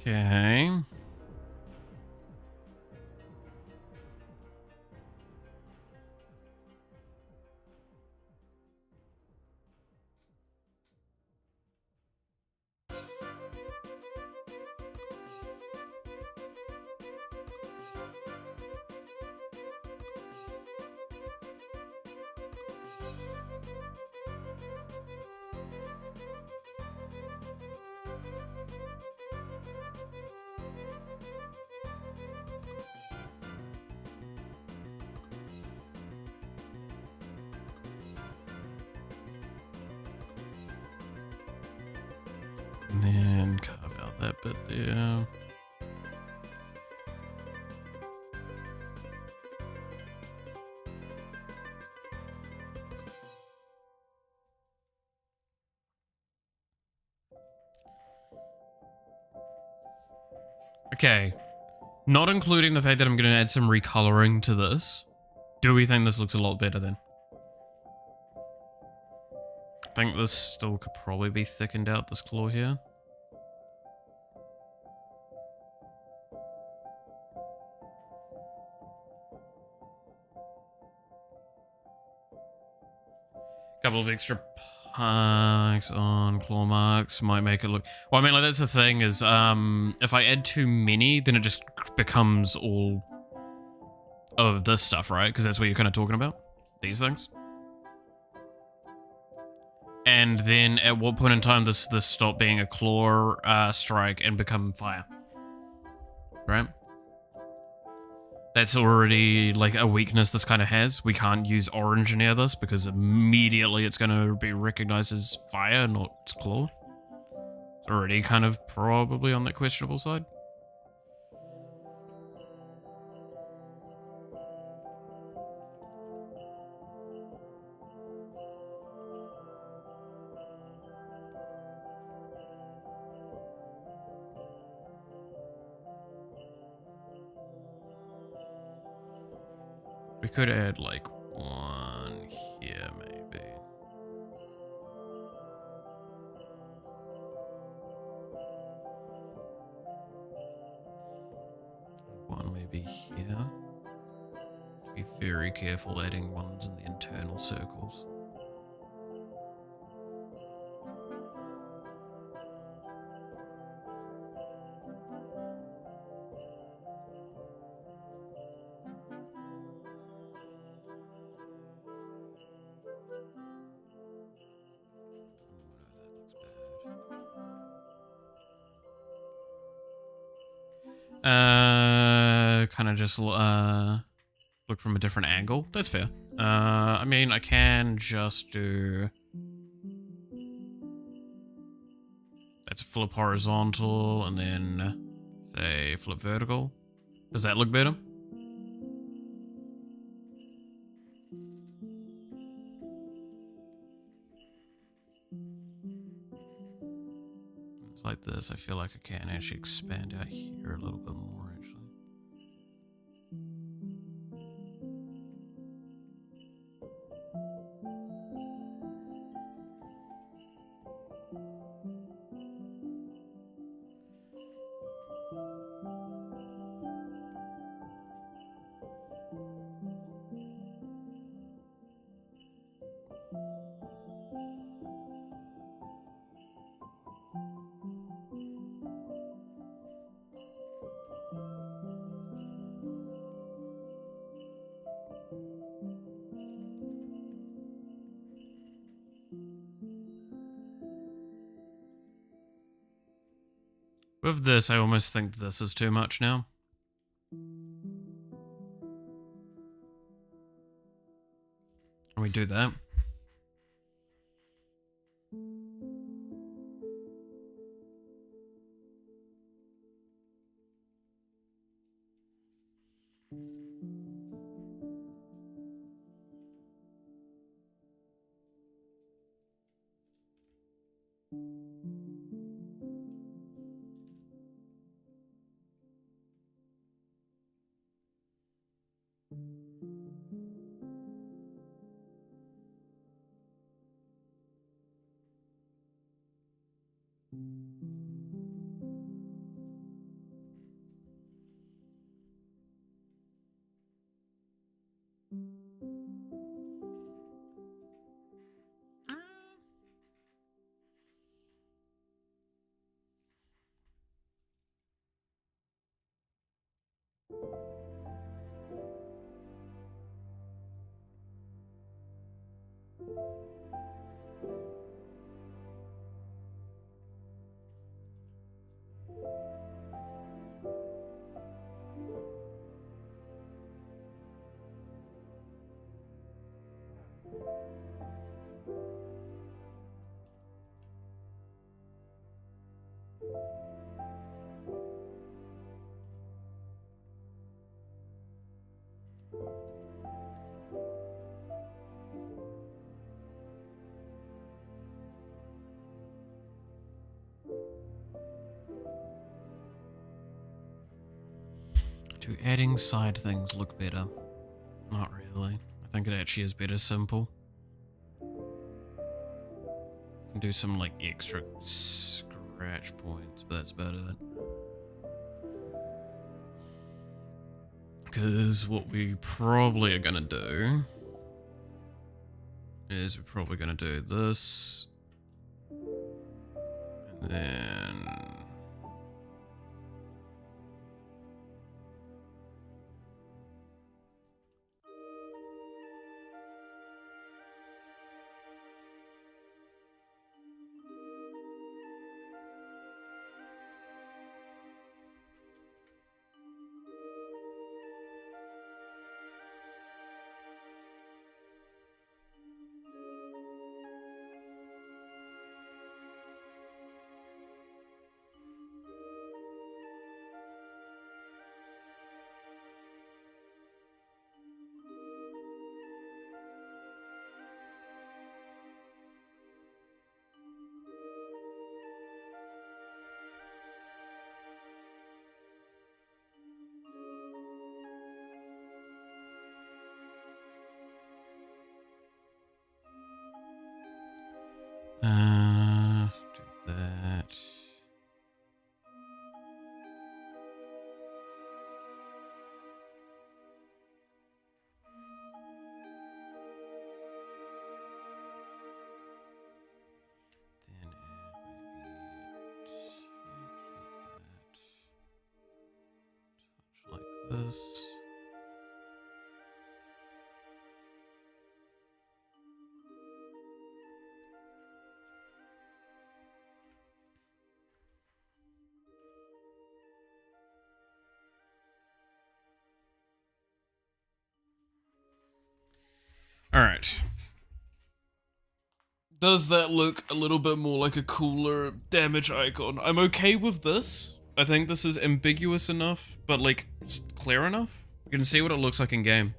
Okay. And then carve out that bit there. Okay, not including the fact that I'm going to add some recoloring to this. Do we think this looks a lot better then? I think this still could probably be thickened out, this claw here. Couple of extra marks on claw marks might make it look... Well, I mean, like, that's the thing is, if I add too many, then it just becomes all of this stuff, right? Because that's what you're kind of talking about. These things. And then at what point in time does this stop being a claw strike and become fire? Right? That's already like a weakness this kind of has. We can't use orange near this because immediately it's going to be recognized as fire, not claw. It's already kind of probably on that questionable side. We could add like one here, maybe. One maybe here. Be very careful adding ones in the internal circles. Kind of just look from a different angle. That's fair. I mean, I can just do. Let's flip horizontal and then say flip vertical. Does that look better? It's like this. I feel like I can actually expand out here a little bit more, actually. With this, I almost think this is too much now. And we do that. Do adding side things look better? Not really. I think it actually is better simple. Can do some like extra scratch points, but that's about it. Because what we probably are gonna do is we're probably gonna do this. And then Do that. This. All right. Does that look a little bit more like a cooler damage icon? I'm okay with this. I think this is ambiguous enough, but like clear enough. You can see what it looks like in game.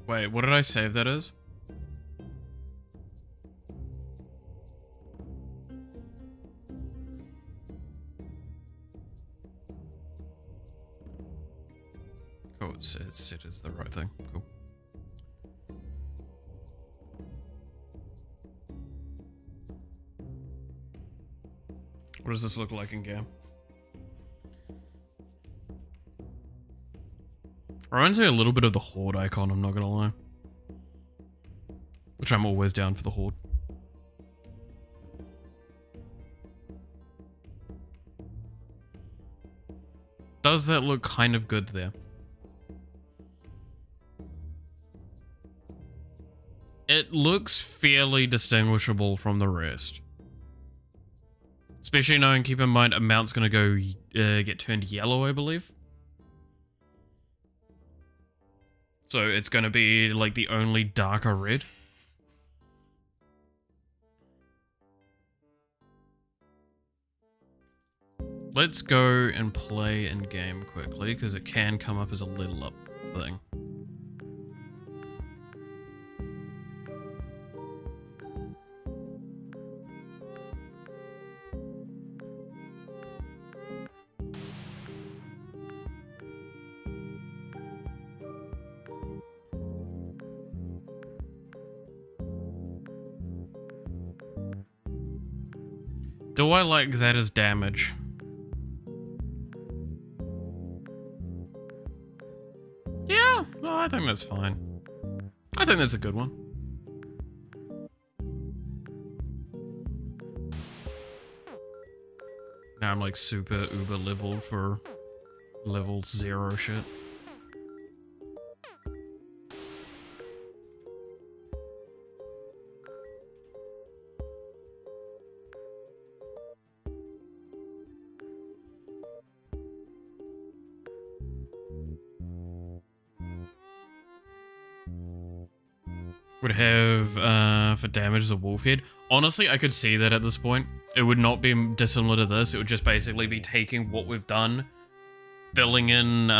Wait, what did I save that as? Oh, it's set as the right thing. Cool. What does this look like in game? Reminds me a little bit of the Horde icon, I'm not gonna lie. Which I'm always down for the Horde. Does that look kind of good there? It looks fairly distinguishable from the rest. Especially knowing, keep in mind, amount's gonna go get turned yellow, I believe. So it's gonna be like the only darker red. Let's go and play in game quickly, because it can come up as a little up thing. Do I like that as damage? Yeah, no, I think that's fine. I think that's a good one. Now I'm like super uber level for level 0 shit. Would have for damage as a wolf head. Honestly, I could see that at this point. It would not be dissimilar to this. It would just basically be taking what we've done, filling in,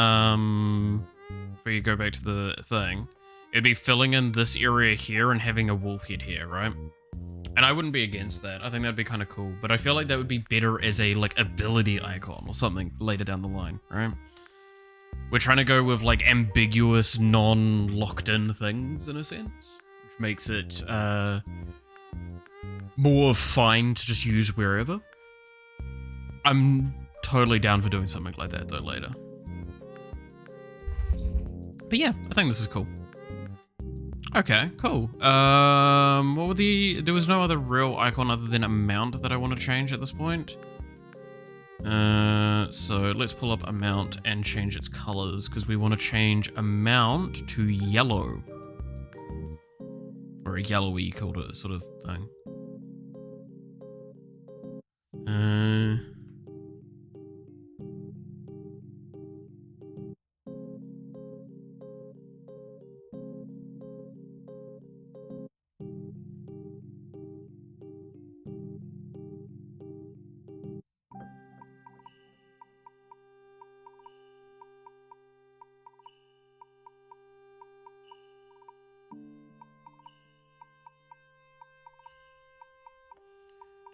if we go back to the thing, it'd be filling in this area here and having a wolf head here, right? And I wouldn't be against that. I think that'd be kind of cool. But I feel like that would be better as a, like, ability icon or something later down the line, right? We're trying to go with, like, ambiguous, non-locked-in things, in a sense. Which makes it, more fine to just use wherever. I'm totally down for doing something like that, though, later. But yeah, I think this is cool. Okay, cool. What were there was no other real icon other than amount that I want to change at this point. So let's pull up amount and change its colors, because we want to change amount to yellow. Or a yellowy sort of thing.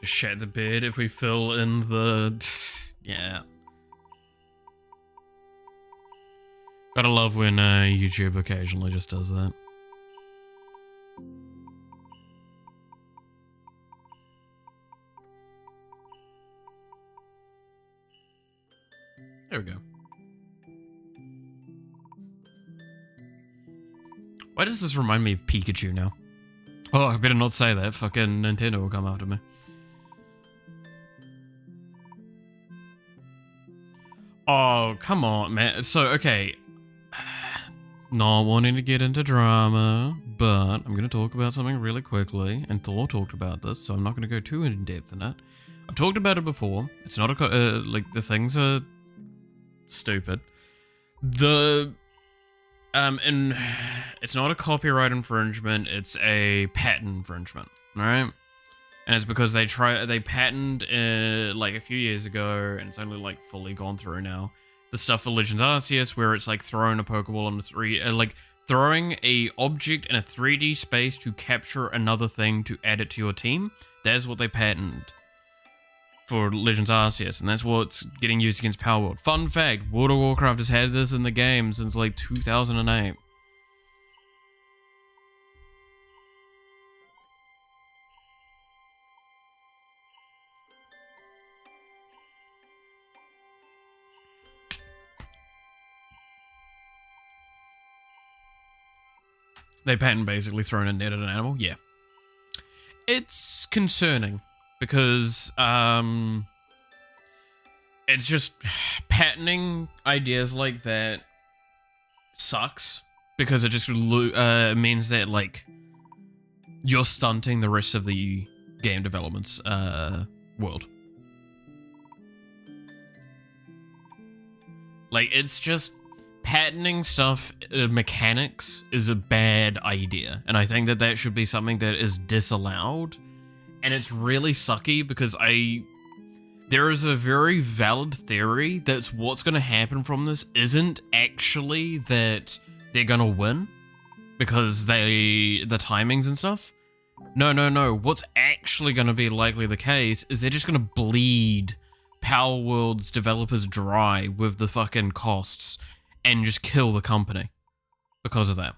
Shat the bed if we fill in the... yeah. Gotta love when YouTube occasionally just does that. There we go. Why does this remind me of Pikachu now? Oh, I better not say that. Fucking Nintendo will come after me. Oh, come on, man. So, okay. Not wanting to get into drama, but I'm going to talk about something really quickly. And Thor talked about this, so I'm not going to go too in depth in it. I've talked about it before. It's not a... like, the things are stupid. And it's not a copyright infringement, it's a patent infringement, alright? And it's because they patented like a few years ago, and it's only like fully gone through now. The stuff for Legends Arceus, where it's like throwing a Pokeball in like throwing a object in a 3D space to capture another thing to add it to your team. That's what they patented for Legends Arceus, and that's what's getting used against Power World. Fun fact, World of Warcraft has had this in the game since like 2008. They patent basically throwing a net at an animal, yeah. It's concerning. Because, it's just patenting ideas like that sucks. Because it just means that, like, you're stunting the rest of the game development's world. Like, it's just patenting stuff, mechanics is a bad idea. And I think that that should be something that is disallowed. And it's really sucky because there is a very valid theory that what's going to happen from this isn't actually that they're going to win because the timings and stuff. No. What's actually going to be likely the case is they're just going to bleed Power World's developers dry with the fucking costs and just kill the company because of that.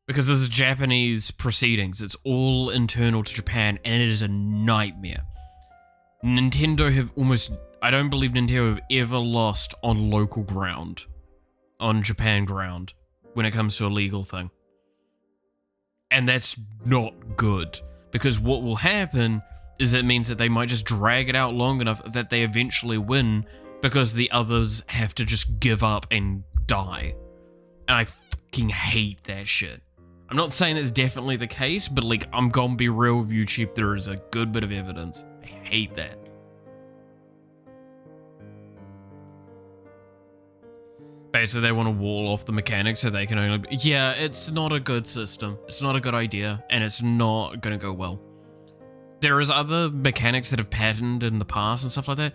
Because this is Japanese proceedings. It's all internal to Japan, and it is a nightmare. Nintendo have I don't believe Nintendo have ever lost on local ground. On Japan ground. When it comes to a legal thing. And that's not good. Because what will happen is it means that they might just drag it out long enough that they eventually win, because the others have to just give up and die. And I fucking hate that shit. I'm not saying that's definitely the case, but like, I'm gonna be real with you, Chief, there is a good bit of evidence. I hate that. Basically, they want to wall off the mechanics so they can only be... Yeah, it's not a good system. It's not a good idea, and it's not gonna go well. There is other mechanics that have patented in the past and stuff like that.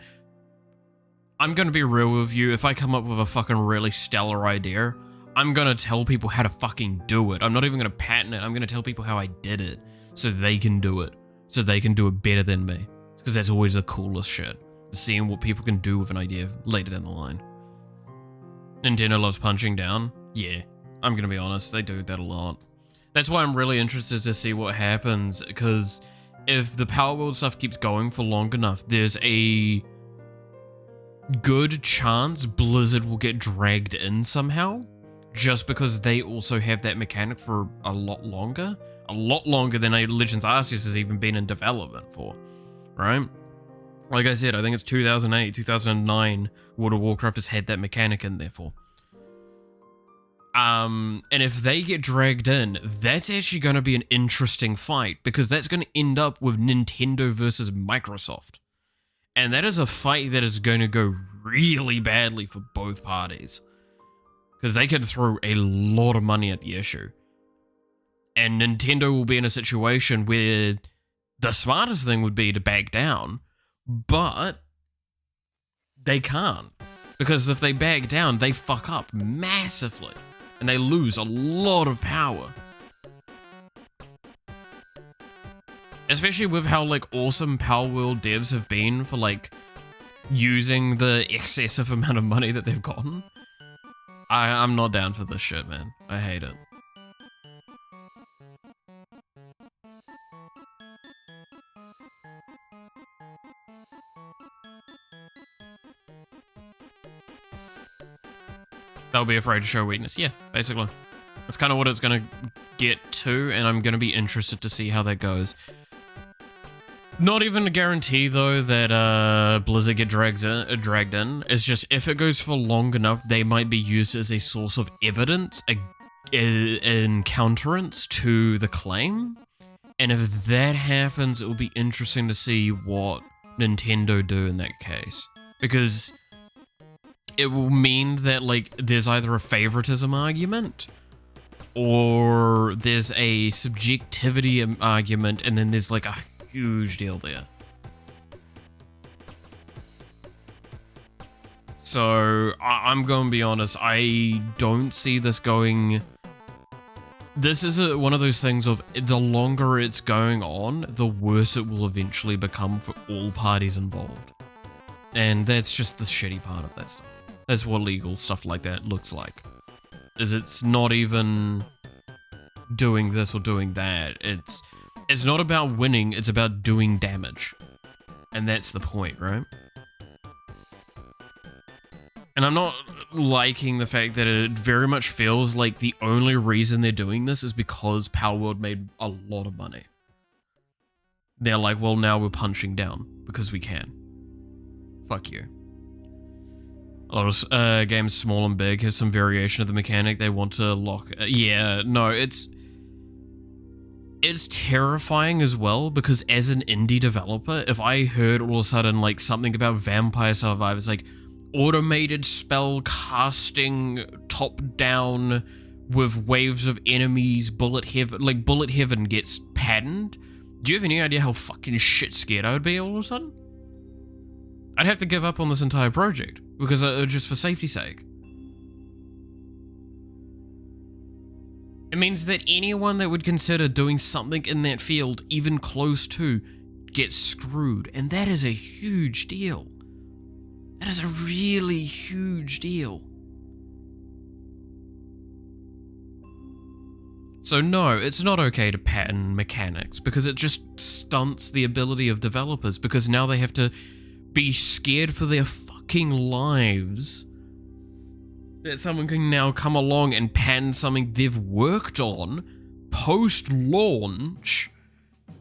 I'm gonna be real with you, if I come up with a fucking really stellar idea, I'm gonna tell people how to fucking do it. I'm not even gonna patent it. I'm gonna tell people how I did it so they can do it. So they can do it better than me. Because that's always the coolest shit. Seeing what people can do with an idea later down the line. Nintendo loves punching down. Yeah, I'm gonna be honest. They do that a lot. That's why I'm really interested to see what happens. Because if the Power World stuff keeps going for long enough, there's a good chance Blizzard will get dragged in somehow. Just because they also have that mechanic for a lot longer. A lot longer than Legends Arceus has even been in development for. Right? Like I said, I think it's 2008, 2009, World of Warcraft has had that mechanic in there for. And if they get dragged in, that's actually going to be an interesting fight. Because that's going to end up with Nintendo versus Microsoft. And that is a fight that is going to go really badly for both parties. Because they could throw a lot of money at the issue. And Nintendo will be in a situation where the smartest thing would be to back down. But they can't. Because if they back down, they fuck up massively. And they lose a lot of power. Especially with how, like, awesome Power World devs have been for, like, using the excessive amount of money that they've gotten. I'm not down for this shit, man. I hate it. They'll be afraid to show weakness. Yeah, basically. That's kind of what it's going to get to, and I'm going to be interested to see how that goes. Not even a guarantee, though, that Blizzard get dragged in. It's just, if it goes for long enough, they might be used as a source of evidence in counterance to the claim. And if that happens, it will be interesting to see what Nintendo do in that case. Because it will mean that, like, there's either a favoritism argument, or there's a subjectivity argument, and then there's, like, a huge deal there. So, I'm going to be honest, I don't see this going... This is one of those things of, the longer it's going on, the worse it will eventually become for all parties involved. And that's just the shitty part of that stuff. That's what legal stuff like that looks like. Is it's not even doing this or doing that. It's not about winning, it's about doing damage. And that's the point, right? And I'm not liking the fact that it very much feels like the only reason they're doing this is because Power World made a lot of money. They're like, well, now we're punching down because we can. Fuck you. A lot of games, small and big, have some variation of the mechanic they want to lock. Yeah, no, it's terrifying as well, because as an indie developer, if I heard all of a sudden, like, something about Vampire Survivors, like, automated spell casting top-down with waves of enemies, Bullet Heaven gets patterned, do you have any idea how fucking shit scared I would be all of a sudden? I'd have to give up on this entire project, because just for safety's sake. It means that anyone that would consider doing something in that field, even close to, gets screwed, and that is a huge deal. That is a really huge deal. So no, it's not okay to pattern mechanics, because it just stunts the ability of developers, because now they have to be scared for their fucking lives that someone can now come along and pattern something they've worked on post-launch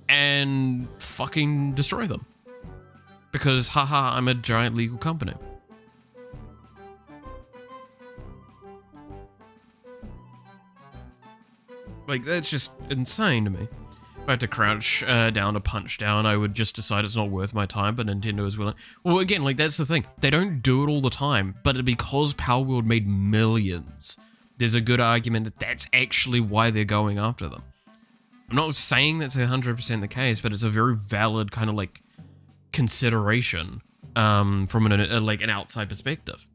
and fucking destroy them. Because, haha, I'm a giant legal company. Like, that's just insane to me. If I had to crouch down to punch down, I would just decide it's not worth my time, but Nintendo is willing. Well, again, like, that's the thing. They don't do it all the time, but because Power World made millions, there's a good argument that that's actually why they're going after them. I'm not saying that's 100% the case, but it's a very valid kind of, like, consideration from an outside perspective.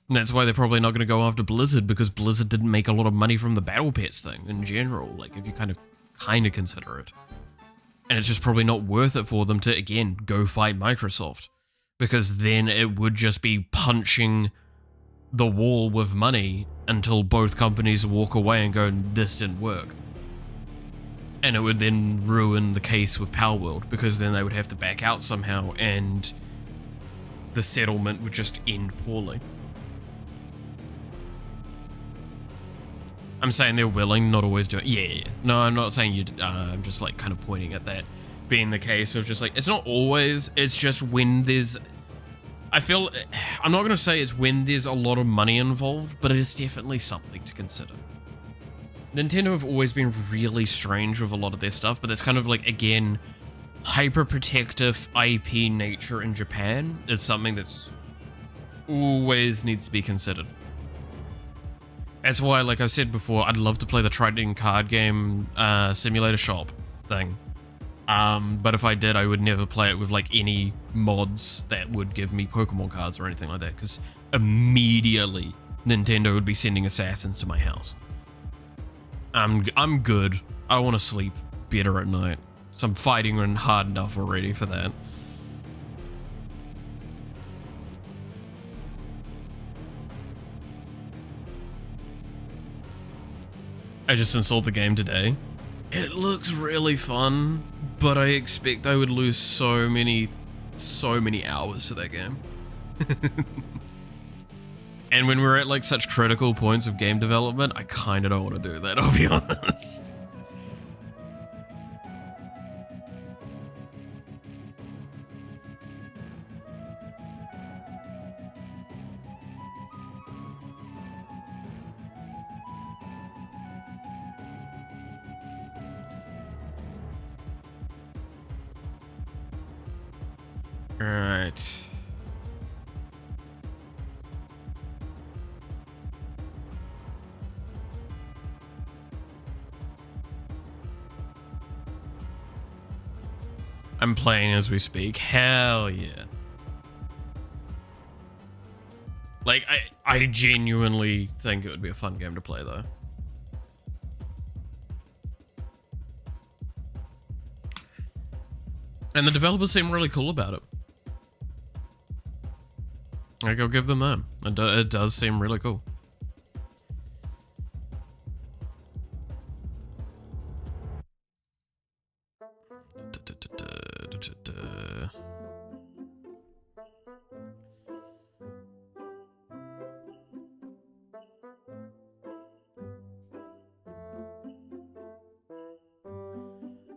And that's why they're probably not going to go after Blizzard, because Blizzard didn't make a lot of money from the Battle Pets thing in general, like, if you kind of consider it. And it's just probably not worth it for them to, again, go fight Microsoft, because then it would just be punching the wall with money until both companies walk away and go, this didn't work. And it would then ruin the case with Power World, because then they would have to back out somehow, and the settlement would just end poorly. I'm saying they're willing, not always doing. Yeah. No, I'm not saying you. I'm just like kind of pointing at that being the case of just like, it's not always. It's just when there's. I feel. I'm not going to say it's when there's a lot of money involved, but it is definitely something to consider. Nintendo have always been really strange with a lot of their stuff, but that's kind of like, again, hyper-protective IP nature in Japan is something that's always needs to be considered. That's why, like I said before, I'd love to play the trading card game simulator shop thing. But if I did, I would never play it with like any mods that would give me Pokemon cards or anything like that, because immediately Nintendo would be sending assassins to my house. I'm good. I want to sleep better at night. So I'm fighting hard enough already for that. I just installed the game today. It looks really fun, but I expect I would lose so many hours to that game. And when we're at like such critical points of game development, I kind of don't want to do that, I'll be honest. Alright. I'm playing as we speak. Hell yeah. Like, I genuinely think it would be a fun game to play, though. And the developers seem really cool about it. Like, I'll give them that. It does seem really cool.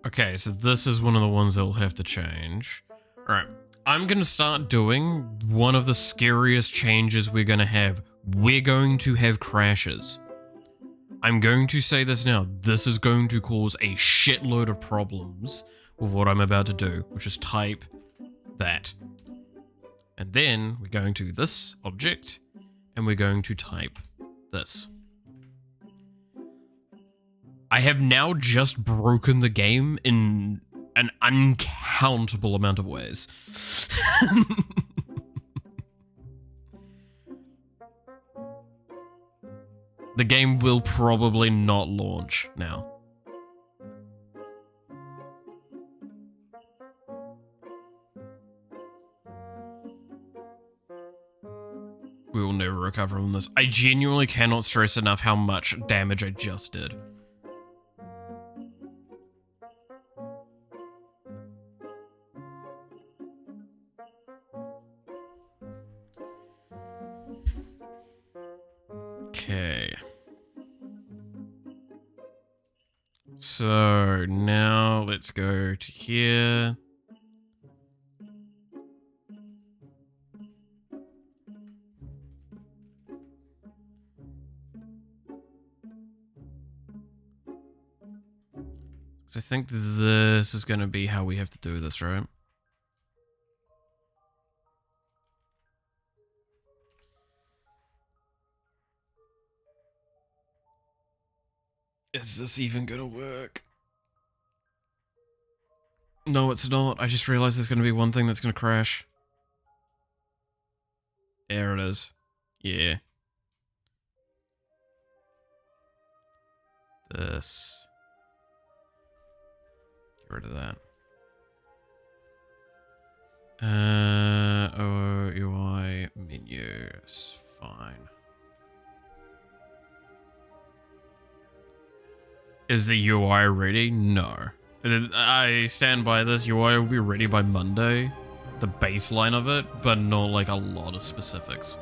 Okay, so this is one of the ones that will have to change. Alright, I'm gonna start doing one of the scariest changes we're gonna have. We're going to have crashes. I'm going to say this now. This is going to cause a shitload of problems with what I'm about to do, which is type that. And then we're going to this object, and we're going to type this. I have now just broken the game in an uncountable amount of ways. The game will probably not launch now. We will never recover from this. I genuinely cannot stress enough how much damage I just did. Okay. So now let's go to here. So I think this is going to be how we have to do this, right? Is this even gonna work? No, it's not. I just realized there's gonna be one thing that's gonna crash. There it is. Yeah. This. Get rid of that. UI menus. Fine. Is the UI ready? No. I stand by this. UI will be ready by Monday. The baseline of it, but not like a lot of specifics.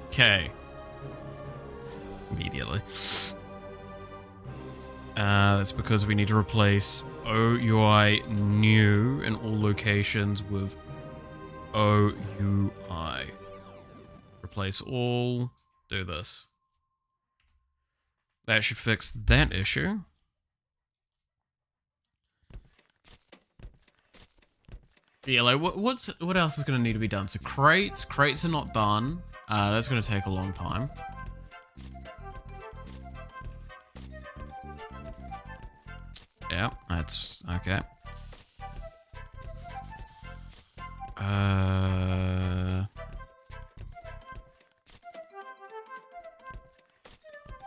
Okay. Immediately. That's because we need to replace OUI new in all locations with OUI. Replace all. Do this. That should fix that issue. Yeah, like what else is gonna need to be done? So crates are not done. That's gonna take a long time. Yeah, that's okay.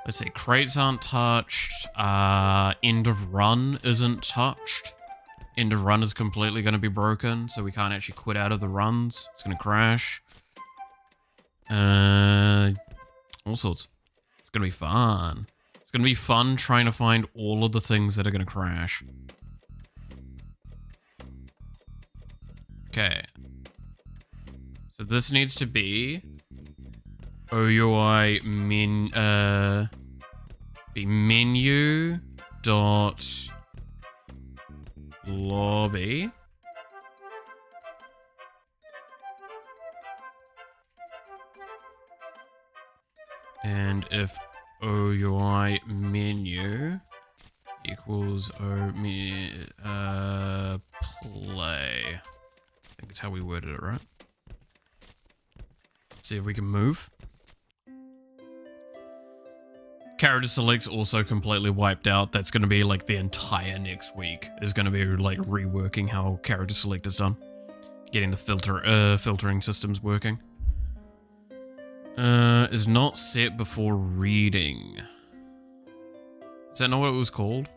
Let's see, crates aren't touched. End of run isn't touched. End of run is completely going to be broken, so we can't actually quit out of the runs. It's going to crash. All sorts. It's going to be fun. It's going to be fun trying to find all of the things that are going to crash. Okay. So this needs to be OUI be menu dot lobby. And if OUI menu equals play. I think it's how we worded it, right? Let's see if we can move. Character select's also completely wiped out. That's going to be like the entire next week is going to be like reworking how character select is done. Getting the filtering systems working. Is not set before reading. Is that not what it was called?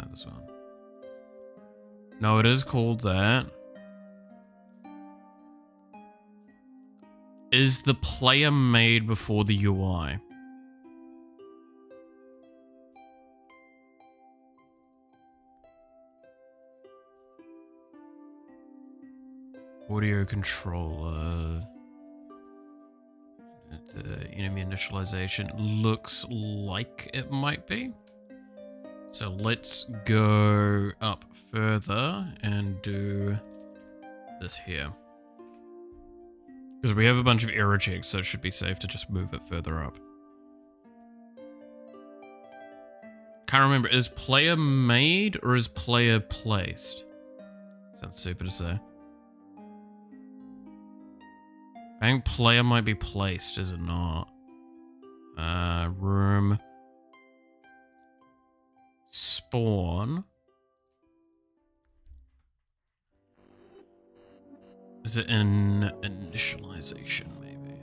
This one. No, it is called that. Is the player made before the UI? Audio controller. The enemy initialization looks like it might be. So let's go up further and do this here. Because we have a bunch of error checks, so it should be safe to just move it further up. Can't remember, is player made or is player placed? Sounds stupid to say. I think player might be placed, is it not? Room. Spawn. Is it in initialization, maybe?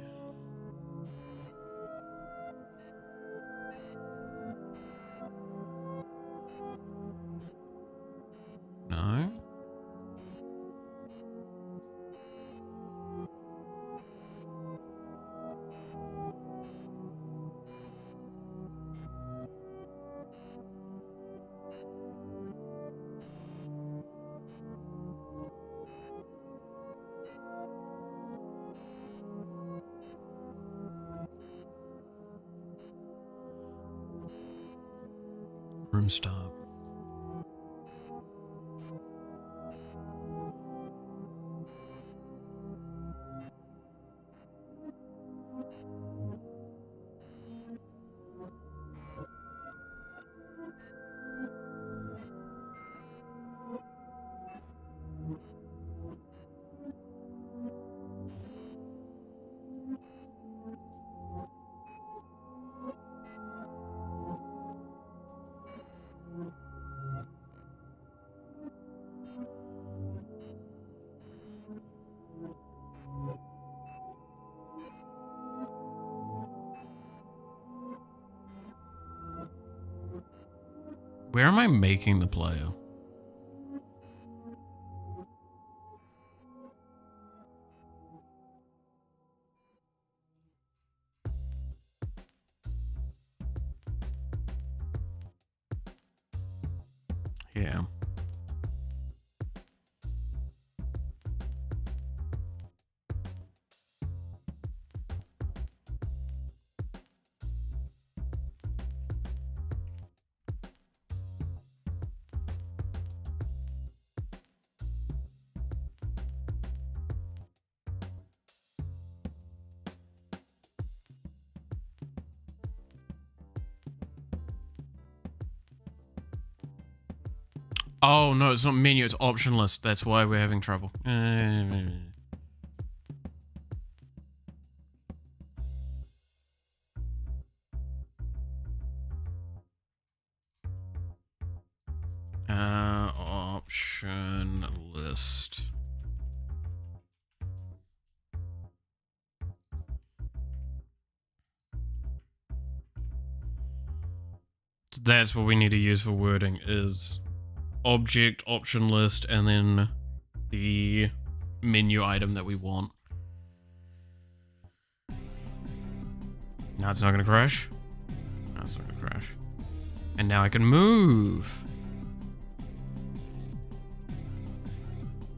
No? Room start. Where am I making the player? Yeah. Oh, no, it's not menu, it's option list. That's why we're having trouble. Option list. That's what we need to use for wording, is object, option list, and then the menu item that we want. Now it's not gonna crash. No, it's not gonna crash. And now I can move.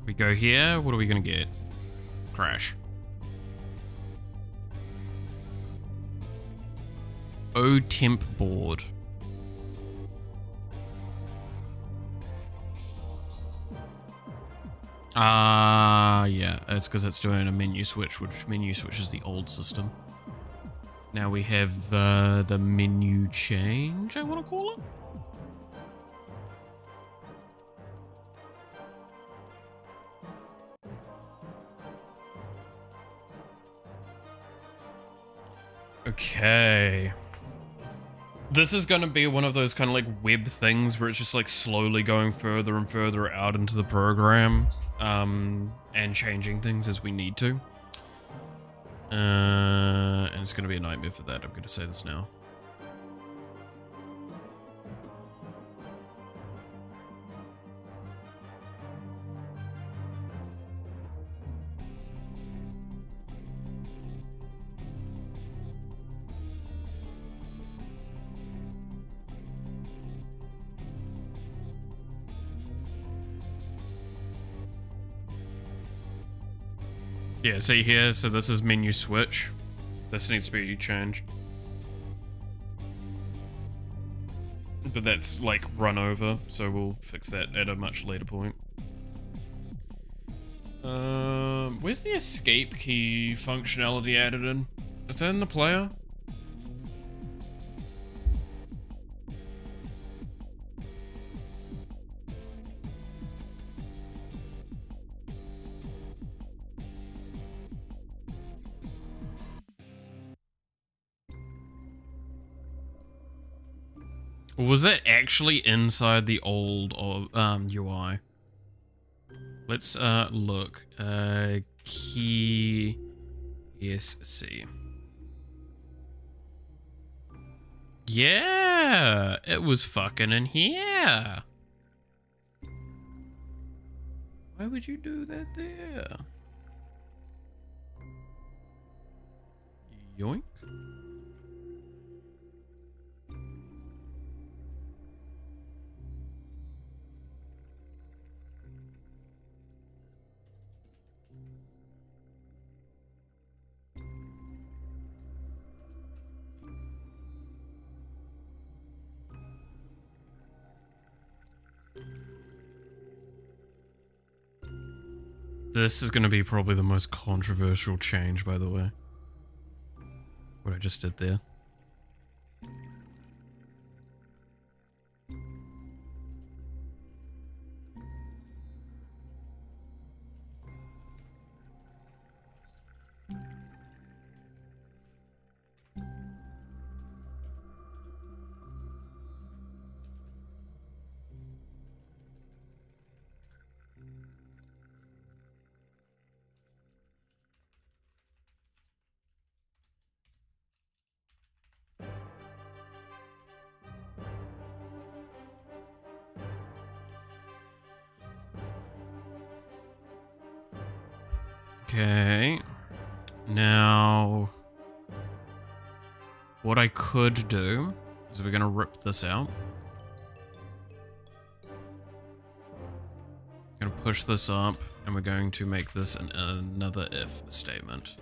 We go here, what are we gonna get? Crash. O temp board. Yeah, it's because it's doing a menu switch, which menu switches the old system. Now we have the menu change, I want to call it. Okay. This is going to be one of those kind of like web things where it's just like slowly going further and further out into the program, and changing things as we need to. And it's going to be a nightmare for that, I'm going to say this now. Yeah, see here, so this is menu switch. This needs to be changed. But that's like run over, so we'll fix that at a much later point. Where's the escape key functionality added in? Is that in the player? Or was that actually inside the old UI? Let's look. Key ESC. Yeah, it was fucking in here. Why would you do that there? Yoink. This is going to be probably the most controversial change, by the way. What I just did there. Okay, now what I could do is we're gonna rip this out. Gonna push this up, and we're going to make this another if statement.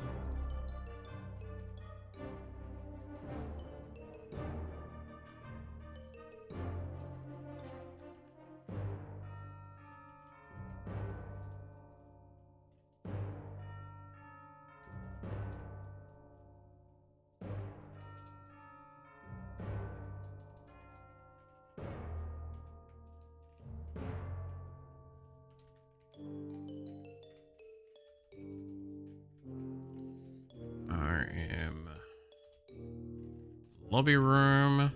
Lobby room.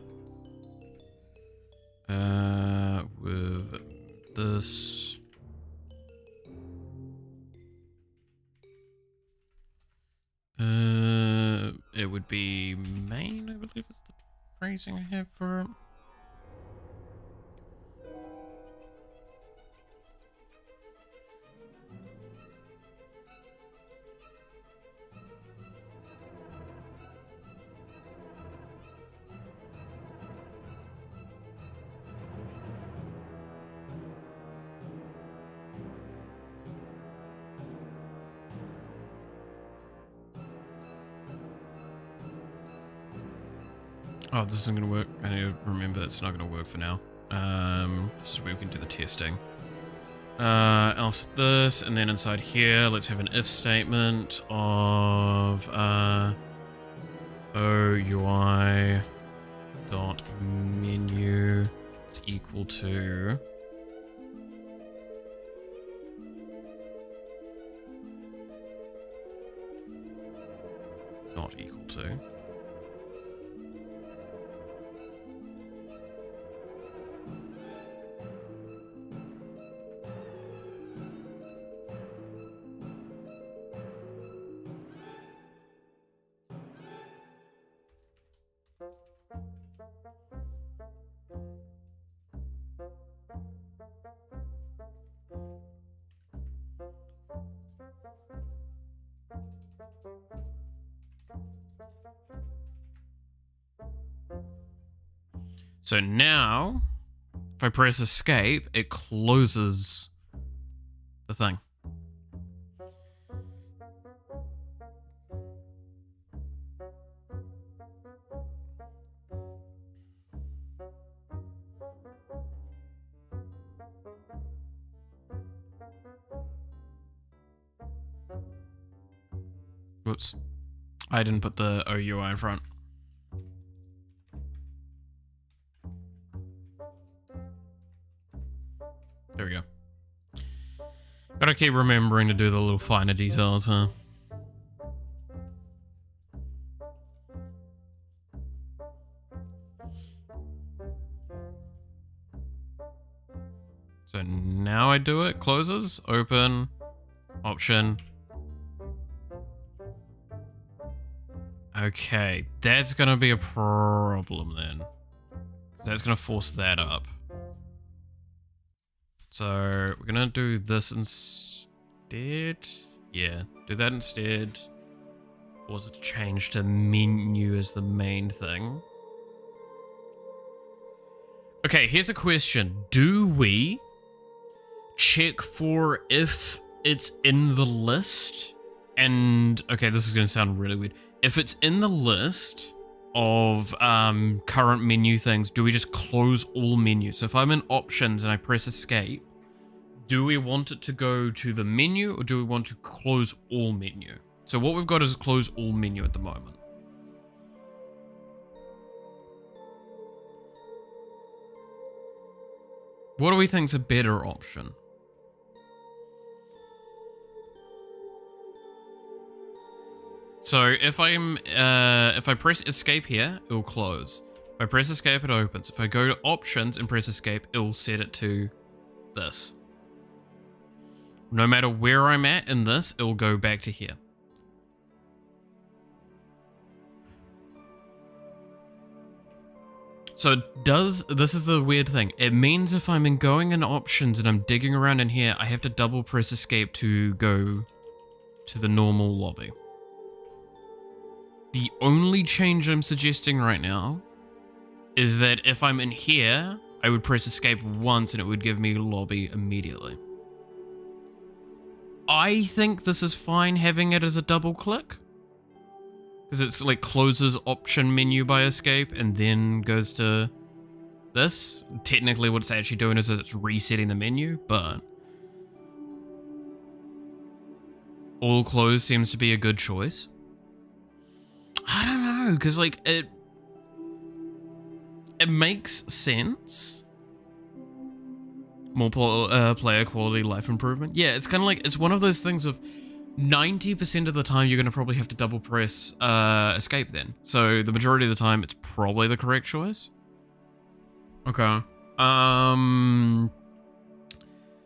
With this. It would be main, I believe is the phrasing I have for it. Oh, this isn't gonna work. I need to remember it's not gonna work for now. This is where we can do the testing. Else this, and then inside here, let's have an if statement of OUI dot menu is equal to not equal to. So now, if I press escape, it closes the thing. Whoops. I didn't put the OUI in front. There we go. Gotta keep remembering to do the little finer details, huh? So now I do it. Closes, open, option. Okay, that's gonna be a problem then. That's gonna force that up. So we're gonna do this instead. Yeah, do that instead. Force it to change to menu as the main thing. Okay, here's a question. Do we check for if it's in the list? And okay, this is gonna sound really weird. If it's in the list of current menu things, do we just close all menus? So if I'm in options and I press escape, do we want it to go to the menu or do we want to close all menu? So what we've got is close all menu at the moment. What do we think's a better option? So if I press escape here, it'll close. If I press escape, it opens. If I go to options and press escape, it'll set it to this. No matter where I'm at in this, it'll go back to here. So this is the weird thing. It means if I'm going in options and I'm digging around in here, I have to double press escape to go to the normal lobby. The only change I'm suggesting right now is that if I'm in here, I would press escape once and it would give me lobby immediately. I think this is fine having it as a double click. Because it's like closes option menu by escape and then goes to this. Technically what it's actually doing is it's resetting the menu, but all close seems to be a good choice. I don't know, because like it makes sense. More player quality, life improvement. Yeah, it's kind of like, it's one of those things of 90% of the time you're going to probably have to double press escape then. So the majority of the time it's probably the correct choice. Okay.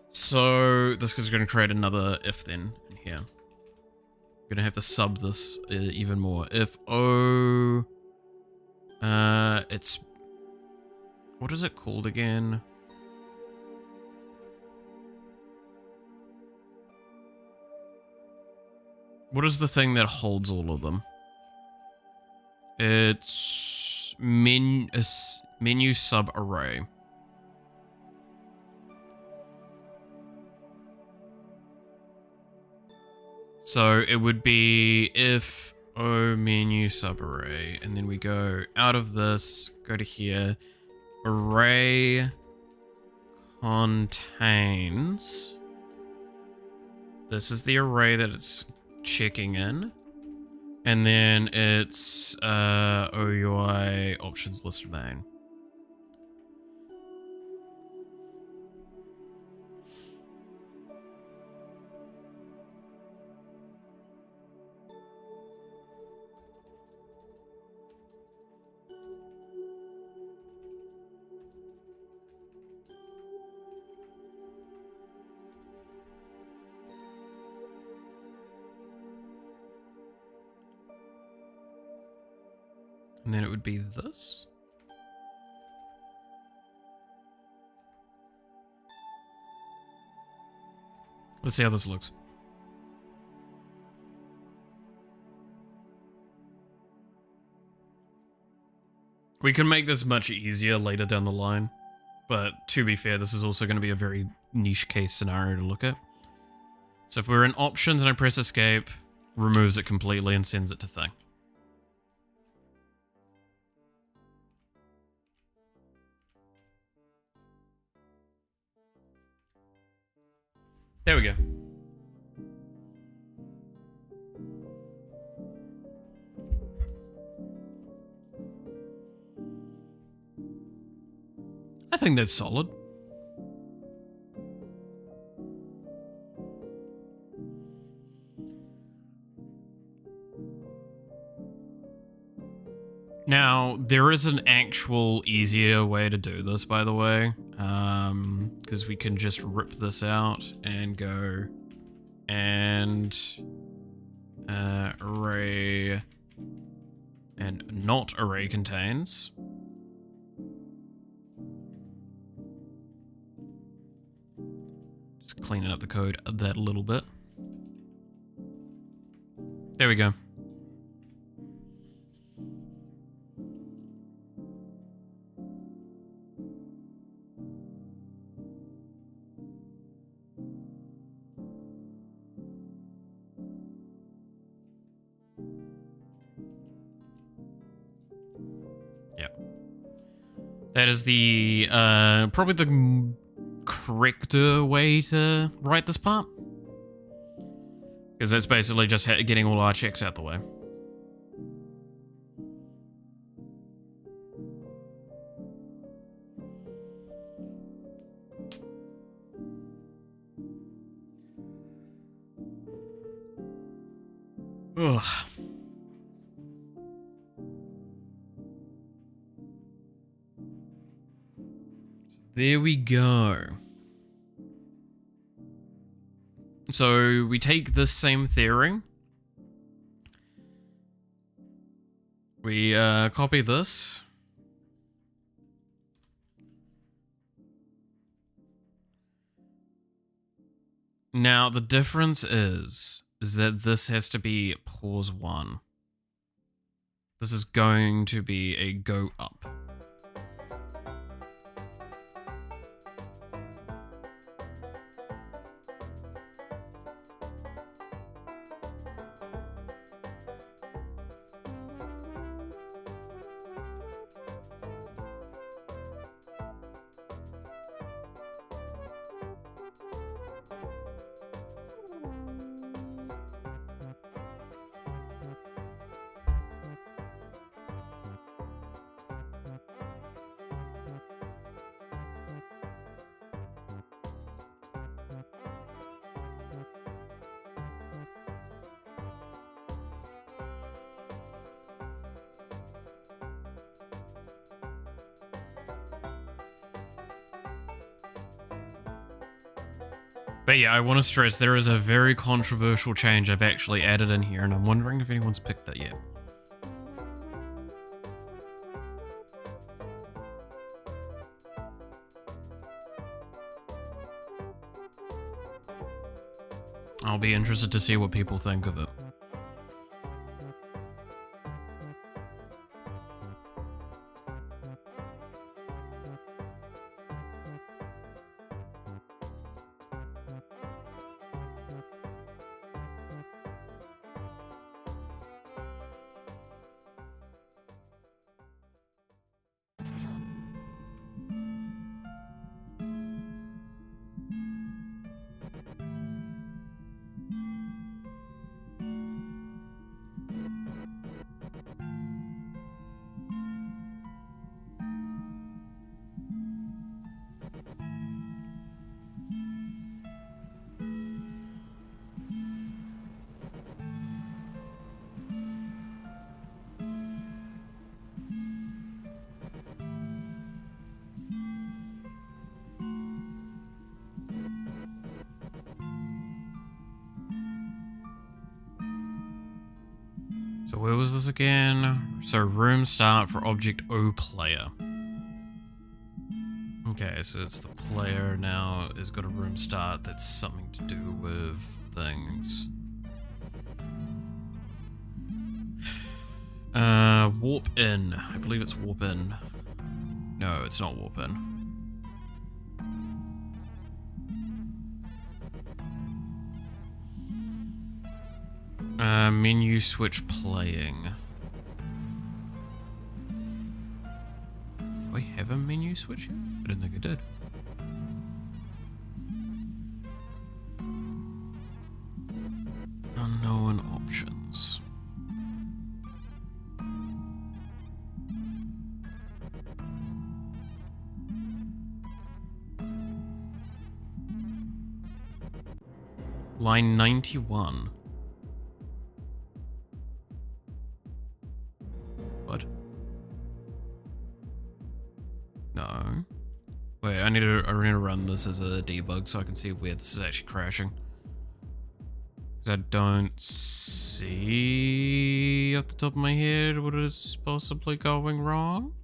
So this is going to create another if then in here. Gonna have to sub this even more. If O, it's, what is it called again? What is the thing that holds all of them? It's menu sub array. So it would be if O menu subarray, and then we go out of this, go to here. Array contains. This is the array that it's checking in. And then it's OUI options list main. And then it would be this. Let's see how this looks. We can make this much easier later down the line, but to be fair, this is also going to be a very niche case scenario to look at. So if we're in options and I press escape, removes it completely and sends it to thing. There we go. I think that's solid. Now, there is an actual easier way to do this, by the way, because we can just rip this out and go and array and not array contains. Just cleaning up the code that little bit. There we go. That is the, probably the correcter way to write this part. Because that's basically just getting all our checks out the way. Ugh. There we go. So we take this same theory. We copy this. Now the difference is that this has to be pause 1. This is going to be a go up. But yeah, I want to stress there is a very controversial change I've actually added in here, and I'm wondering if anyone's picked it yet. I'll be interested to see what people think of it. So where was this again? So room start for object O player. Okay, so it's the player now has got a room start that's something to do with things. Warp in. I believe it's warp in. No, it's not warp in. Menu switch playing. Do I have a menu switch here? I didn't think I did. Unknown options. Line 91. What? No. Wait, I need to run this as a debug so I can see where this is actually crashing. Because I don't see off the top of my head what is possibly going wrong.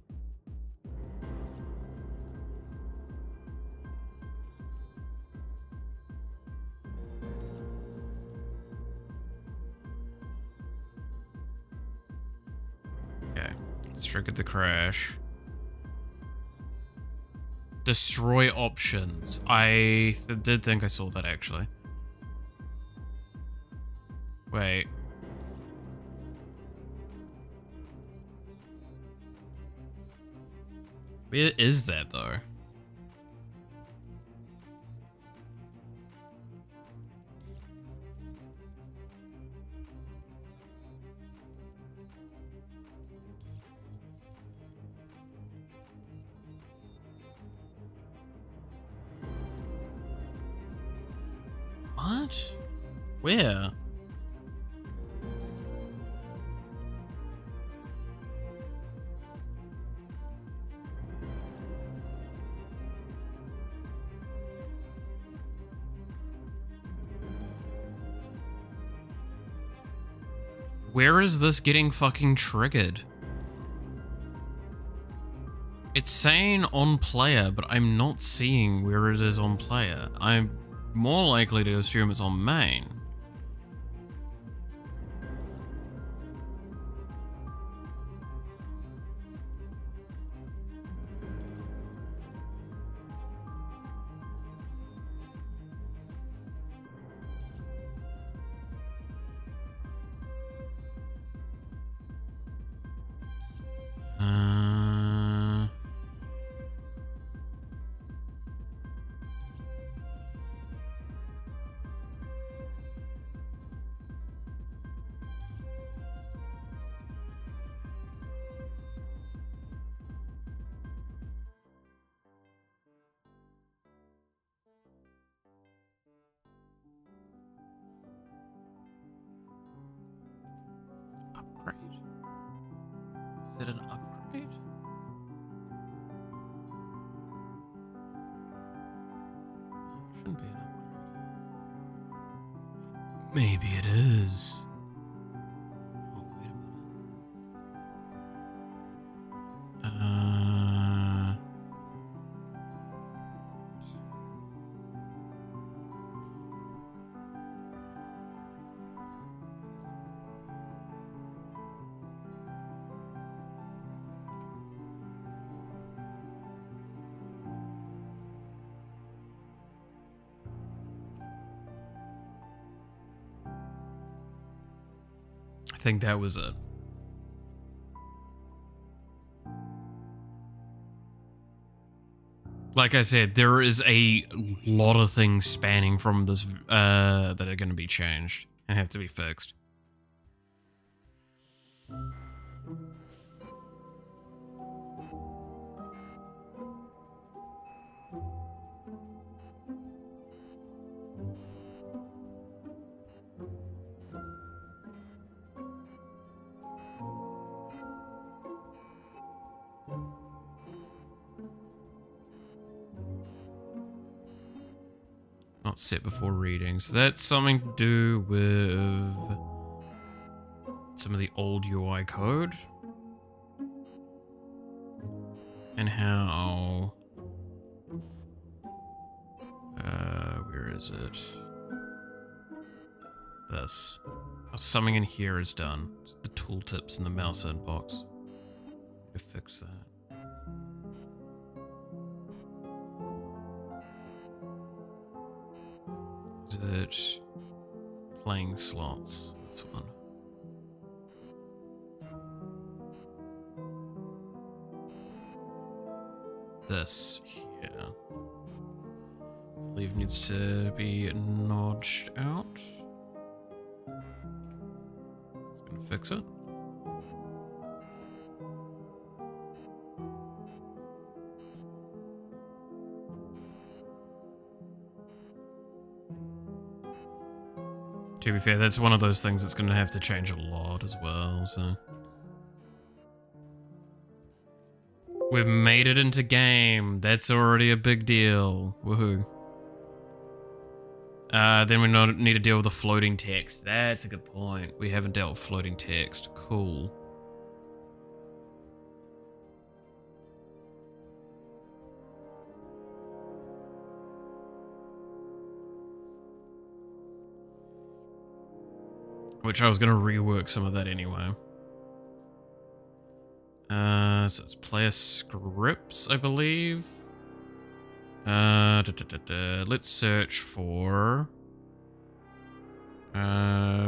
Okay, let's trigger the crash. Destroy options. I did think I saw that actually. Wait. Where is that though? What? Where? Where is this getting fucking triggered? It's saying on player, but I'm not seeing where it is on player. I'm more likely to assume it's on main. Upgrade? Is it an upgrade? Shouldn't be an upgrade. Maybe it is. Oh, wait a minute. I think that was it. Like I said, there is a lot of things spanning from this that are going to be changed and have to be fixed. Not set before reading, so that's something to do with... some of the old UI code and how where is it? This. How summing in here is done. It's the tooltips in the mouse inbox. To fix that. Is it playing slots? This one. This here. I believe needs to be notched out. It's gonna fix it. To be fair, that's one of those things that's gonna have to change a lot as well, so. We've made it into game. That's already a big deal. Woohoo. Then we need to deal with the floating text. That's a good point. We haven't dealt with floating text. Cool. Which I was going to rework some of that anyway. So it's player scripts, I believe. Let's search for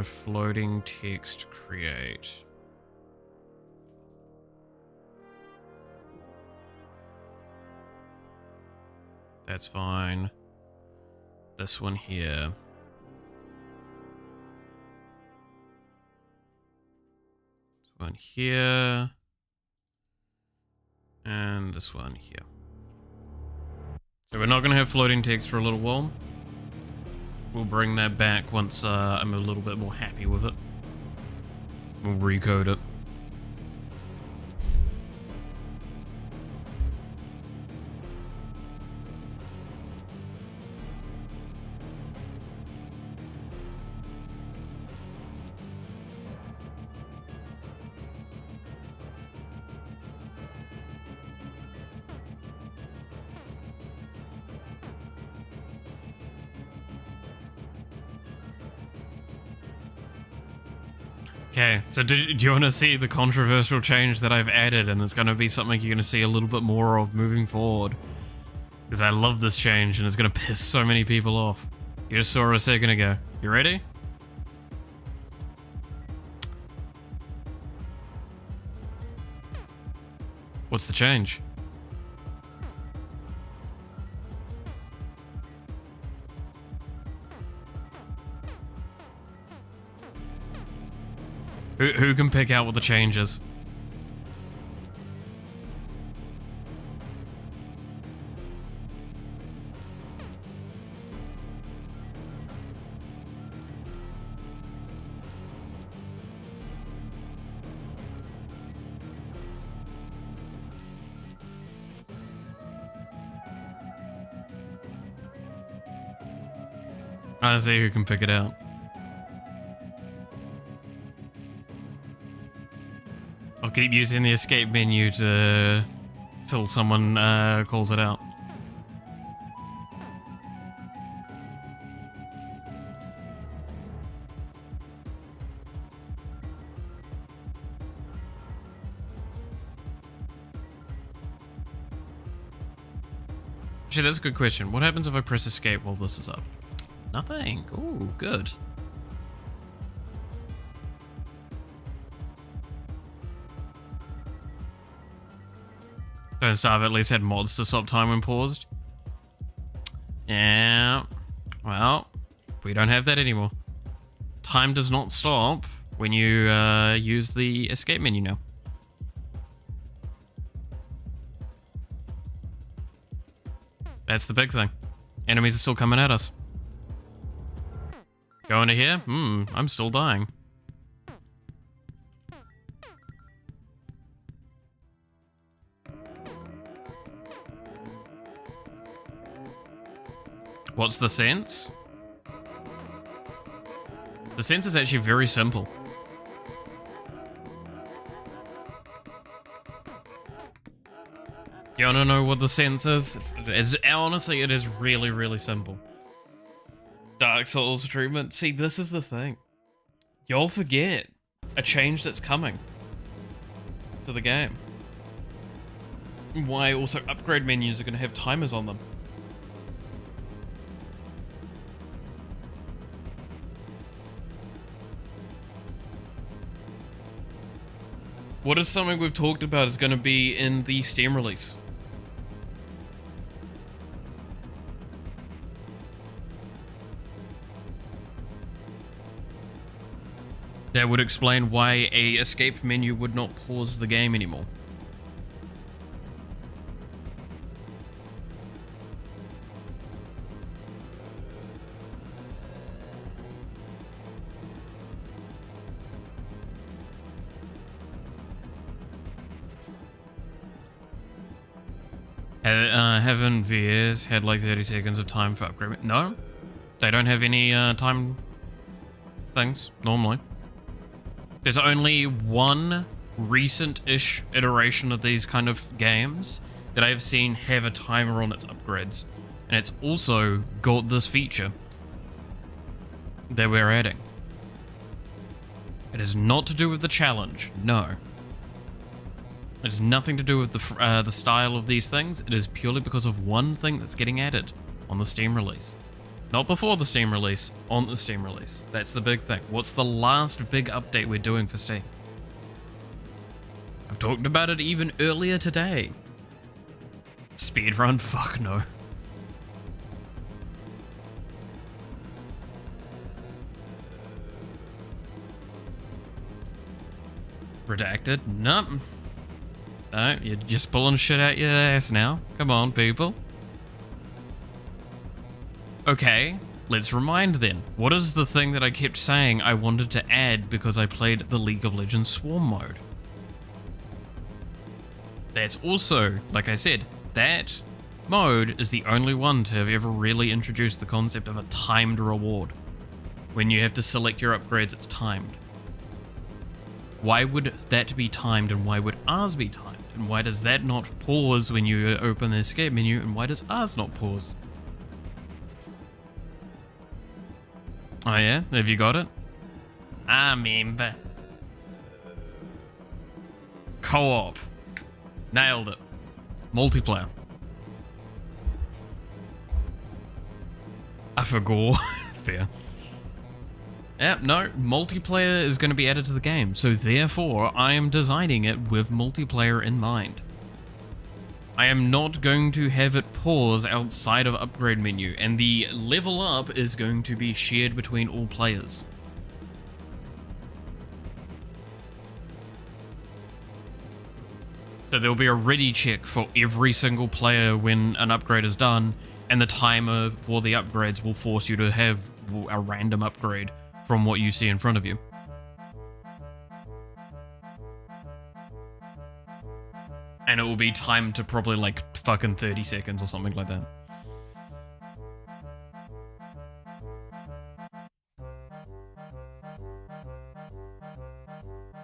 floating text create. That's fine. This one here. This one here. And this one here. So we're not going to have floating text for a little while. We'll bring that back once I'm a little bit more happy with it. We'll recode it. Okay, so do you want to see the controversial change that I've added, and it's going to be something you're going to see a little bit more of moving forward? Because I love this change, and it's going to piss so many people off. You just saw it a second ago. You ready? What's the change? Who can pick out what the change is? I see who can pick it out. I'll keep using the escape menu till someone calls it out. Actually, that's a good question. What happens if I press escape while this is up? Nothing. Ooh, good. First I've at least had mods to stop time when paused. Yeah. Well, we don't have that anymore. Time does not stop when you use the escape menu now. That's the big thing. Enemies are still coming at us. Go into here? I'm still dying. What's the sense? The sense is actually very simple. You wanna know what the sense is? Honestly, it is really, really simple. Dark Souls treatment. See, this is the thing. You'll forget a change that's coming to the game. Why also upgrade menus are gonna have timers on them. What is something we've talked about is gonna be in the Steam release? That would explain why a escape menu would not pause the game anymore. Haven't VS had like 30 seconds of time for upgrade? No, they don't have any time things normally. There's only one recent-ish iteration of these kind of games that I've seen have a timer on its upgrades. And it's also got this feature that we're adding. It is not to do with the challenge, no. It has nothing to do with the style of these things. It is purely because of one thing that's getting added on the Steam release. Not before the Steam release, on the Steam release. That's the big thing. What's the last big update we're doing for Steam? I've talked about it even earlier today. Speedrun? Fuck no. Redacted? Nope. No, you're just pulling shit out your ass now. Come on, people. Okay, let's remind then. What is the thing that I kept saying I wanted to add because I played the League of Legends Swarm mode? That's also, like I said, that mode is the only one to have ever really introduced the concept of a timed reward. When you have to select your upgrades, it's timed. Why would that be timed and why would ours be timed? And why does that not pause when you open the escape menu and why does ours not pause? Oh yeah? Have you got it? I remember. Co-op. Nailed it. Multiplayer. I forgot. Fair. Yep, no, multiplayer is going to be added to the game, so therefore I am designing it with multiplayer in mind. I am not going to have it pause outside of upgrade menu, and the level up is going to be shared between all players. So there'll be a ready check for every single player when an upgrade is done, and the timer for the upgrades will force you to have a random upgrade from what you see in front of you. And it will be timed to probably like fucking 30 seconds or something like that.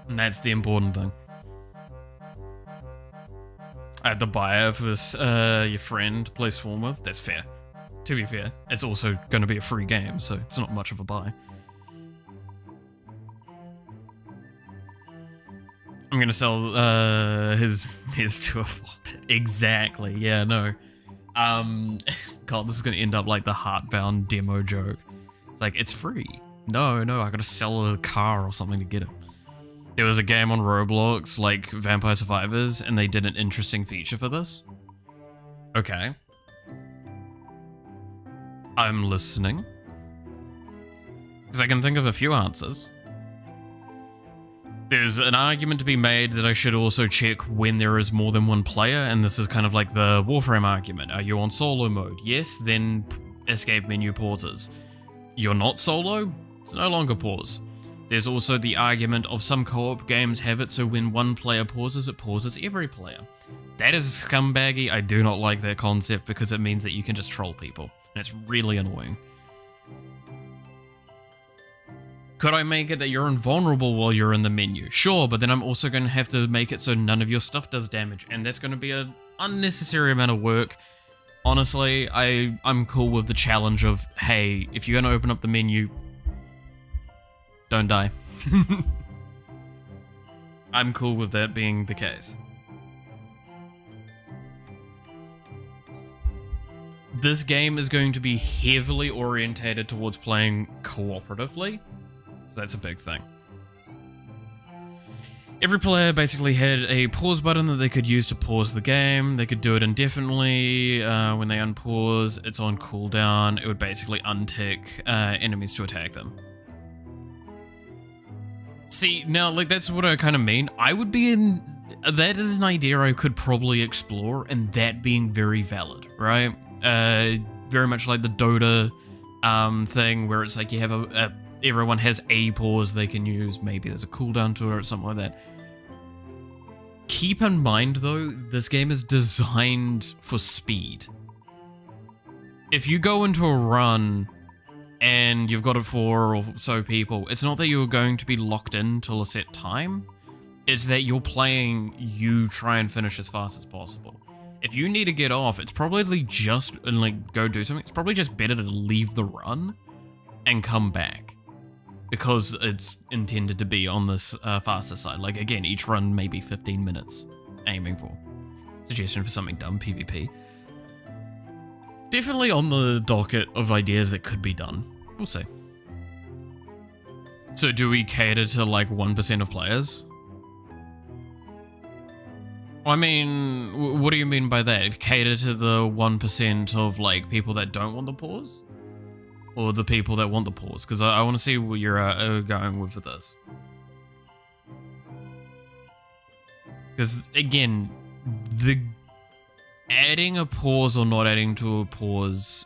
And that's the important thing. I had to buy it for your friend to play Swarm with. That's fair. To be fair, it's also going to be a free game, so it's not much of a buy. I'm gonna sell his to a bot. Exactly, yeah, no. God, this is gonna end up like the Heartbound demo joke. It's like, it's free. No, I gotta sell a car or something to get it. There was a game on Roblox, like Vampire Survivors, and they did an interesting feature for this. Okay. I'm listening. Because I can think of a few answers. There's an argument to be made that I should also check when there is more than one player, and this is kind of like the Warframe argument. Are you on solo mode? Yes, then escape menu pauses. You're not solo? It's no longer pause. There's also the argument of some co-op games have it so when one player pauses, it pauses every player. That is scumbaggy. I do not like that concept because it means that you can just troll people, and it's really annoying. Could I make it that you're invulnerable while you're in the menu? Sure, but then I'm also going to have to make it so none of your stuff does damage, and that's going to be an unnecessary amount of work. Honestly, I'm cool with the challenge of, hey, if you're going to open up the menu, don't die. I'm cool with that being the case. This game is going to be heavily orientated towards playing cooperatively, so that's a big thing. Every player basically had a pause button that they could use to pause the game. They could do it indefinitely. When they unpause, it's on cooldown. It would basically untick enemies to attack them. See, now, like, that's what I kind of mean. I would be in... That is an idea I could probably explore, and that being very valid, right? Very much like the Dota thing, where it's like you have everyone has a pause they can use. Maybe there's a cooldown to it or something like that. Keep in mind, though, this game is designed for speed. If you go into a run and you've got 4 or so people, it's not that you're going to be locked in till a set time. It's that you're playing, you try and finish as fast as possible. If you need to get off, it's probably just, and like, go do something, it's probably just better to leave the run and come back. Because it's intended to be on this faster side. Like, again, each run may be 15 minutes, aiming for. Suggestion for something dumb, PvP. Definitely on the docket of ideas that could be done. We'll see. So do we cater to like 1% of players? I mean, what do you mean by that? Cater to the 1% of like people that don't want the pause? Or the people that want the pause? Because I want to see where you're going with this. Because again, the adding a pause or not adding to a pause,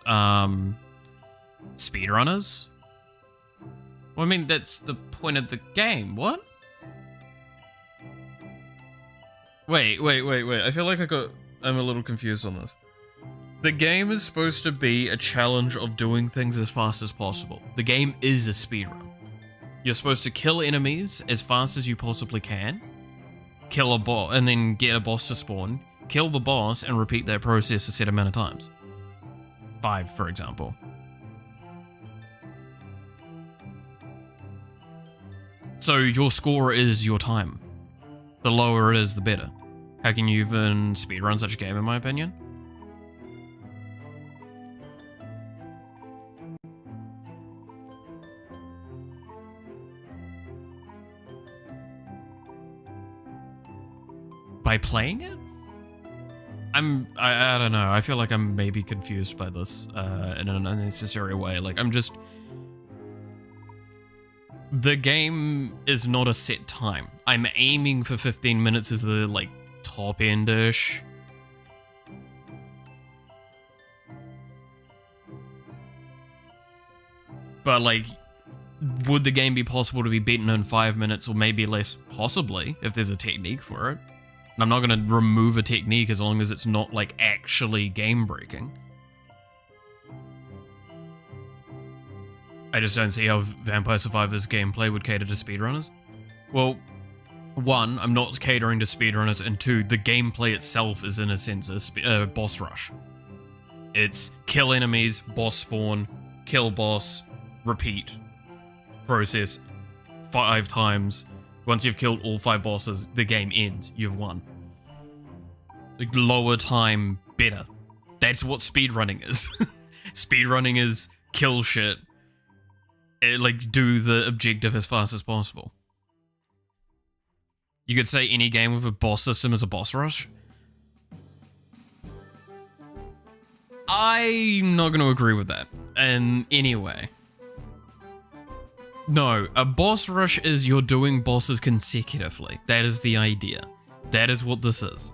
speedrunners? Well, I mean, that's the point of the game. What? Wait. I feel like I'm a little confused on this. The game is supposed to be a challenge of doing things as fast as possible. The game is a speedrun. You're supposed to kill enemies as fast as you possibly can, kill a boss, and then get a boss to spawn, kill the boss, and repeat that process a set amount of times. 5, for example. So your score is your time. The lower it is, the better. How can you even speedrun such a game, in my opinion? By playing it? I don't know. I feel like I'm maybe confused by this in an unnecessary way. Like, the game is not a set time. I'm aiming for 15 minutes as the, like, top end-ish. But, like, would the game be possible to be beaten in 5 minutes or maybe less? Possibly, if there's a technique for it. And I'm not going to remove a technique as long as it's not, like, actually game-breaking. I just don't see how Vampire Survivors gameplay would cater to speedrunners. Well, 1, I'm not catering to speedrunners, and 2, the gameplay itself is, in a sense, a boss rush. It's kill enemies, boss spawn, kill boss, repeat. Process 5 times. Once you've killed all 5 bosses, the game ends. You've won. Like, lower time, better. That's what speedrunning is. Speedrunning is kill shit. Like, do the objective as fast as possible. You could say any game with a boss system is a boss rush. I'm not going to agree with that. And anyway. No, a boss rush is you're doing bosses consecutively. That is the idea. That is what this is.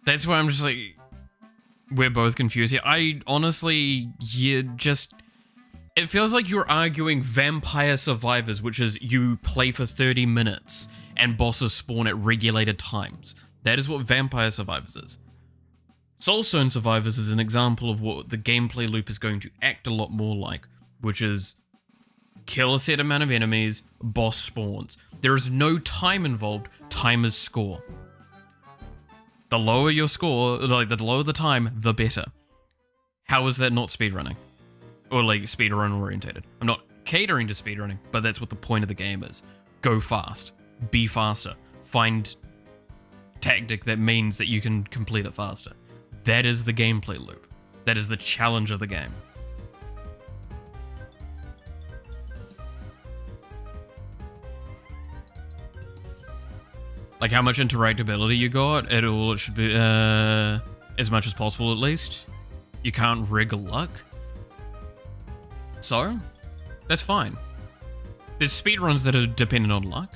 That's why I'm just like, we're both confused here. I honestly, it feels like you're arguing Vampire Survivors, which is you play for 30 minutes and bosses spawn at regulated times. That is what Vampire Survivors is. Soulstone Survivors is an example of what the gameplay loop is going to act a lot more like, which is kill a set amount of enemies, boss spawns. There is no time involved, time is score. The lower your score, like the lower the time, the better. How is that not speedrunning? Or like speedrun orientated? I'm not catering to speedrunning, but that's what the point of the game is. Go fast, be faster, find tactic that means that you can complete it faster. That is the gameplay loop. That is the challenge of the game. Like how much interactability you got, it should be as much as possible at least. You can't rig luck. So, that's fine. There's speedruns that are dependent on luck.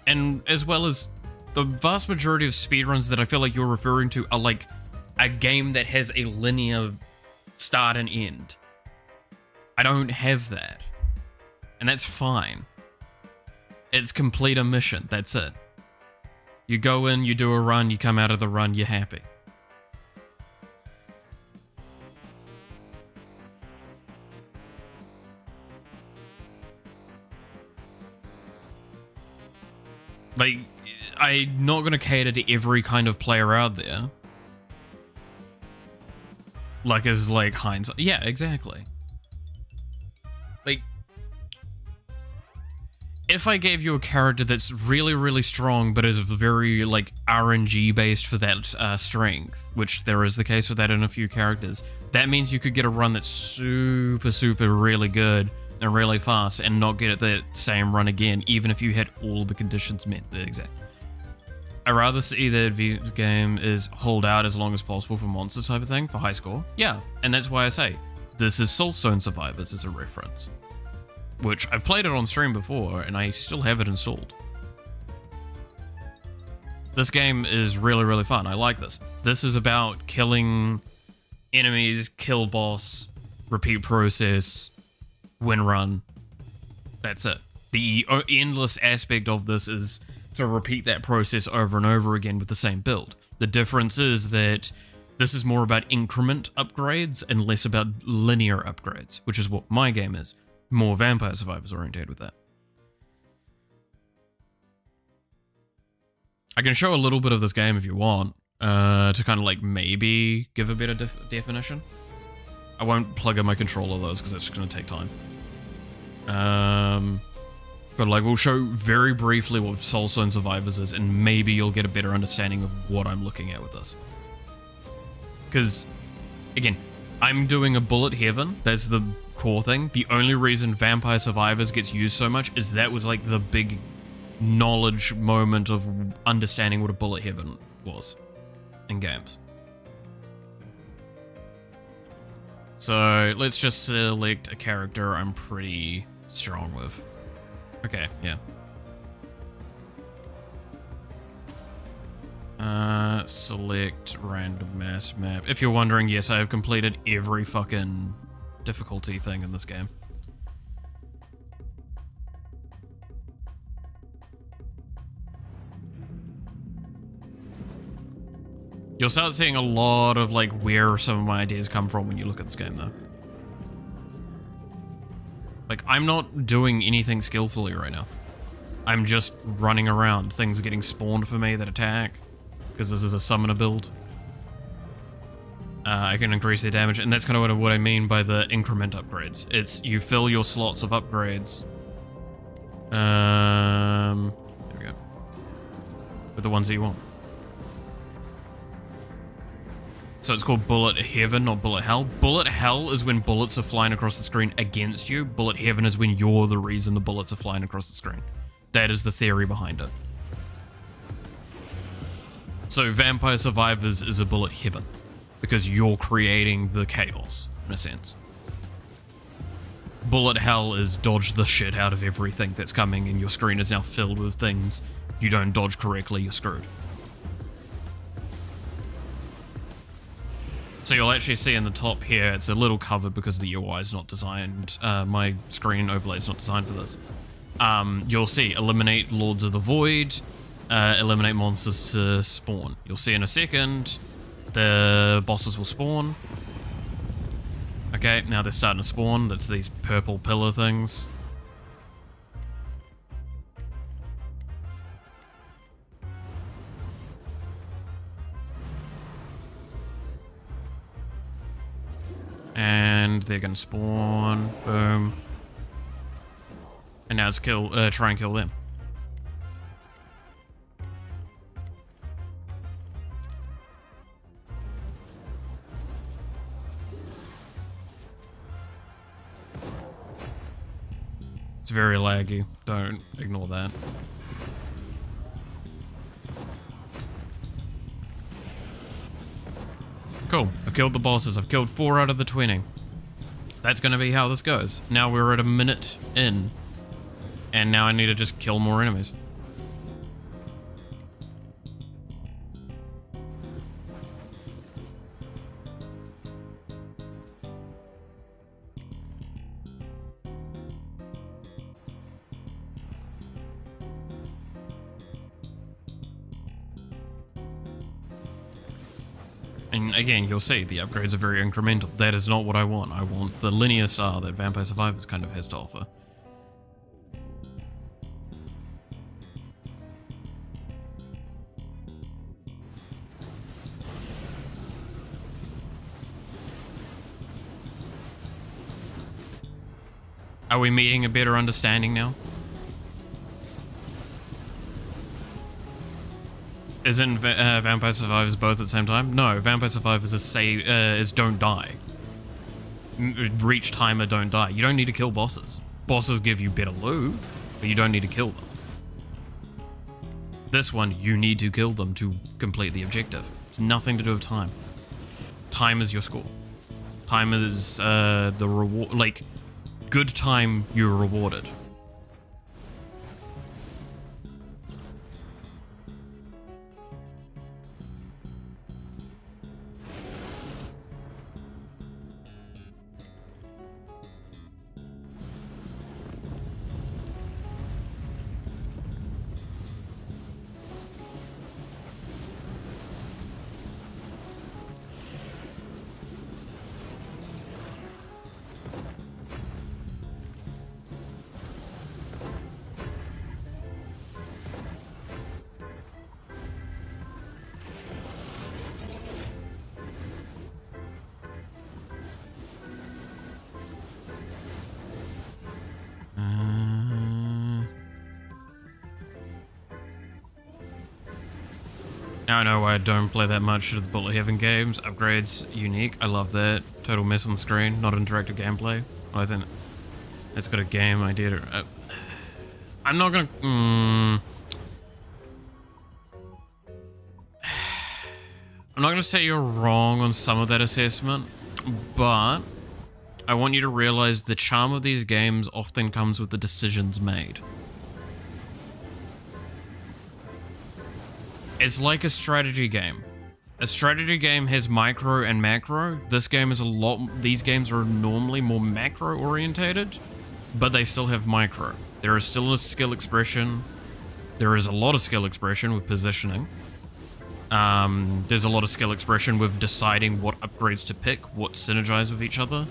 And as well as the vast majority of speedruns that I feel like you're referring to are like a game that has a linear start and end. I don't have that. And that's fine. It's complete a mission, that's it. You go in, you do a run, you come out of the run, you're happy. Like, I'm not going to cater to every kind of player out there. Like, as like hindsight. Yeah, exactly. Like, if I gave you a character that's really, really strong, but is very, like, RNG based for that strength, which there is the case with that in a few characters, that means you could get a run that's super, super really good and really fast and not get the same run again, even if you had all the conditions met the exact. I'd rather see that the game is hold out as long as possible for monsters type of thing, for high score. Yeah, and that's why I say, this is Soulstone Survivors as a reference. Which, I've played it on stream before, and I still have it installed. This game is really, really fun. I like this. This is about killing enemies, kill boss, repeat process, win run. That's it. The endless aspect of this is to repeat that process over and over again with the same build. The difference is that this is more about increment upgrades and less about linear upgrades, which is what my game is. More Vampire Survivors oriented with that. I can show a little bit of this game if you want, to kind of like maybe give a better definition. I won't plug in my controller those because it's just going to take time. But like we'll show very briefly what Soulstone Survivors is, and maybe you'll get a better understanding of what I'm looking at with this. Because, again, I'm doing a bullet heaven. That's the core thing. The only reason Vampire Survivors gets used so much is that was like the big knowledge moment of understanding what a bullet heaven was in games. So let's just select a character I'm pretty strong with. Okay, yeah. Select random mass map. If you're wondering, yes, I have completed every fucking difficulty thing in this game. You'll start seeing a lot of like where some of my ideas come from when you look at this game though. Like, I'm not doing anything skillfully right now. I'm just running around. Things are getting spawned for me that attack. Because this is a summoner build. I can increase their damage, and that's kind of what I mean by the increment upgrades. It's, you fill your slots of upgrades. There we go. With the ones that you want. So it's called Bullet Heaven, not Bullet Hell. Bullet Hell is when bullets are flying across the screen against you. Bullet Heaven is when you're the reason the bullets are flying across the screen. That is the theory behind it. So Vampire Survivors is a Bullet Heaven, because you're creating the chaos, in a sense. Bullet Hell is dodge the shit out of everything that's coming, and your screen is now filled with things. You don't dodge correctly, you're screwed. So you'll actually see in the top here, it's a little covered because the UI is not designed, my screen overlay is not designed for this. You'll see, eliminate Lords of the Void, eliminate monsters to spawn. You'll see in a second, the bosses will spawn. Okay, Okay, now they're starting to spawn. That's these purple pillar things. And they're gonna spawn. Boom. And now it's try and kill them. It's very laggy. Don't ignore that. Cool. I've killed the bosses. I've killed 4 out of the 20. That's going to be how this goes. Now we're at a minute in. And now I need to just kill more enemies. And again, you'll see the upgrades are very incremental. That is not what I want. I want the linear style that Vampire Survivors kind of has to offer. Are we meeting a better understanding now? Isn't Vampire Survivors both at the same time? No, Vampire Survivors is don't die. Reach timer, don't die. You don't need to kill bosses. Bosses give you better loot, but you don't need to kill them. This one, you need to kill them to complete the objective. It's nothing to do with time. Time is your score. Time is the reward. Like, good time, you're rewarded. Now I know why I don't play that much of the Bullet Heaven games. Upgrades, unique, I love that. Total mess on the screen, not interactive gameplay. Well, I think it's got a game idea to... I'm not gonna... I'm not gonna say you're wrong on some of that assessment, but I want you to realize the charm of these games often comes with the decisions made. It's like a strategy game. A strategy game has micro and macro. This game is these games are normally more macro orientated, but they still have micro. There is still a skill expression. There is a lot of skill expression with positioning. There's a lot of skill expression with deciding what upgrades to pick, what synergize with each other.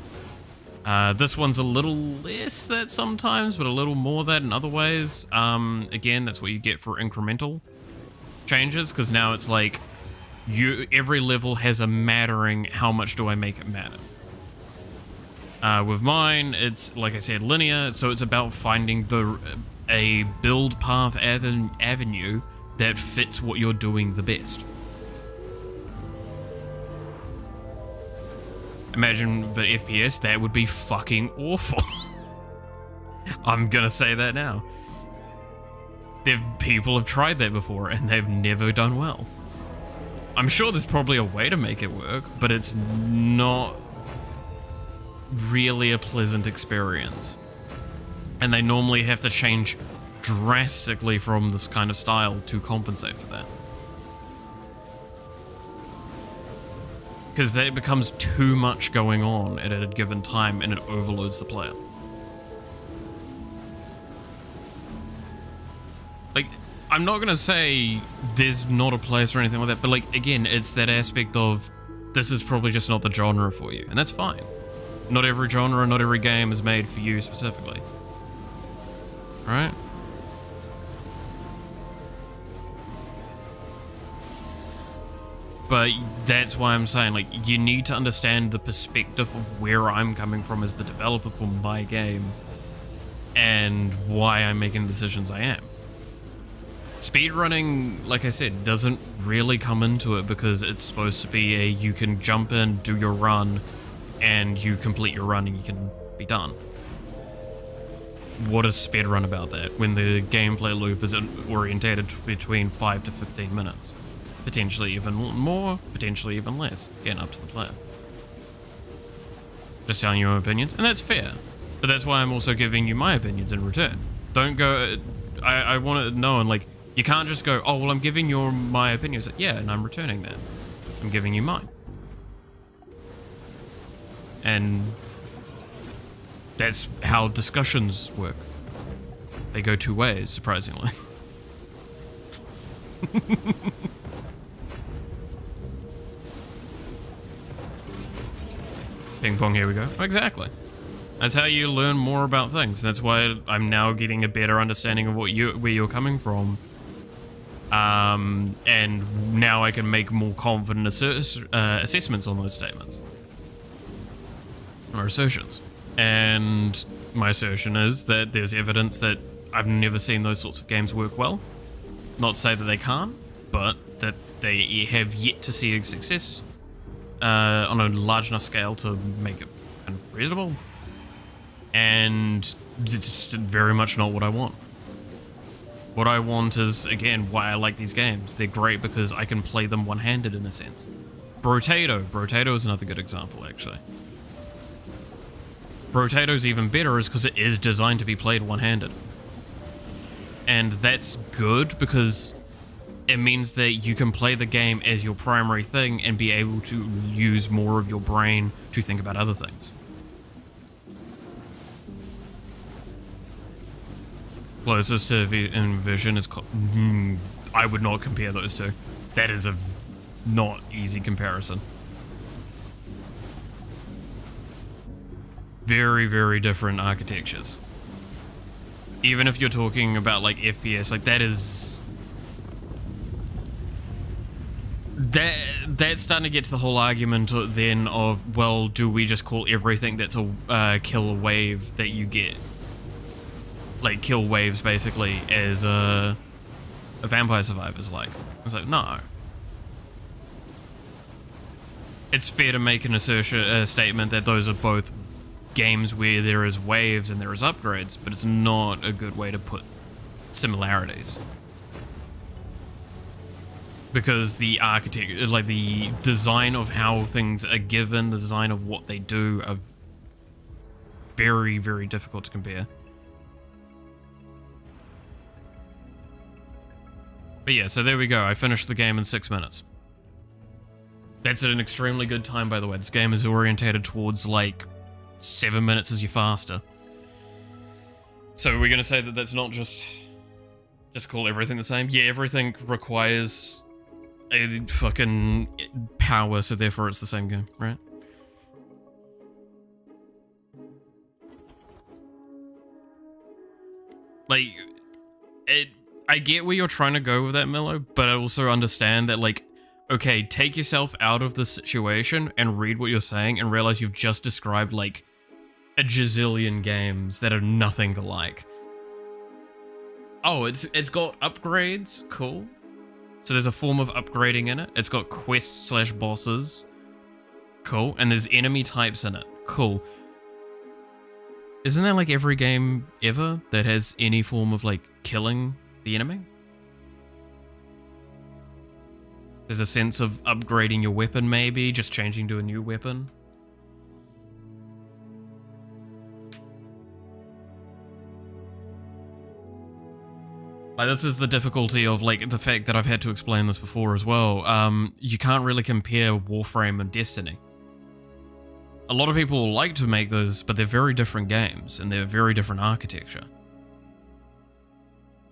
This one's a little less that sometimes, but a little more that in other ways. Again, that's what you get for incremental changes, because now it's like every level has a mattering how much do I make it matter. With mine, it's like I said, linear, so it's about finding a build path avenue that fits what you're doing the best. Imagine the FPS, that would be fucking awful. I'm gonna say that now. People have tried that before and they've never done well. I'm sure there's probably a way to make it work, but it's not really a pleasant experience. And they normally have to change drastically from this kind of style to compensate for that. Because it becomes too much going on at a given time and it overloads the player. Like, I'm not gonna say there's not a place or anything like that, but like, again, it's that aspect of this is probably just not the genre for you, and that's fine. Not every genre, not every game is made for you specifically. Right? But that's why I'm saying, like, you need to understand the perspective of where I'm coming from as the developer for my game and why I'm making the decisions I am. Speedrunning, like I said, doesn't really come into it because it's supposed to be a you can jump in, do your run, and you complete your run and you can be done. What is speedrun about that when the gameplay loop is orientated between 5 to 15 minutes? Potentially even more, potentially even less. Again, up to the player. Just telling you my opinions, and that's fair. But that's why I'm also giving you my opinions in return. Don't go... I want to know, and like, you can't just go, oh, well, I'm giving you my opinions. Yeah, and I'm returning that. I'm giving you mine. And that's how discussions work. They go two ways, surprisingly. Ping pong, here we go. Exactly. That's how you learn more about things. That's why I'm now getting a better understanding of where you're coming from. And now I can make more confident assessments on those statements. Or assertions. And my assertion is that there's evidence that I've never seen those sorts of games work well. Not to say that they can't, but that they have yet to see a success on a large enough scale to make it kind of reasonable. And it's very much not what I want. What I want is, again, why I like these games. They're great because I can play them one-handed in a sense. Brotato is another good example, actually. Brotato's even better is because it is designed to be played one-handed. And that's good because it means that you can play the game as your primary thing and be able to use more of your brain to think about other things. Closest to Vision is... I would not compare those two. That is a not easy comparison. Very, very different architectures. Even if you're talking about like FPS, like that is... That's starting to get to the whole argument then of, well, do we just call everything that's a kill wave that you get, like kill waves basically, as a Vampire Survivors like? It's like, no. It's fair to make an statement that those are both games where there is waves and there is upgrades, but it's not a good way to put similarities. Because the architecture, like the design of how things are given, the design of what they do are very, very difficult to compare. But yeah, so there we go. I finished the game in 6 minutes. That's an extremely good time, by the way. This game is orientated towards like 7 minutes as your faster. So we're gonna say that that's not just call everything the same? Yeah, everything requires a fucking power, so therefore it's the same game, right? Like, I get where you're trying to go with that, Milo, but I also understand that, like, okay, take yourself out of the situation and read what you're saying and realize you've just described, like, a gazillion games that are nothing alike. Oh, it's got upgrades, cool. So there's a form of upgrading in it. It's got quests / bosses, cool. And there's enemy types in it, cool. Isn't that like every game ever that has any form of like killing the enemy? There's a sense of upgrading your weapon maybe, just changing to a new weapon. Like, this is the difficulty of, like, the fact that I've had to explain this before as well. You can't really compare Warframe and Destiny. A lot of people like to make those, but they're very different games, and they're very different architecture.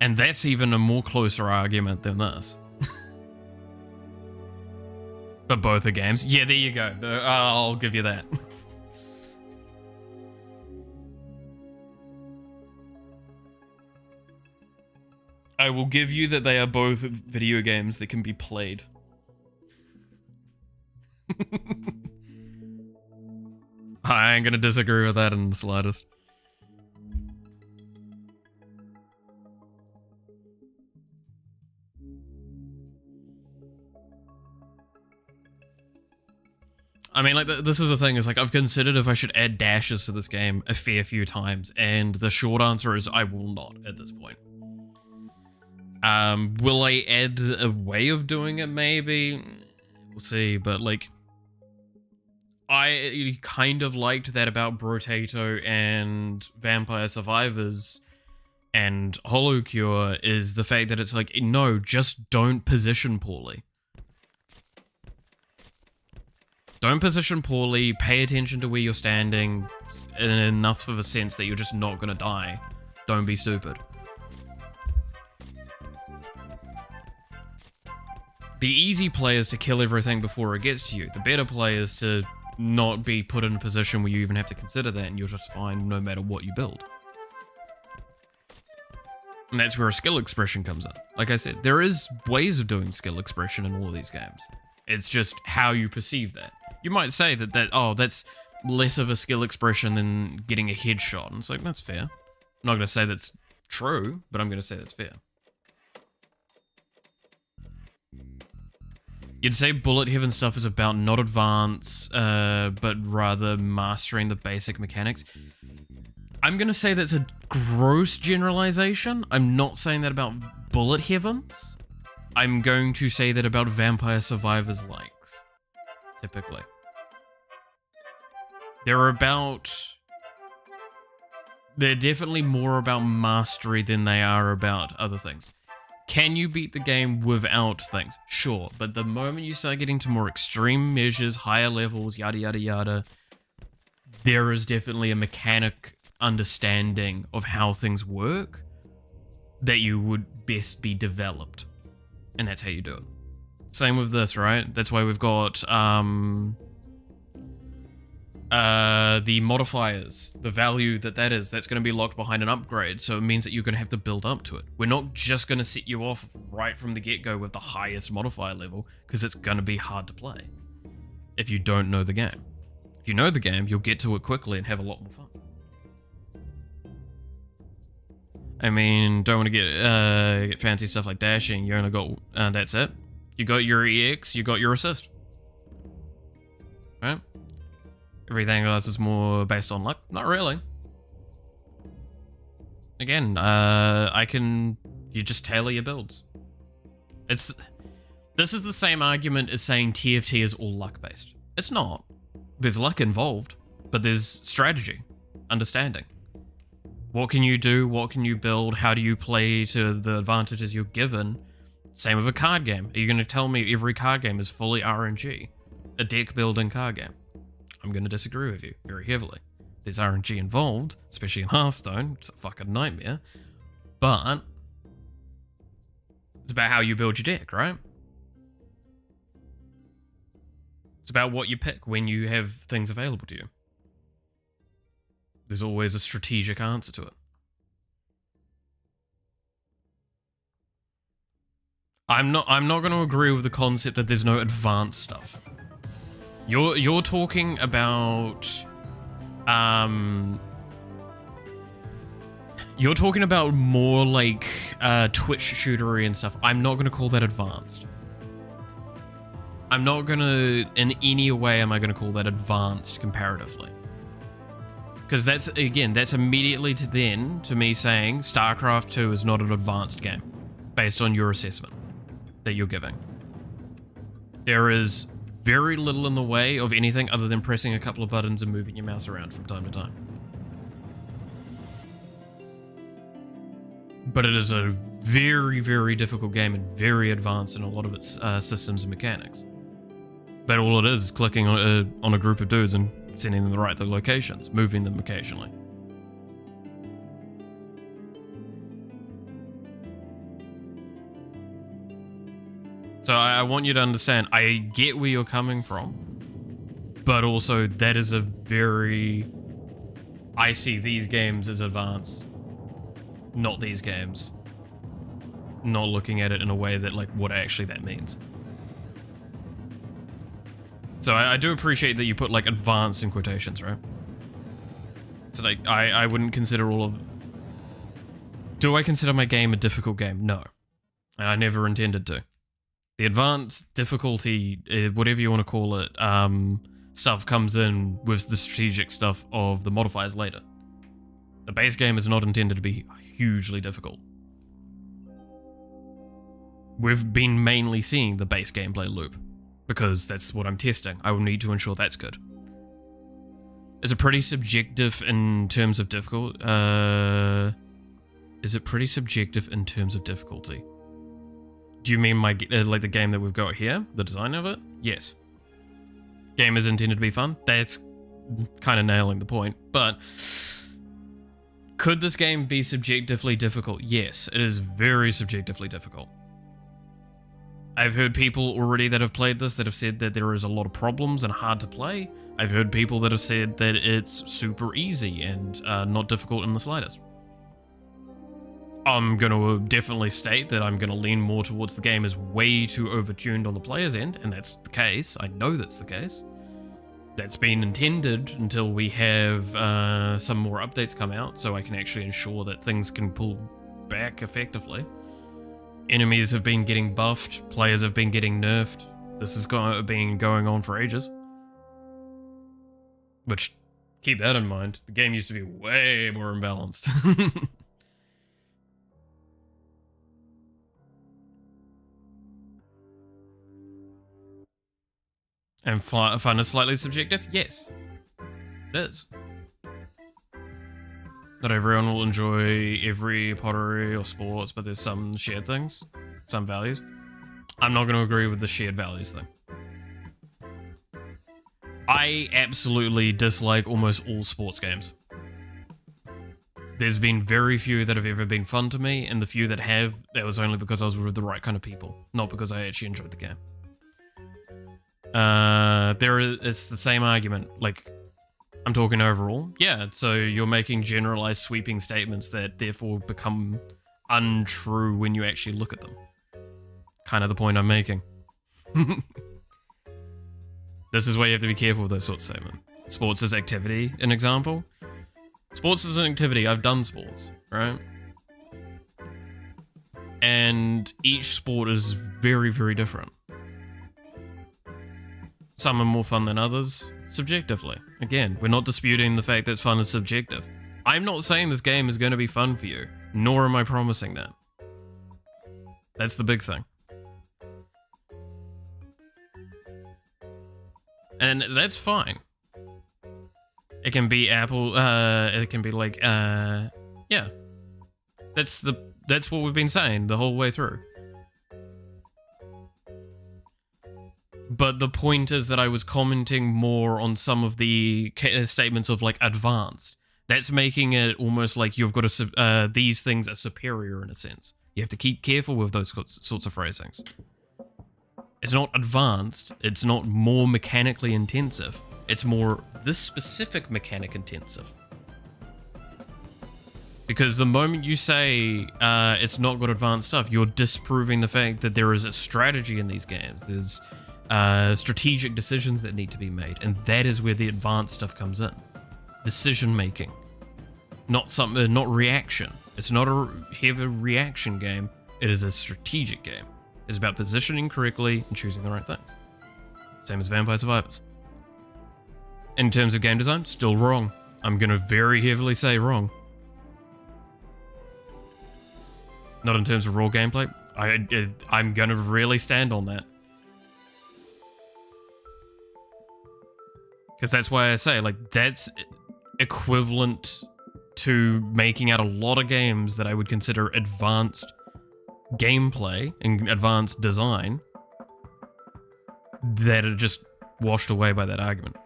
And that's even a more closer argument than this. But both are games. Yeah, there you go. I'll give you that. I will give you that they are both video games that can be played. I ain't gonna disagree with that in the slightest. I mean, like, this is the thing, is like, I've considered if I should add dashes to this game a fair few times, and the short answer is I will not at this point. Will I add a way of doing it? Maybe. We'll see, but like, I kind of liked that about Brotato and Vampire Survivors and Holocure, is the fact that it's like, no, just don't position poorly. Don't position poorly, pay attention to where you're standing in enough of a sense that you're just not gonna die. Don't be stupid. The easy play is to kill everything before it gets to you. The better play is to not be put in a position where you even have to consider that, and you're just fine no matter what you build. And that's where a skill expression comes in. Like I said, there is ways of doing skill expression in all of these games. It's just how you perceive that. You might say oh, that's less of a skill expression than getting a headshot. And it's like, that's fair. I'm not going to say that's true, but I'm going to say that's fair. You'd say bullet heaven stuff is about not advance, but rather mastering the basic mechanics. I'm going to say that's a gross generalization. I'm not saying that about bullet heavens. I'm going to say that about Vampire Survivors likes, typically. They're definitely more about mastery than they are about other things. Can you beat the game without things? Sure, but the moment you start getting to more extreme measures, higher levels, yada yada yada, there is definitely a mechanic understanding of how things work that you would best be developed. And that's how you do it. Same with this, right? That's why we've got the modifiers, the value that is, that's going to be locked behind an upgrade, so it means that you're going to have to build up to it. We're not just going to set you off right from the get-go with the highest modifier level, because it's going to be hard to play if you don't know the game. If you know the game, you'll get to it quickly and have a lot more fun. I mean, don't want to get fancy stuff like dashing. You only got, that's it. You got your EX, you got your assist. Right? Everything else is more based on luck. Not really. Again, you just tailor your builds. This is the same argument as saying TFT is all luck based. It's not. There's luck involved, but there's strategy, understanding. What can you do? What can you build? How do you play to the advantages you're given? Same with a card game. Are you going to tell me every card game is fully RNG? A deck building card game? I'm going to disagree with you very heavily. There's RNG involved, especially in Hearthstone. It's a fucking nightmare. But it's about how you build your deck, right? It's about what you pick when you have things available to you. There's always a strategic answer to it. I'm not going to agree with the concept that there's no advanced stuff. You're talking about you're talking about more like Twitch shootery and stuff. I'm not going to call that advanced. I'm not going to, in any way am I going to call that advanced comparatively. Because that's immediately to me saying StarCraft 2 is not an advanced game, based on your assessment that you're giving. There is very little in the way of anything other than pressing a couple of buttons and moving your mouse around from time to time. But it is a very, very difficult game and very advanced in a lot of its systems and mechanics. But all it is clicking on a group of dudes and sending them the right locations, moving them occasionally. So I want you to understand, I get where you're coming from, but also that is I see these games as advanced, not these games. not looking at it in a way that, like, what actually that means. So I do appreciate that you put, like, advanced in quotations, right? So, like, I wouldn't consider all of... Do I consider my game a difficult game? No. And I never intended to. The advanced difficulty, whatever you want to call it, stuff comes in with the strategic stuff of the modifiers later. The base game is not intended to be hugely difficult. We've been mainly seeing the base gameplay loop, because that's what I'm testing. I will need to ensure that's good. Is it pretty subjective in terms of difficult? Is it pretty subjective in terms of difficulty? Do you mean my like the game that we've got here? The design of it? Yes. Game is intended to be fun? That's kind of nailing the point. But could this game be subjectively difficult? Yes, it is very subjectively difficult. I've heard people already that have played this that have said that there is a lot of problems and hard to play. I've heard people that have said that it's super easy and not difficult in the slightest. I'm going to definitely state that I'm going to lean more towards the game is way too overtuned on the player's end, and that's the case. I know that's the case. That's been intended until we have some more updates come out, so I can actually ensure that things can pull back effectively. Enemies have been getting buffed, players have been getting nerfed. This has been going on for ages. Which, keep that in mind, the game used to be way more imbalanced. And fun is slightly subjective? Yes. It is. Not everyone will enjoy every pottery or sports, but there's some shared things, some values. I'm not going to agree with the shared values thing. I absolutely dislike almost all sports games. There's been very few that have ever been fun to me, and the few that have, that was only because I was with the right kind of people, not because I actually enjoyed the game. It's the same argument, like, I'm talking overall. Yeah, so you're making generalized sweeping statements that therefore become untrue when you actually look at them. Kind of the point I'm making. This is why you have to be careful with those sorts of statements. Sports is activity, an example. Sports is an activity, I've done sports, right? And each sport is very, very different. Some are more fun than others, subjectively. Again, we're not disputing the fact that fun is subjective. I'm not saying this game is going to be fun for you, nor am I promising that. That's the big thing. And that's fine. It can be it can be like, yeah. That's what we've been saying the whole way through. But the point is that I was commenting more on some of the statements of, like, advanced. That's making it almost like you've got to, these things are superior in a sense. You have to keep careful with those sorts of phrasings. It's not advanced, it's not more mechanically intensive, it's more this specific mechanic intensive. Because the moment you say it's not got advanced stuff, you're disproving the fact that there is a strategy in these games. There's strategic decisions that need to be made, and that is where the advanced stuff comes in. Decision making, not reaction. It's not a heavy reaction game. It is a strategic game. It's about positioning correctly and choosing the right things. Same as Vampire Survivors. In terms of game design, still wrong. I'm gonna very heavily say wrong. Not in terms of raw gameplay. I'm gonna really stand on that. Because that's why I say, like, that's equivalent to making out a lot of games that I would consider advanced gameplay and advanced design that are just washed away by that argument.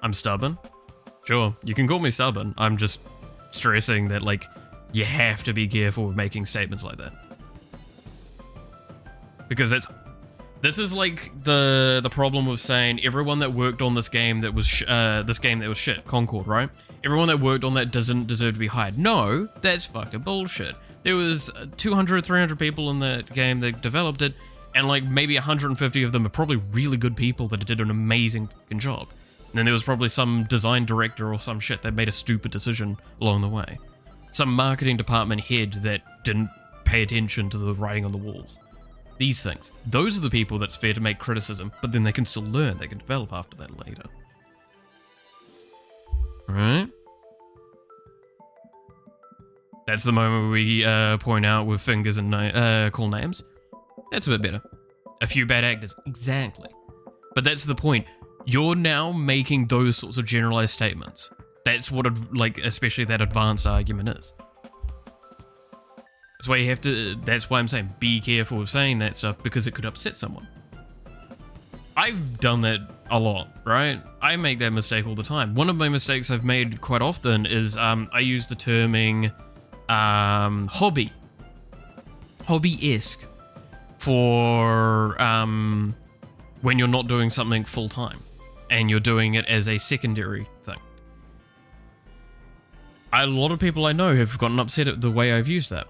I'm stubborn. Sure, you can call me stubborn. I'm just stressing that, like, you have to be careful with making statements like that. Because This is like the problem with saying everyone that worked on this game that was shit, Concord, right? Everyone that worked on that doesn't deserve to be hired. No, that's fucking bullshit. There was 200, 300 people in that game that developed it, and like maybe 150 of them are probably really good people that did an amazing fucking job. And then there was probably some design director or some shit that made a stupid decision along the way. Some marketing department head that didn't pay attention to the writing on the walls. These things. Those are the people that's fair to make criticism, but then they can still learn, they can develop after that later. Alright? That's the moment where we point out with fingers and call names. That's a bit better. A few bad actors. Exactly. But that's the point. You're now making those sorts of generalized statements. That's what, like, especially that advanced argument is. That's why you have to, that's why I'm saying be careful with saying that stuff, because it could upset someone. I've done that a lot, right? I make that mistake all the time. One of my mistakes I've made quite often is I use the terming hobby-esque for when you're not doing something full-time and you're doing it as a secondary thing. A lot of people I know have gotten upset at the way I've used that.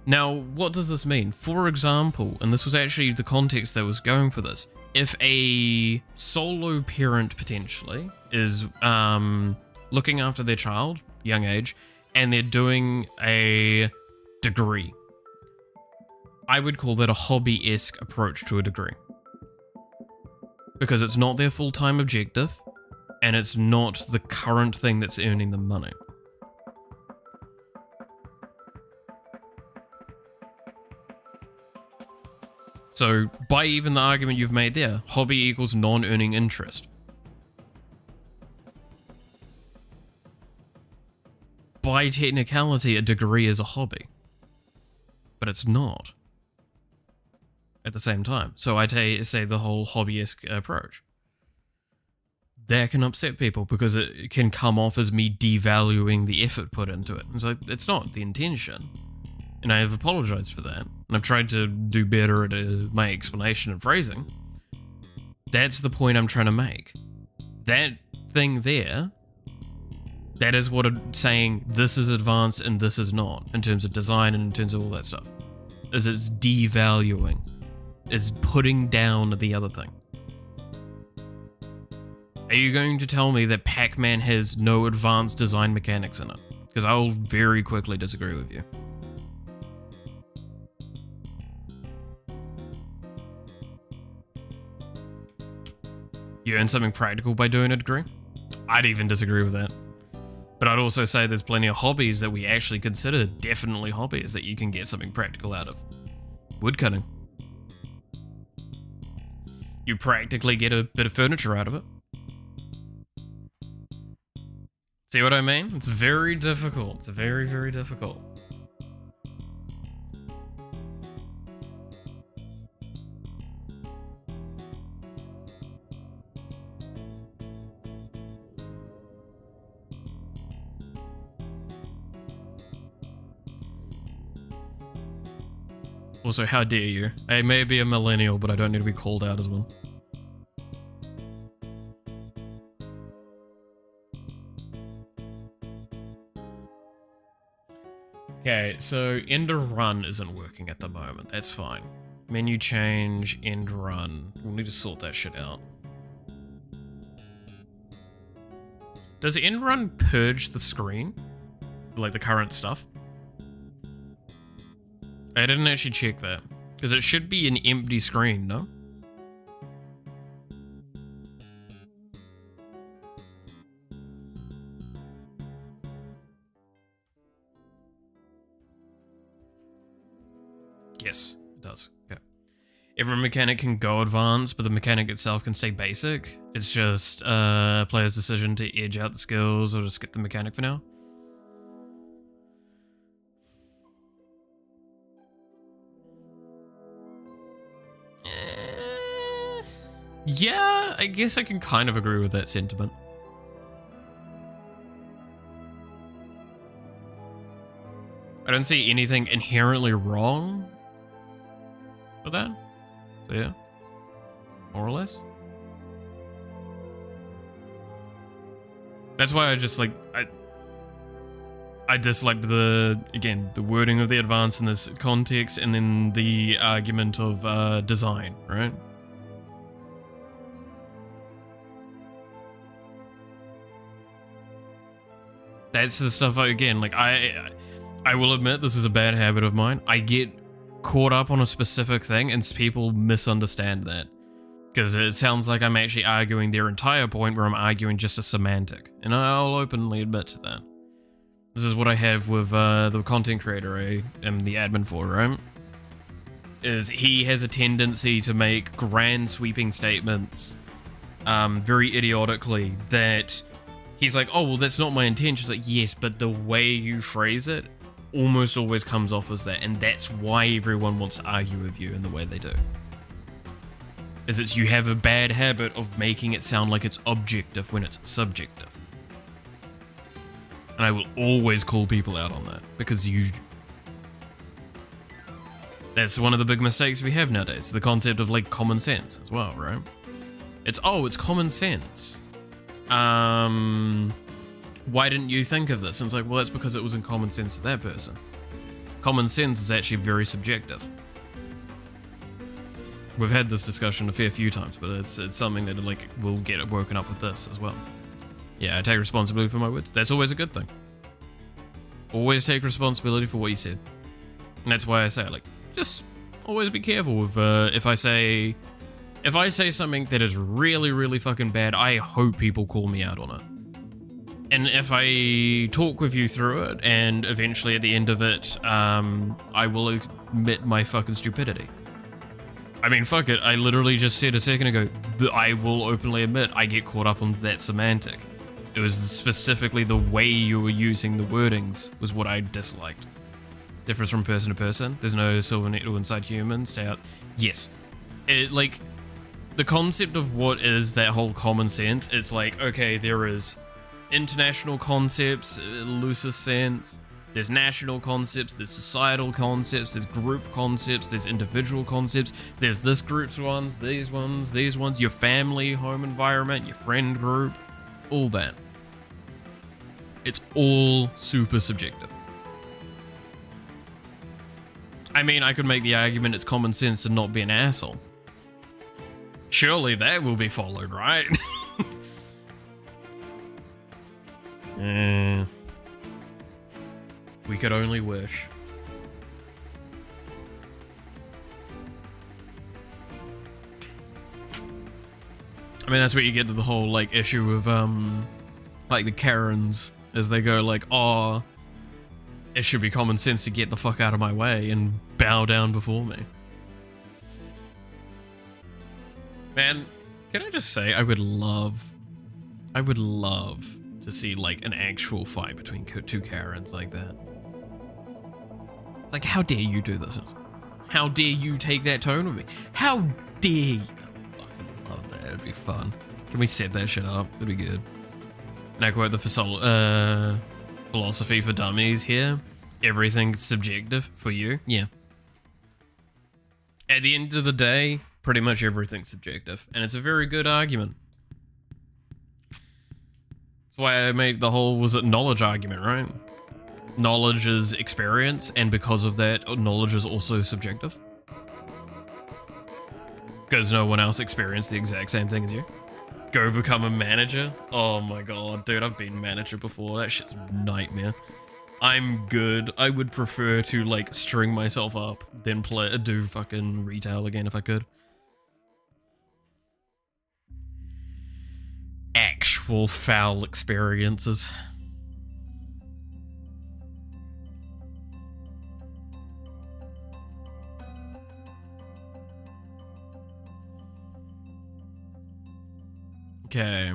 Now, what does this mean? For example, and this was actually the context that was going for this, if a solo parent potentially is looking after their child, young age, and they're doing a degree, I would call that a hobby-esque approach to a degree. Because it's not their full-time objective, and it's not the current thing that's earning them money. So, by even the argument you've made there, hobby equals non-earning interest. By technicality, a degree is a hobby. But it's not. At the same time. So I say the whole hobbyist approach. That can upset people because it can come off as me devaluing the effort put into it. It's like, it's not the intention. And I have apologized for that. And I've tried to do better at my explanation and phrasing. That's the point I'm trying to make. That thing there, that is what I'm saying this is advanced and this is not, in terms of design and in terms of all that stuff. Is it's devaluing. Is putting down the other thing. Are you going to tell me that Pac-Man has no advanced design mechanics in it? Because I will very quickly disagree with you. You earn something practical by doing a degree? I'd even disagree with that. But I'd also say there's plenty of hobbies that we actually consider definitely hobbies that you can get something practical out of. Woodcutting. You practically get a bit of furniture out of it. See what I mean? It's very difficult. It's very, very difficult. Also, how dare you? I may be a millennial, but I don't need to be called out as one. Okay, so end run isn't working at the moment. That's fine. Menu change, end run. We'll need to sort that shit out. Does end run purge the screen? Like the current stuff? I didn't actually check that. Because it should be an empty screen, no? Yes, it does. Okay. Every mechanic can go advanced, but the mechanic itself can stay basic. It's just player's decision to edge out the skills or to skip the mechanic for now. Yeah, I guess I can kind of agree with that sentiment. I don't see anything inherently wrong with that. So yeah. more or less. That's why I just like I disliked the wording of the advance in this context, and then the argument of design, right? That's the stuff again, like I will admit this is a bad habit of mine. I get caught up on a specific thing and people misunderstand that. Because it sounds like I'm actually arguing their entire point where I'm arguing just a semantic. And I'll openly admit to that. This is what I have with the content creator I am the admin for, right? Is he has a tendency to make grand sweeping statements very idiotically that he's like, oh, well, that's not my intention. It's like, yes, but the way you phrase it almost always comes off as that. And that's why everyone wants to argue with you in the way they do. Is it's you have a bad habit of making it sound like it's objective when it's subjective. And I will always call people out on that because that's one of the big mistakes we have nowadays. The concept of like common sense as well, right? It's common sense. Why didn't you think of this? And it's like, well, that's because it wasn't common sense to that person. Common sense is actually very subjective. We've had this discussion a fair few times, but it's something that like will get woken up with this as well. Yeah, I take responsibility for my words. That's always a good thing. Always take responsibility for what you said. And that's why I say, like, just always be careful with if I say something that is really, really fucking bad, I hope people call me out on it. And if I talk with you through it, and eventually at the end of it, I will admit my fucking stupidity. I mean, fuck it, I literally just said a second ago that I will openly admit I get caught up on that semantic. It was specifically the way you were using the wordings was what I disliked. Differs from person to person. There's no silver needle inside humans. Stay out. Yes. It, like, the concept of what is that whole common sense, it's like, okay, there is international concepts, loosest sense. There's national concepts, there's societal concepts, there's group concepts, there's individual concepts, there's this group's ones, these ones, your family, home environment, your friend group, all that. It's all super subjective. I mean, I could make the argument it's common sense to not be an asshole. Surely that will be followed, right? We could only wish. I mean, that's what you get to the whole, like, issue of, like, the Karens, as they go, like, oh, it should be common sense to get the fuck out of my way and bow down before me. Man, can I just say, I would love to see, like, an actual fight between two Karens like that. It's like, how dare you do this? How dare you take that tone with me? How dare you? I fucking love that. It'd be fun. Can we set that shit up? It'd be good. And I quote the philosophy for dummies here. Everything's subjective for you. Yeah. At the end of the day, pretty much everything's subjective. And it's a very good argument. That's why I made the whole, was it knowledge argument, right? Knowledge is experience, and because of that, knowledge is also subjective. Because no one else experienced the exact same thing as you. Go become a manager? Oh my god, dude, I've been manager before. That shit's a nightmare. I'm good. I would prefer to, like, string myself up than do fucking retail again if I could. Actual foul experiences. Okay.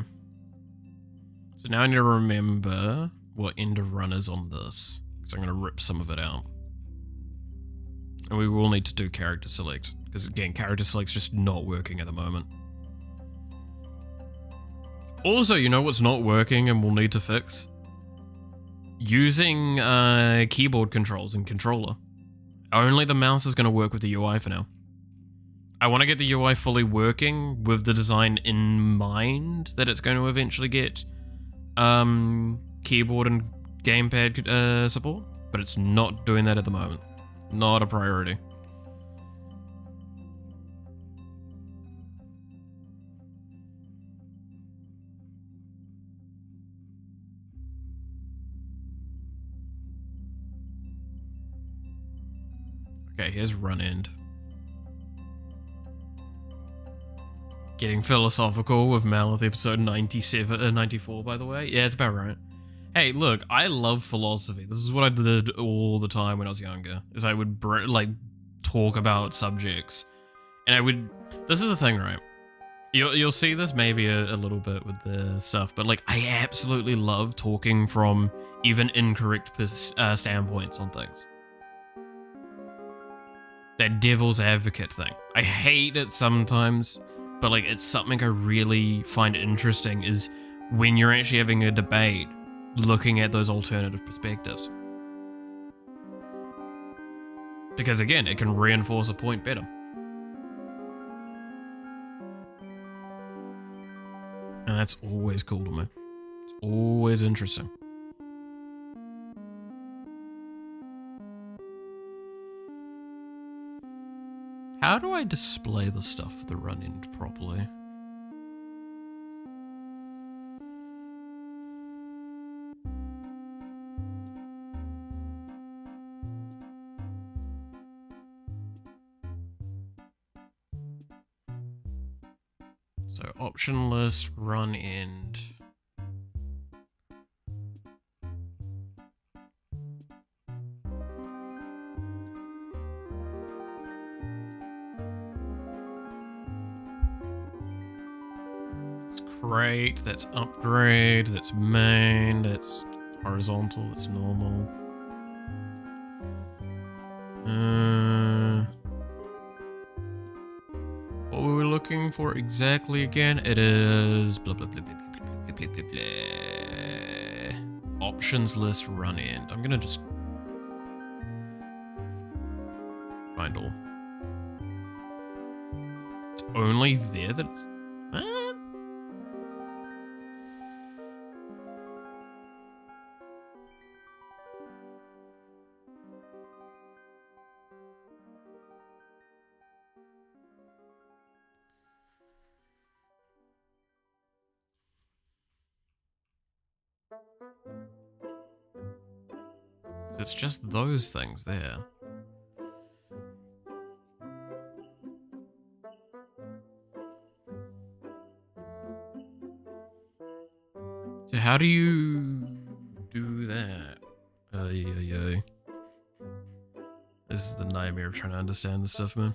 So now I need to remember what end of run is on this, because I'm going to rip some of it out. And we will need to do character select, because again, character select's just not working at the moment. Also, you know what's not working and we'll need to fix? Using keyboard controls and controller. Only the mouse is going to work with the UI for now. I want to get the UI fully working with the design in mind that it's going to eventually get keyboard and gamepad support, but it's not doing that at the moment. Not a priority. Okay, here's run end. Getting philosophical with Malith episode 94, by the way. Yeah, it's about right. Hey, look, I love philosophy. This is what I did all the time when I was younger. Is I would like talk about subjects, and I would. This is the thing, right? You'll see this maybe a little bit with the stuff, but like I absolutely love talking from even incorrect standpoints on things. That devil's advocate thing. I hate it sometimes, but like it's something I really find interesting is when you're actually having a debate, looking at those alternative perspectives. Because again, it can reinforce a point better. And that's always cool to me. It's always interesting. How do I display the stuff for the run end properly? So option list, run end. Create, that's upgrade, that's main, that's horizontal, that's normal. What were we looking for exactly again? It is blah blah blah blah blah blah blah blah blah. Options list run end. I'm gonna just find all. It's only there that it's it's just those things there. So how do you do that? This is the nightmare of trying to understand this stuff, man.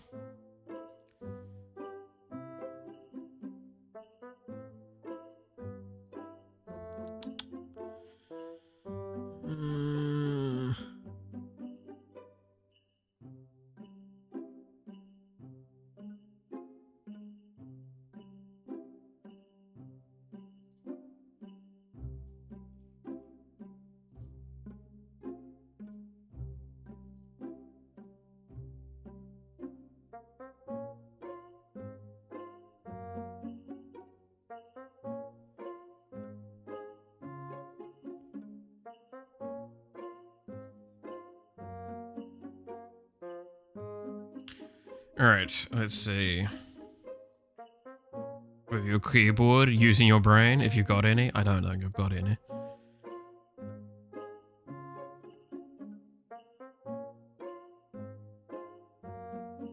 Alright, let's see. With your keyboard, using your brain, if you've got any. I don't think I've got any.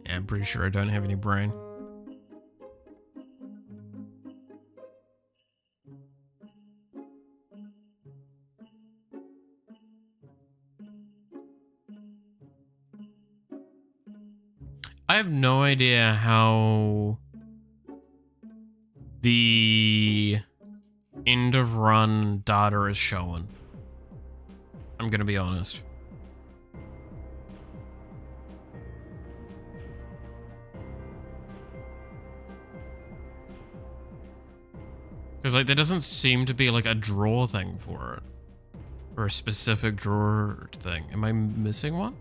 Yeah, I'm pretty sure I don't have any brain. I have no idea how the end of run data is showing. I'm gonna be honest. Because like there doesn't seem to be like a draw thing for it. Or a specific drawer thing. Am I missing one?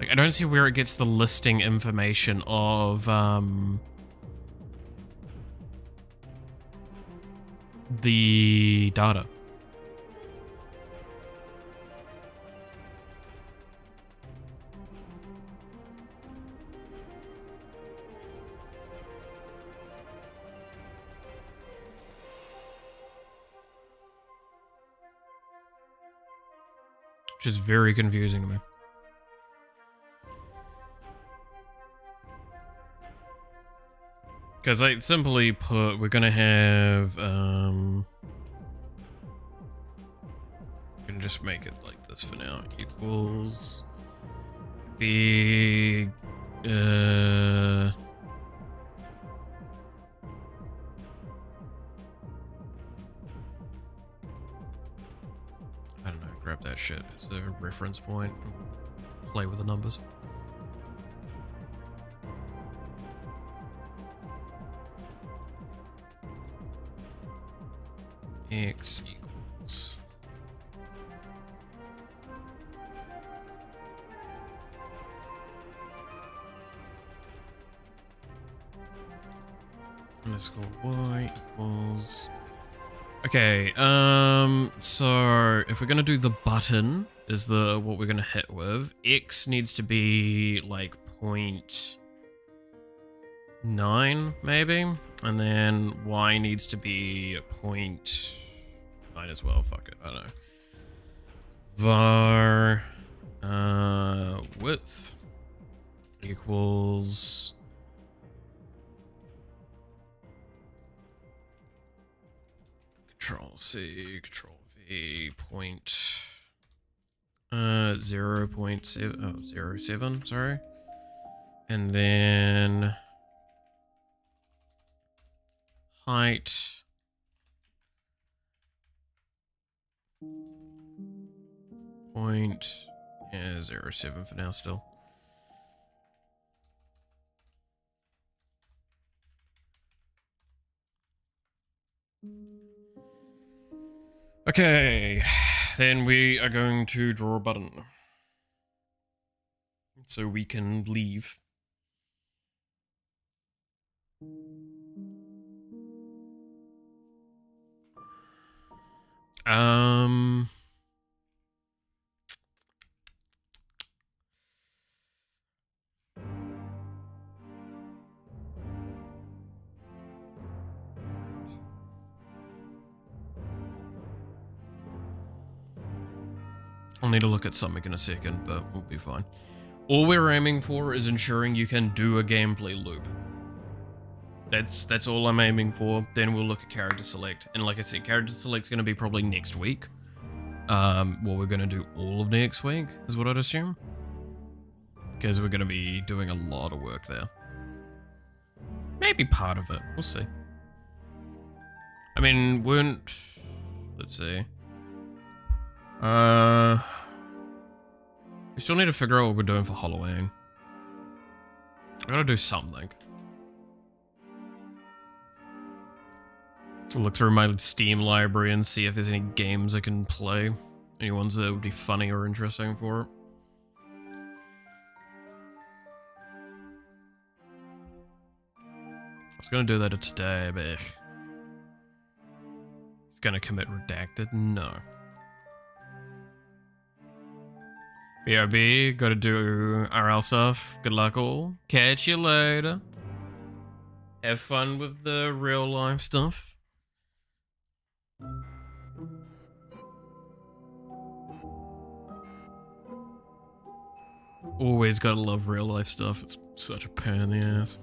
Like, I don't see where it gets the listing information of, the data. Which is very confusing to me. Because, like, simply put, we're gonna have, we're gonna just make it like this for now. Equals big, I don't know, grab that shit as a reference point and play with the numbers. X equals underscore y equals. Okay, so if we're gonna do the button is the what we're gonna hit with, X needs to be like 0.9 maybe, and then Y needs to be 0.9 as well. Fuck it, I don't know. Var width equals Control C, Control V, 0.07, sorry. And then height point 0.07 for now still. Okay, then we are going to draw a button so we can leave. I'll need to look at something in a second, but we'll be fine. All we're aiming for is ensuring you can do a gameplay loop. That's all I'm aiming for. Then we'll look at character select. And like I said, character select's going to be probably next week. Well, we're going to do all of next week, is what I'd assume. Because we're going to be doing a lot of work there. Maybe part of it. We'll see. I mean, let's see. We still need to figure out what we're doing for Halloween. I gotta do something. I'll look through my Steam library and see if there's any games I can play. Any ones that would be funny or interesting for it. I was gonna do that today, but it's gonna commit redacted? No. BRB, gotta do RL stuff. Good luck all. Catch you later. Have fun with the real life stuff. Always gotta love real life stuff. It's such a pain in the ass.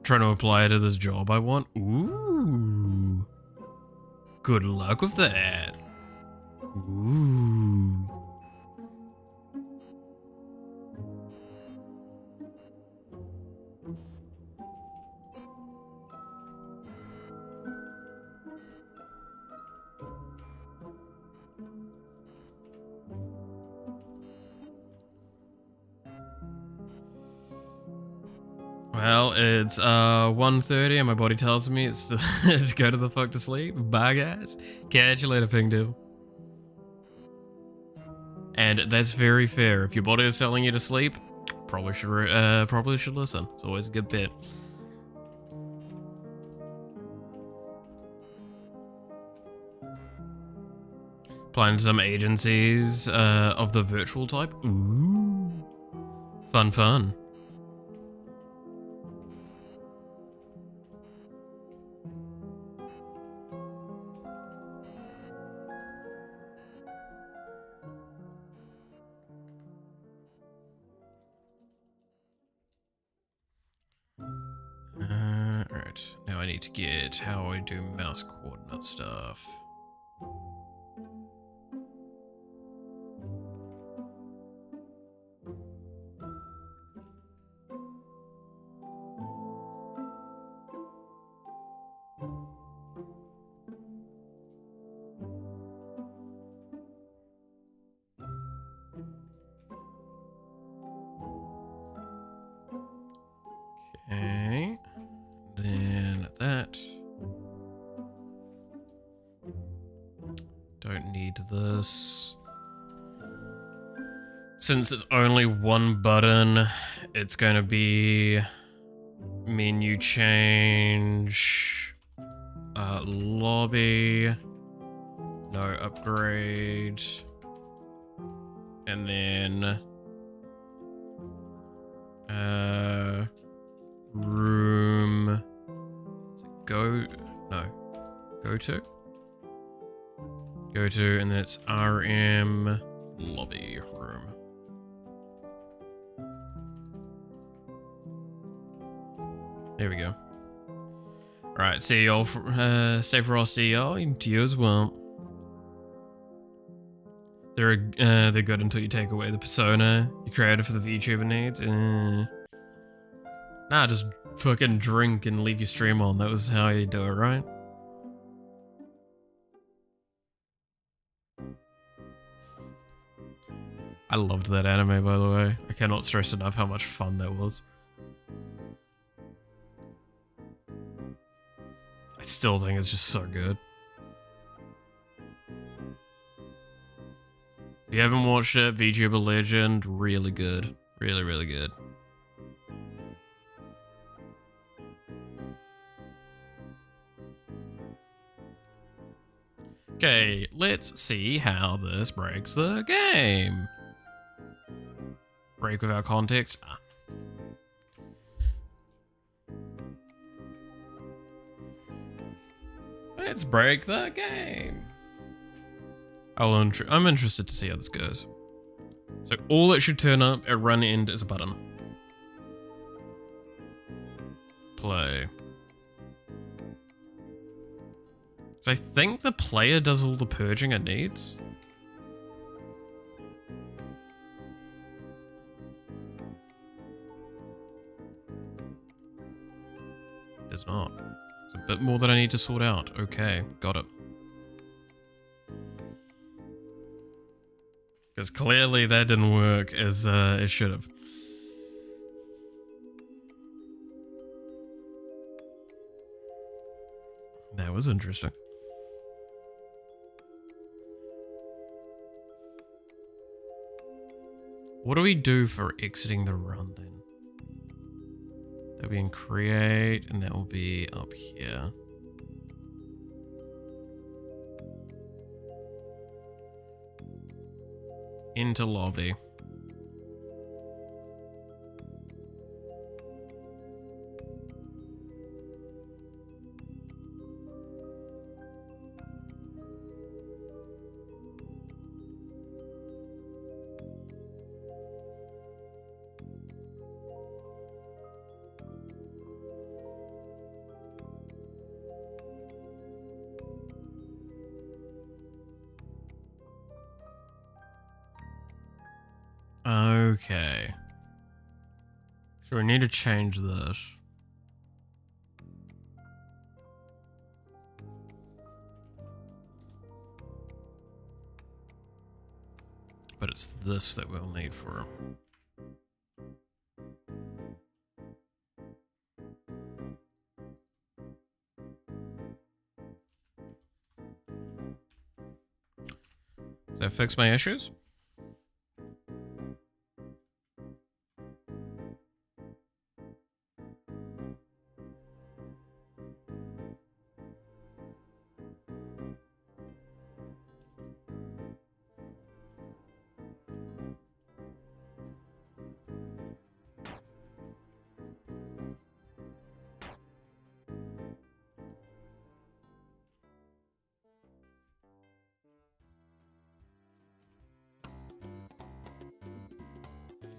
Trying to apply to this job I want. Ooh. Good luck with that. Ooh. Well, it's 1:30 and my body tells me it's to go to the fuck to sleep. Bye, guys. Catch you later, Ping Dude. And that's very fair. If your body is telling you to sleep, probably should listen. It's always a good bit. Applying to some agencies of the virtual type. Ooh, fun, fun. Alright, now I need to get how I do mouse coordinate stuff. Okay, then that. Don't need this. Since it's only one button, it's gonna be menu change, lobby, no upgrade, and then room, go to, and then it's RM lobby room. There we go. Alright, see y'all. Stay frosty, y'all. To you as well. They're good until you take away the persona you created for the VTuber needs. Nah, just fucking drink and leave your stream on. That was how you do it, right? I loved that anime, by the way. I cannot stress enough how much fun that was. I still think it's just so good. If you haven't watched it, VTuber Legend, really good. Really, really good. Okay, let's see how this breaks the game. Break without context? Ah. Let's break the game. I'm interested to see how this goes. So all that should turn up at run end is a button. Play. So I think the player does all the purging it needs. It's not. It's a bit more that I need to sort out. Okay, got it. Because clearly that didn't work as it should have. That was interesting. What do we do for exiting the run then? That'll be in create, and that will be up here. Into lobby. Okay. So we need to change this. But it's this that we'll need for it. Does that fix my issues?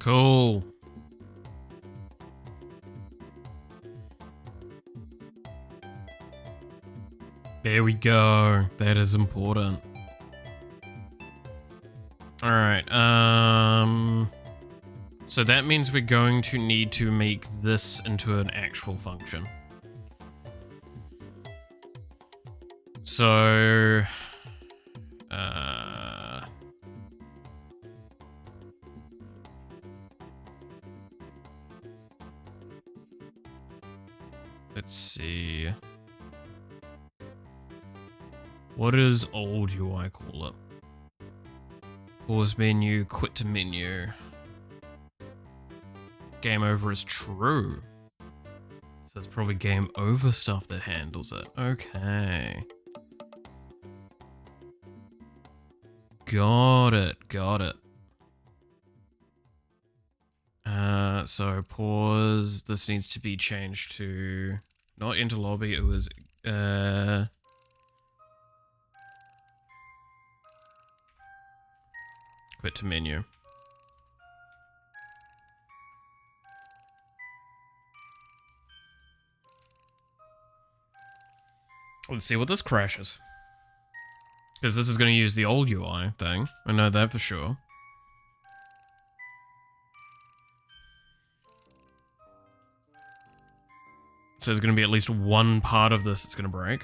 Cool. There we go. That is important. All right. So that means we're going to need to make this into an actual function. So, let's see. What does old UI call it? Pause menu, quit to menu. Game over is true. So it's probably game over stuff that handles it. Okay. Got it, got it. So pause, this needs to be changed to, not into lobby, it was, quit to menu. Let's see what this crashes. Because this is going to use the old UI thing. I know that for sure. So there's going to be at least one part of this that's going to break.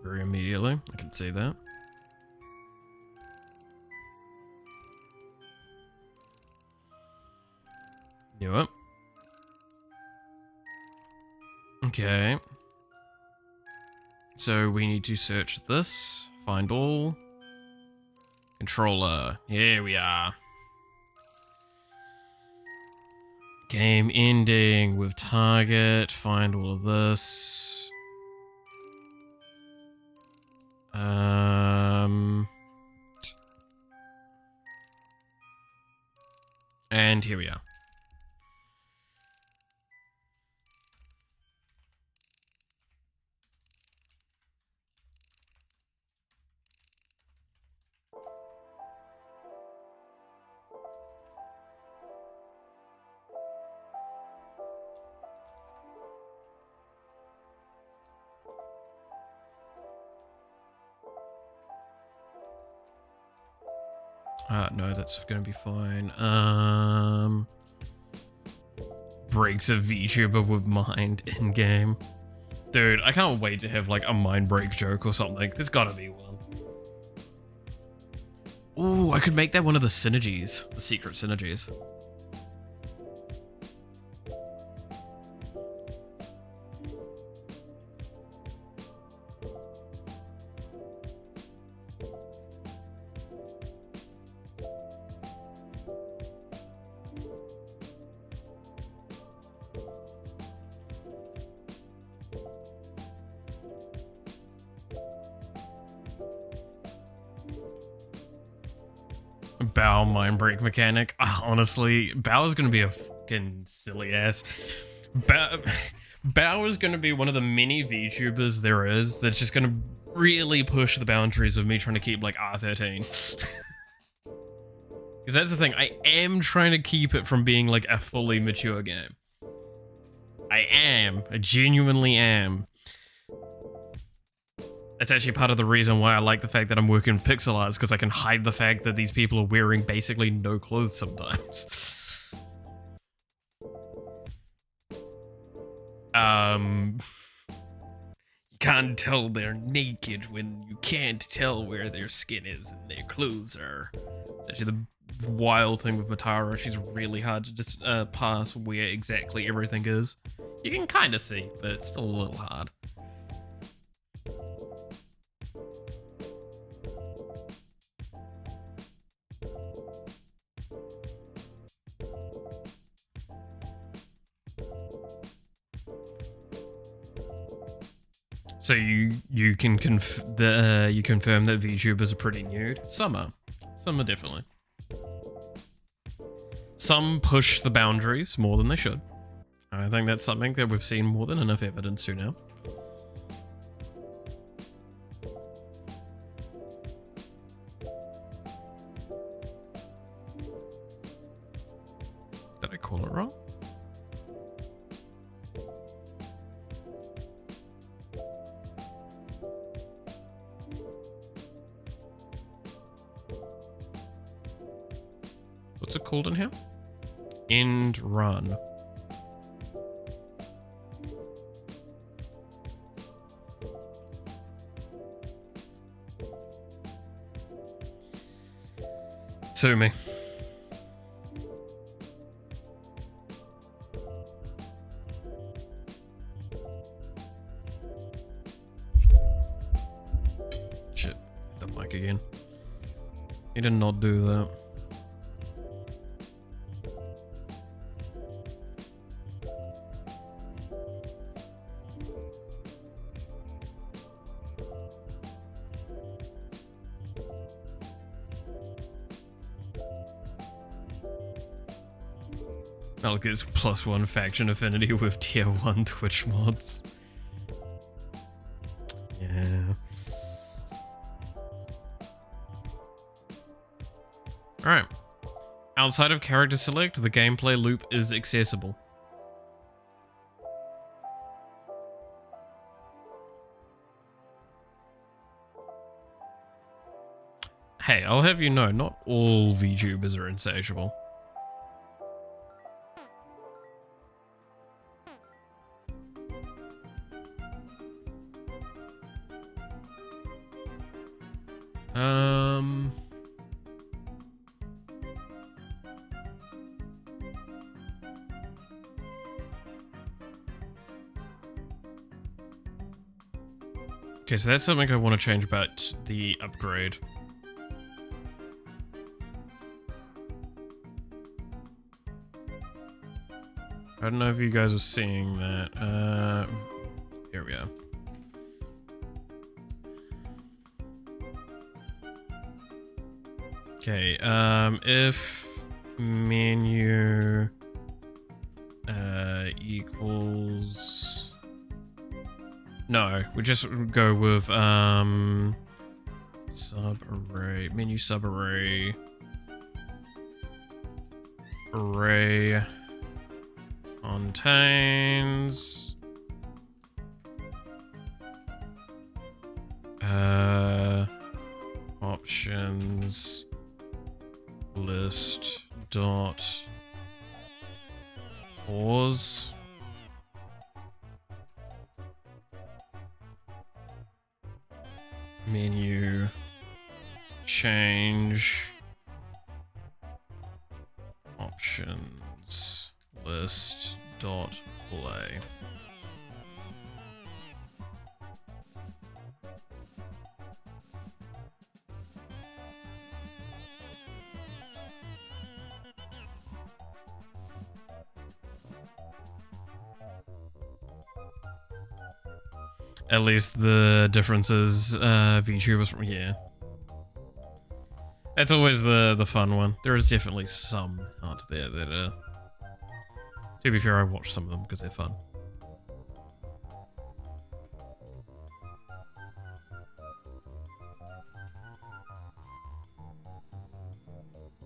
Very immediately. I can see that. Knew it. Okay. So we need to search this. Find all. Controller. Here we are. Game ending with target. Find all of this. And here we are. No, that's gonna be fine. Breaks a VTuber with mind in game. Dude, I can't wait to have like a mind break joke or something. There's gotta be one. Ooh, I could make that one of the synergies, the secret synergies. Bow mind break mechanic. Honestly, Bow is gonna be a fucking silly ass. Bow is gonna be one of the many VTubers there is that's just gonna really push the boundaries of me trying to keep like R13. Because that's the thing, I am trying to keep it from being like a fully mature game. I genuinely am. It's actually part of the reason why I like the fact that I'm working with pixel art, because I can hide the fact that these people are wearing basically no clothes sometimes. You can't tell they're naked when you can't tell where their skin is and their clothes are. It's actually the wild thing with Matara, she's really hard to just pass where exactly everything is. You can kind of see, but it's still a little hard. So you can confirm that VTubers are pretty nude? Some are definitely. Some push the boundaries more than they should. I think that's something that we've seen more than enough evidence to now. Did I call it wrong? What's it called in here? End run. Sue me. Shit, the mic again. He did not do that. Malak gets +1 faction affinity with tier 1 Twitch mods. Yeah. Alright. Outside of character select, the gameplay loop is accessible. Hey, I'll have you know, not all VTubers are insatiable. Okay, so that's something I want to change about the upgrade. I don't know if you guys are seeing that. Here we are. Okay, if menu equals... No, we just go with subarray, menu subarray, array contains options list dot pause menu change options list dot play. At least the differences VTubers from here. That's always the fun one. There is definitely some out there that are... To be fair, I watch some of them because they're fun.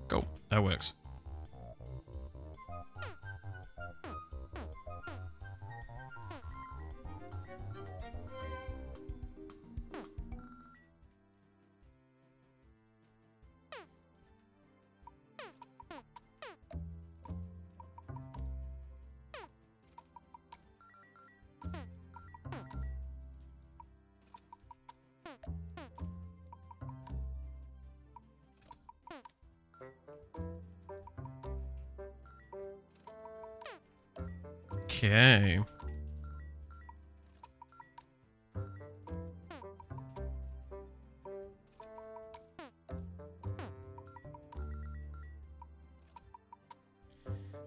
Cool, that works. Okay.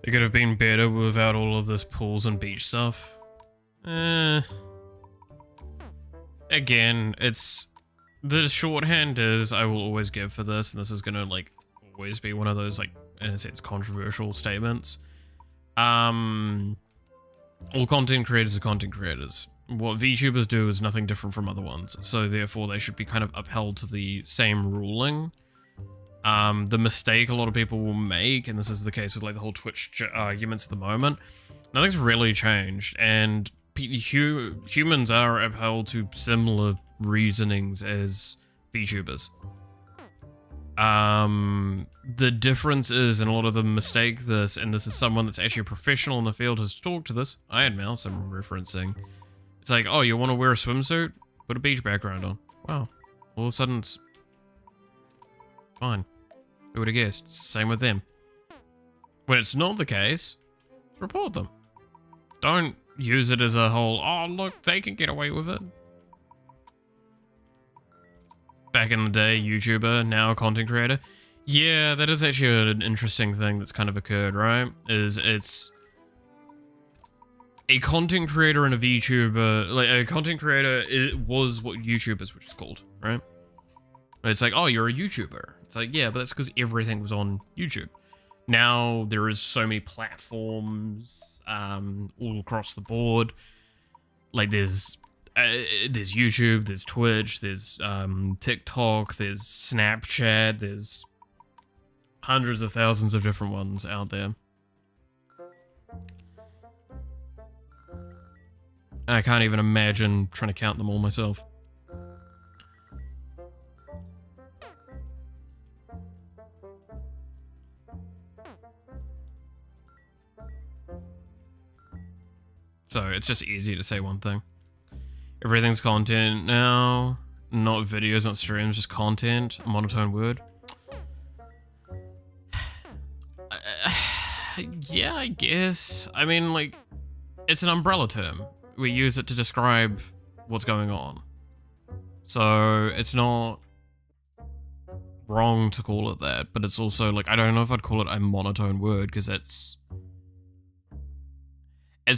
It could have been better without all of this pools and beach stuff. again, it's the shorthand is I will always give for this, and this is gonna like always be one of those like in a sense controversial statements. All content creators are content creators. What VTubers do is nothing different from other ones, so therefore they should be kind of upheld to the same ruling. The mistake a lot of people will make, and this is the case with like the whole Twitch arguments at the moment, nothing's really changed, and humans are upheld to similar reasonings as VTubers. The difference is, and a lot of them mistake this, and this is someone that's actually a professional in the field has talked to this, Iron Mouse I'm referencing. It's like, oh, you want to wear a swimsuit? Put a beach background on. Wow. All of a sudden it's fine. Who would have guessed? Same with them. When it's not the case, report them. Don't use it as a whole, oh look, they can get away with it. Back in the day, YouTuber, now content creator. Yeah, that is actually an interesting thing that's kind of occurred, right? It's a content creator and a VTuber, like a content creator was what YouTubers were just called, right? It's like, oh, you're a YouTuber. It's like, yeah, but that's because everything was on YouTube. Now there is so many platforms all across the board. Like there's YouTube, there's Twitch, there's TikTok, there's Snapchat, there's hundreds of thousands of different ones out there. I can't even imagine trying to count them all myself. So it's just easy to say one thing. Everything's content now. Not videos, not streams, just content. A monotone word. Yeah, I guess. I mean, like, it's an umbrella term. We use it to describe what's going on. So it's not wrong to call it that, but it's also like, I don't know if I'd call it a monotone word, because it's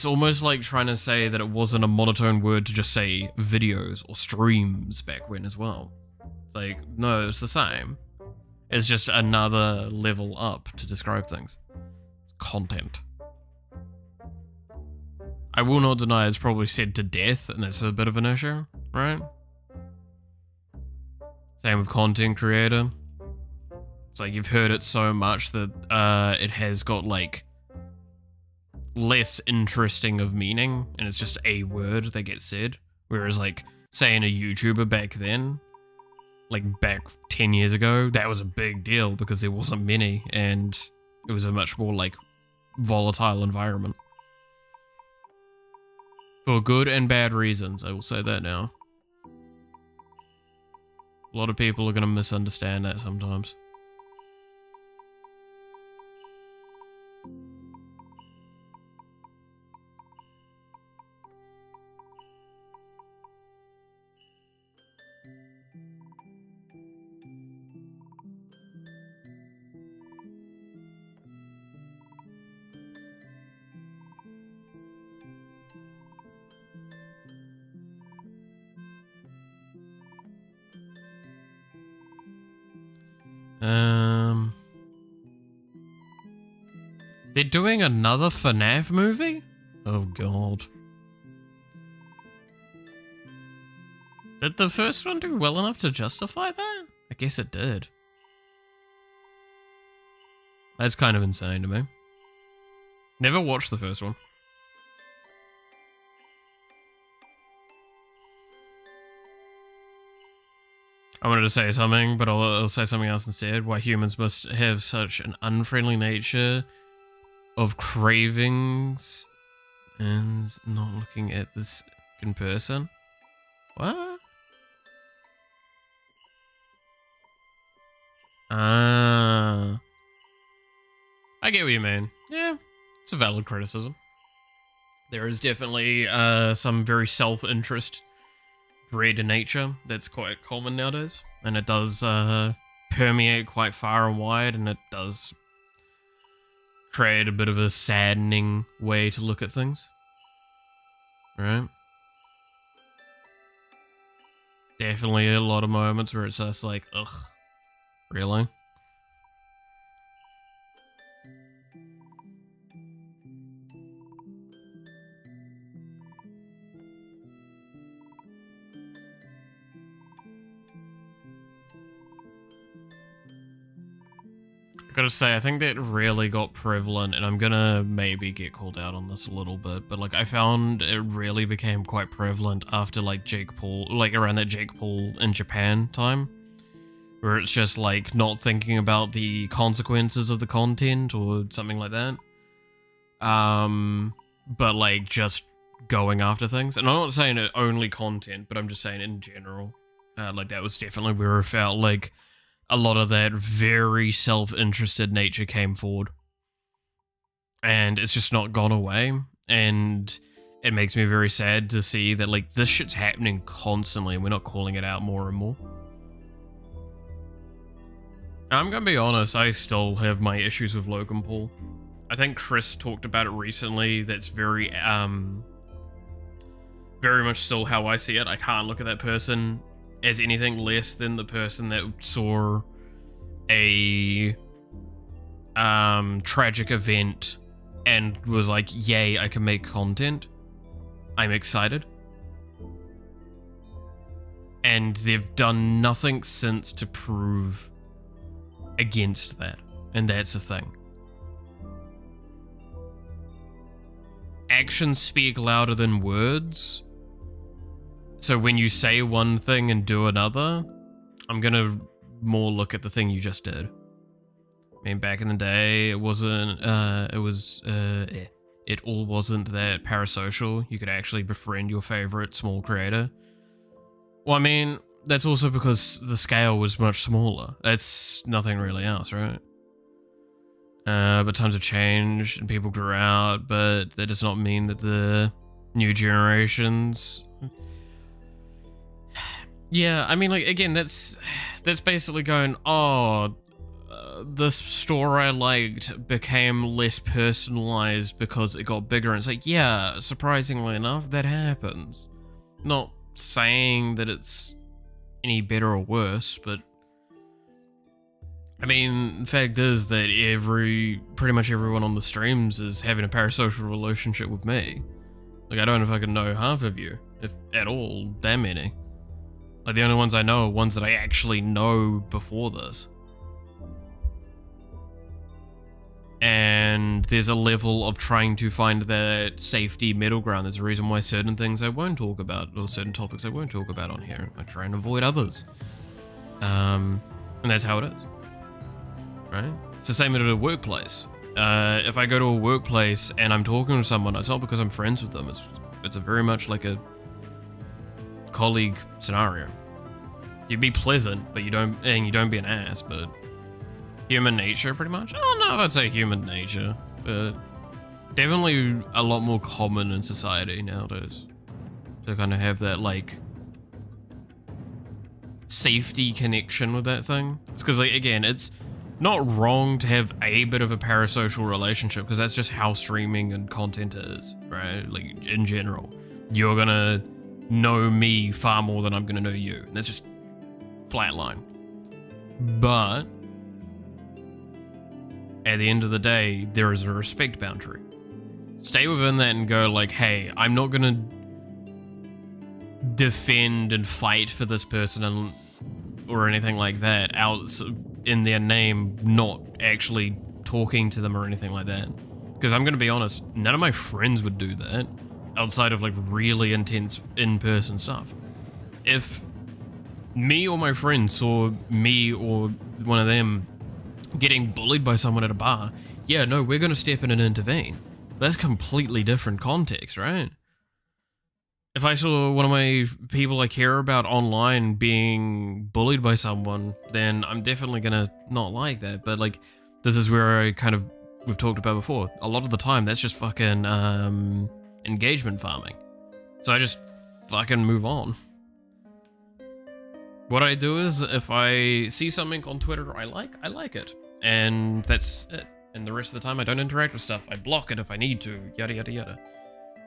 almost like trying to say that it wasn't a monotone word to just say videos or streams back when as well. It's like, no, it's the same. It's just another level up to describe things. It's content. I will not deny it's probably said to death, and that's a bit of an issue, right? Same with content creator. It's like you've heard it so much that it has got like less interesting of meaning, and it's just a word that gets said. Whereas like saying a YouTuber back then, like back 10 years ago, that was a big deal because there wasn't many, and it was a much more like volatile environment. For good and bad reasons, I will say that now. A lot of people are going to misunderstand that sometimes. They're doing another FNAF movie? Oh god. Did the first one do well enough to justify that? I guess it did. That's kind of insane to me. Never watched the first one. I wanted to say something, but I'll say something else instead. Why humans must have such an unfriendly nature of cravings and not looking at this in person. What? Ah. I get what you mean. Yeah, it's a valid criticism. There is definitely some very self-interest bred nature that's quite common nowadays, and it does permeate quite far and wide, and it does create a bit of a saddening way to look at things, right? Definitely a lot of moments where it's just like, ugh, really? I gotta say, I think that really got prevalent, and I'm gonna maybe get called out on this a little bit, but like I found it really became quite prevalent after like Jake Paul, like around that Jake Paul in Japan time, where it's just like not thinking about the consequences of the content or something like that. But like just going after things, and I'm not saying it only content, but I'm just saying in general, like that was definitely where I felt like a lot of that very self-interested nature came forward. And it's just not gone away. And it makes me very sad to see that, like, this shit's happening constantly and we're not calling it out more and more. I'm gonna be honest, I still have my issues with Logan Paul. I think Chris talked about it recently. That's very much still how I see it. I can't look at that person as anything less than the person that saw a tragic event and was like, yay, I can make content. I'm excited. And they've done nothing since to prove against that. And that's the thing. Actions speak louder than words. So when you say one thing and do another, I'm gonna more look at the thing you just did. I mean, back in the day, it wasn't, it all wasn't that parasocial. You could actually befriend your favorite small creator. Well, I mean, that's also because the scale was much smaller. That's nothing really else, right? But times have changed and people grew out, but that does not mean that the new generations... Yeah, I mean, like, again, that's basically going, oh, this store I liked became less personalized because it got bigger. And it's like, yeah, surprisingly enough, that happens. Not saying that it's any better or worse, but I mean, the fact is that pretty much everyone on the streams is having a parasocial relationship with me. Like, I don't fucking know half of you, if at all, that many. Like, the only ones I know are ones that I actually know before this. And there's a level of trying to find that safety middle ground. There's a reason why certain things I won't talk about, or certain topics I won't talk about on here. I try and avoid others. And that's how it is. Right? It's the same at a workplace. If I go to a workplace and I'm talking to someone, it's not because I'm friends with them. It's a very much like a colleague scenario. You'd be pleasant, but you don't be an ass, but human nature, pretty much. I don't know if I'd say human nature, but definitely a lot more common in society nowadays to kind of have that, like, safety connection with that thing. It's because, like, again, it's not wrong to have a bit of a parasocial relationship, because that's just how streaming and content is, right? Like, in general. You're gonna know me far more than I'm gonna know you. And that's just flat line. But at the end of the day, there is a respect boundary. Stay within that and go like, hey, I'm not gonna defend and fight for this person or anything like that out in their name, not actually talking to them or anything like that. Because I'm gonna be honest, none of my friends would do that outside of like really intense in-person stuff. If me or my friends saw me or one of them getting bullied by someone at a bar, yeah, no, we're gonna step in and intervene. That's completely different context, right? If I saw one of my people I care about online being bullied by someone, then I'm definitely gonna not like that. But like, this is where we've talked about before. A lot of the time, that's just fucking engagement farming. So I just fucking move on. What I do is, if I see something on Twitter I like it. And that's it. And the rest of the time I don't interact with stuff. I block it if I need to, yada yada yada.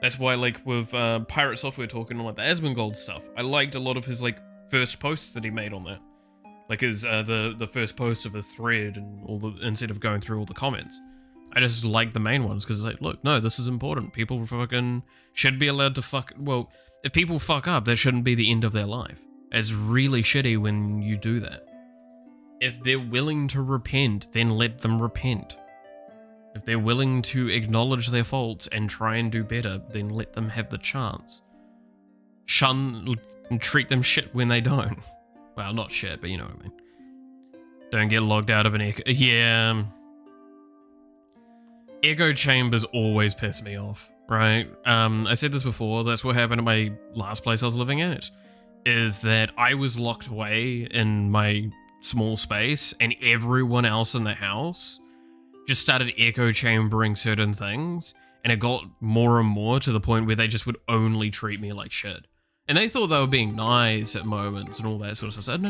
That's why, like, with Pirate Software talking on like the Asmongold stuff, I liked a lot of his like first posts that he made on that. Like his the first post of a thread and all the instead of going through all the comments. I just like the main ones because it's like, look, no, this is important. People fucking should be allowed to fuck. Well, if people fuck up, that shouldn't be the end of their life. It's really shitty when you do that. If they're willing to repent, then let them repent. If they're willing to acknowledge their faults and try and do better, then let them have the chance. Shun and treat them shit when they don't. Well, not shit, but you know what I mean. Don't get logged out of an echo. Yeah. Echo chambers always piss me off, right? I said this before, that's what happened at my last place I was living at, is that I was locked away in my small space and everyone else in the house just started echo chambering certain things, and it got more and more to the point where they just would only treat me like shit. And they thought they were being nice at moments and all that sort of stuff.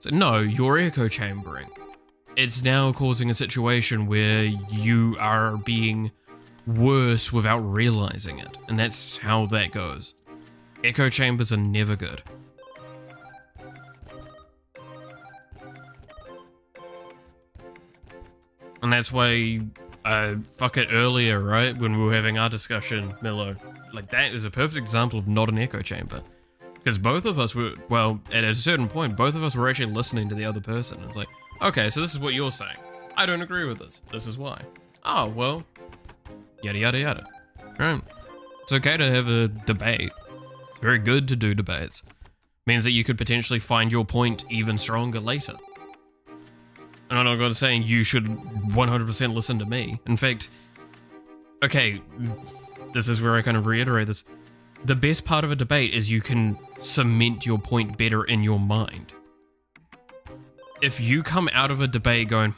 So, no, you're echo chambering. It's now causing a situation where you are being worse without realizing it. And that's how that goes. Echo chambers are never good. And that's why fuck it earlier, right? When we were having our discussion, Milo. Like, that is a perfect example of not an echo chamber. Because both of us were, well, at a certain point, both of us were actually listening to the other person. It's like, okay, so this is what you're saying. I don't agree with this. This is why. Oh, well, yada, yada, yada. Right. It's okay to have a debate. It's very good to do debates. Means that you could potentially find your point even stronger later. And I'm not going to say you should 100% listen to me. In fact, okay, this is where I kind of reiterate this. The best part of a debate is you can cement your point better in your mind. If you come out of a debate going,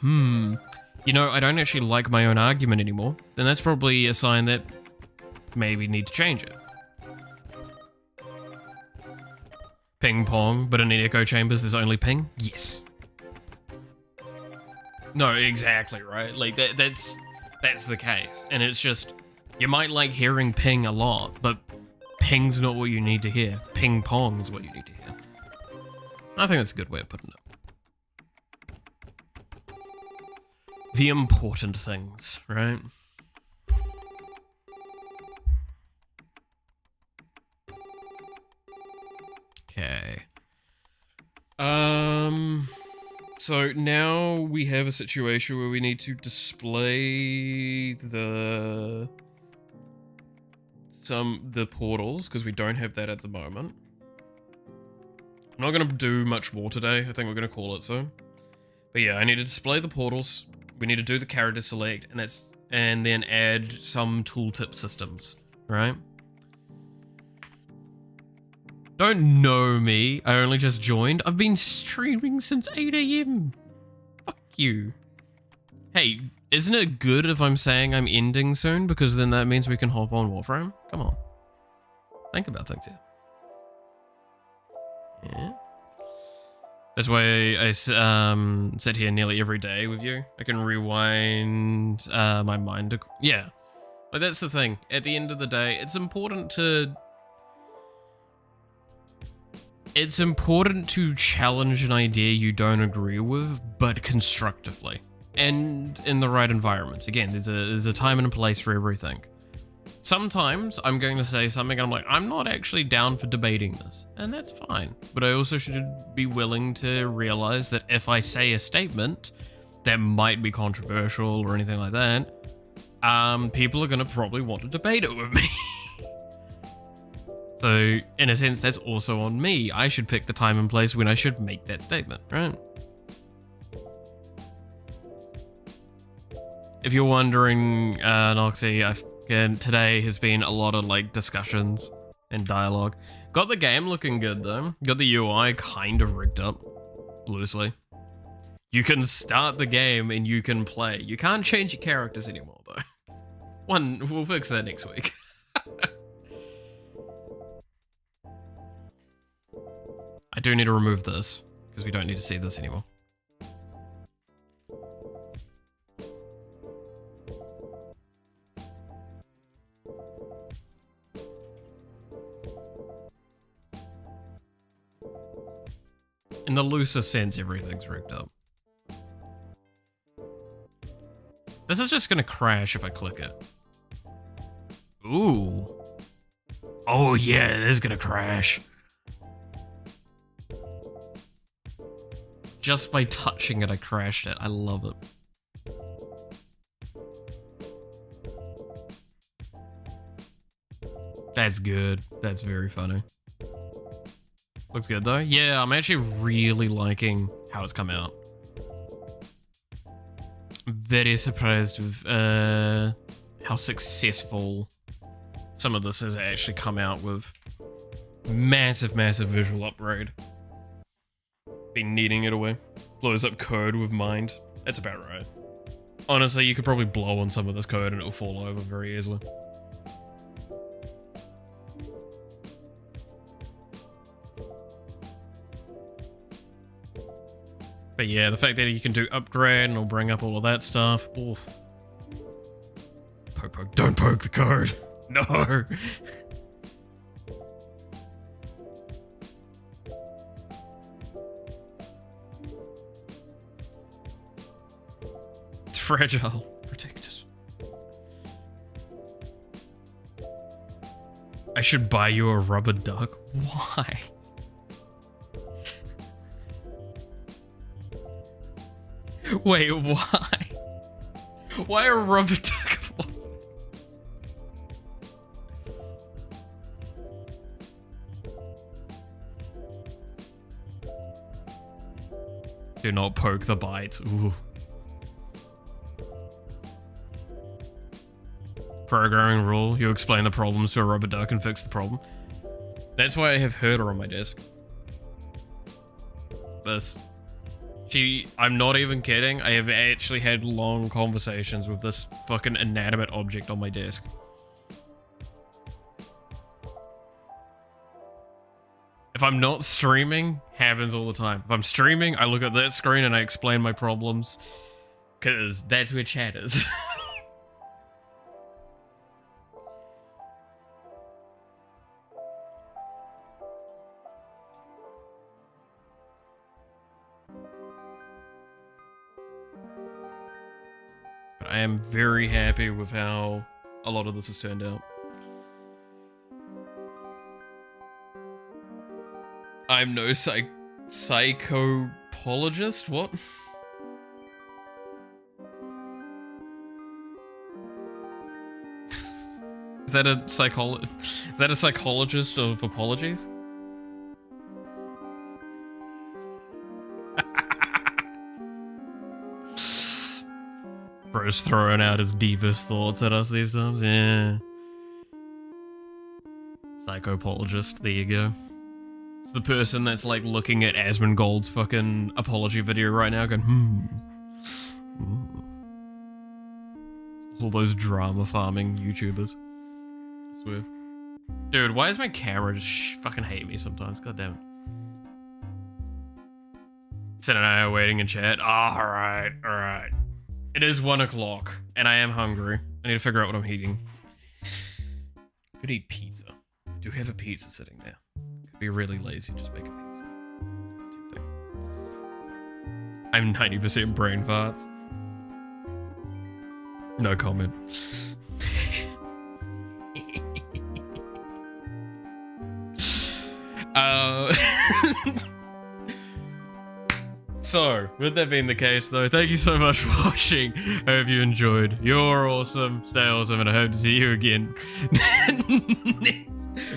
you know, I don't actually like my own argument anymore, then that's probably a sign that maybe need to change it. Ping pong, but in echo chambers there's only ping? Yes. No, exactly, right? Like, that's the case. And it's just, you might like hearing ping a lot, but ping's not what you need to hear. Ping pong is what you need to hear. I think that's a good way of putting it. The important things, right? Okay. So now we have a situation where we need to display the portals, because we don't have that at the moment. I'm not going to do much more today. I think we're going to call it so. But yeah, I need to display the portals. We need to do the character select, and then add some tooltip systems, right? Don't know me. I only just joined. I've been streaming since 8 AM. Fuck you. Hey, isn't it good if I'm saying I'm ending soon? Because then that means we can hop on Warframe? Come on. Think about things here. Yeah. That's why I sit here nearly every day with you. I can rewind my mind. Yeah. Like, that's the thing. At the end of the day, it's important to challenge an idea you don't agree with, but constructively. And in the right environments. Again, there's a time and a place for everything. Sometimes I'm going to say something and I'm like, I'm not actually down for debating this. And that's fine. But I also should be willing to realize that if I say a statement that might be controversial or anything like that, people are going to probably want to debate it with me. So, in a sense, that's also on me. I should pick the time and place when I should make that statement, right? If you're wondering, Noxy, today has been a lot of, like, discussions and dialogue. Got the game looking good, though. Got the UI kind of rigged up, loosely. You can start the game and you can play. You can't change your characters anymore, though. We'll fix that next week. I do need to remove this, because we don't need to see this anymore. in the loosest sense, everything's rigged up. This is just gonna crash if I click it. Ooh. Oh yeah, it is gonna crash. Just by touching it, I crashed it. I love it. That's good. That's very funny. Looks good though. Yeah, I'm actually really liking how it's come out. I'm very surprised with how successful some of this has actually come out with. Massive visual upgrade. Been kneading it away. Blows up code with mind. That's about right. Honestly, you could probably blow on some of this code and it'll fall over very easily. But yeah, the fact that you can do upgrade and it'll bring up all of that stuff. Ooh. Poke. Don't poke the code. No. It's fragile. Protect it. I should buy you a rubber duck. Why? Wait, why? Why a rubber duck? Do not poke the bites. Ooh. Programming rule. You explain the problems to a rubber duck and fix the problem. That's why I have Herder on my desk. This. I'm not even kidding. I have actually had long conversations with this fucking inanimate object on my desk. If I'm not streaming, happens all the time. If I'm streaming, I look at that screen and I explain my problems. Because that's where chat is. But I am very happy with how a lot of this has turned out. I'm no psychopologist? What? Is that a psychologist of apologies? Bro's throwing out his deepest thoughts at us these times. Yeah. Psychopologist, there you go. It's the person that's like looking at Asmongold's fucking apology video right now going, Ooh. All those drama farming YouTubers. I swear. Dude, why does my camera just fucking hate me sometimes? God damn it. Sen and I are waiting in chat. Alright. It is 1 o'clock, and I am hungry. I need to figure out what I'm eating. Could eat pizza. I do have a pizza sitting there. Could be really lazy, just make a pizza. I'm 90% brain farts. No comment. So, with that being the case though, thank you so much for watching. I hope you enjoyed. You're awesome, stay awesome, and I hope to see you again.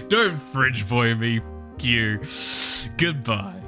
Don't fridge boy me, Q. Goodbye.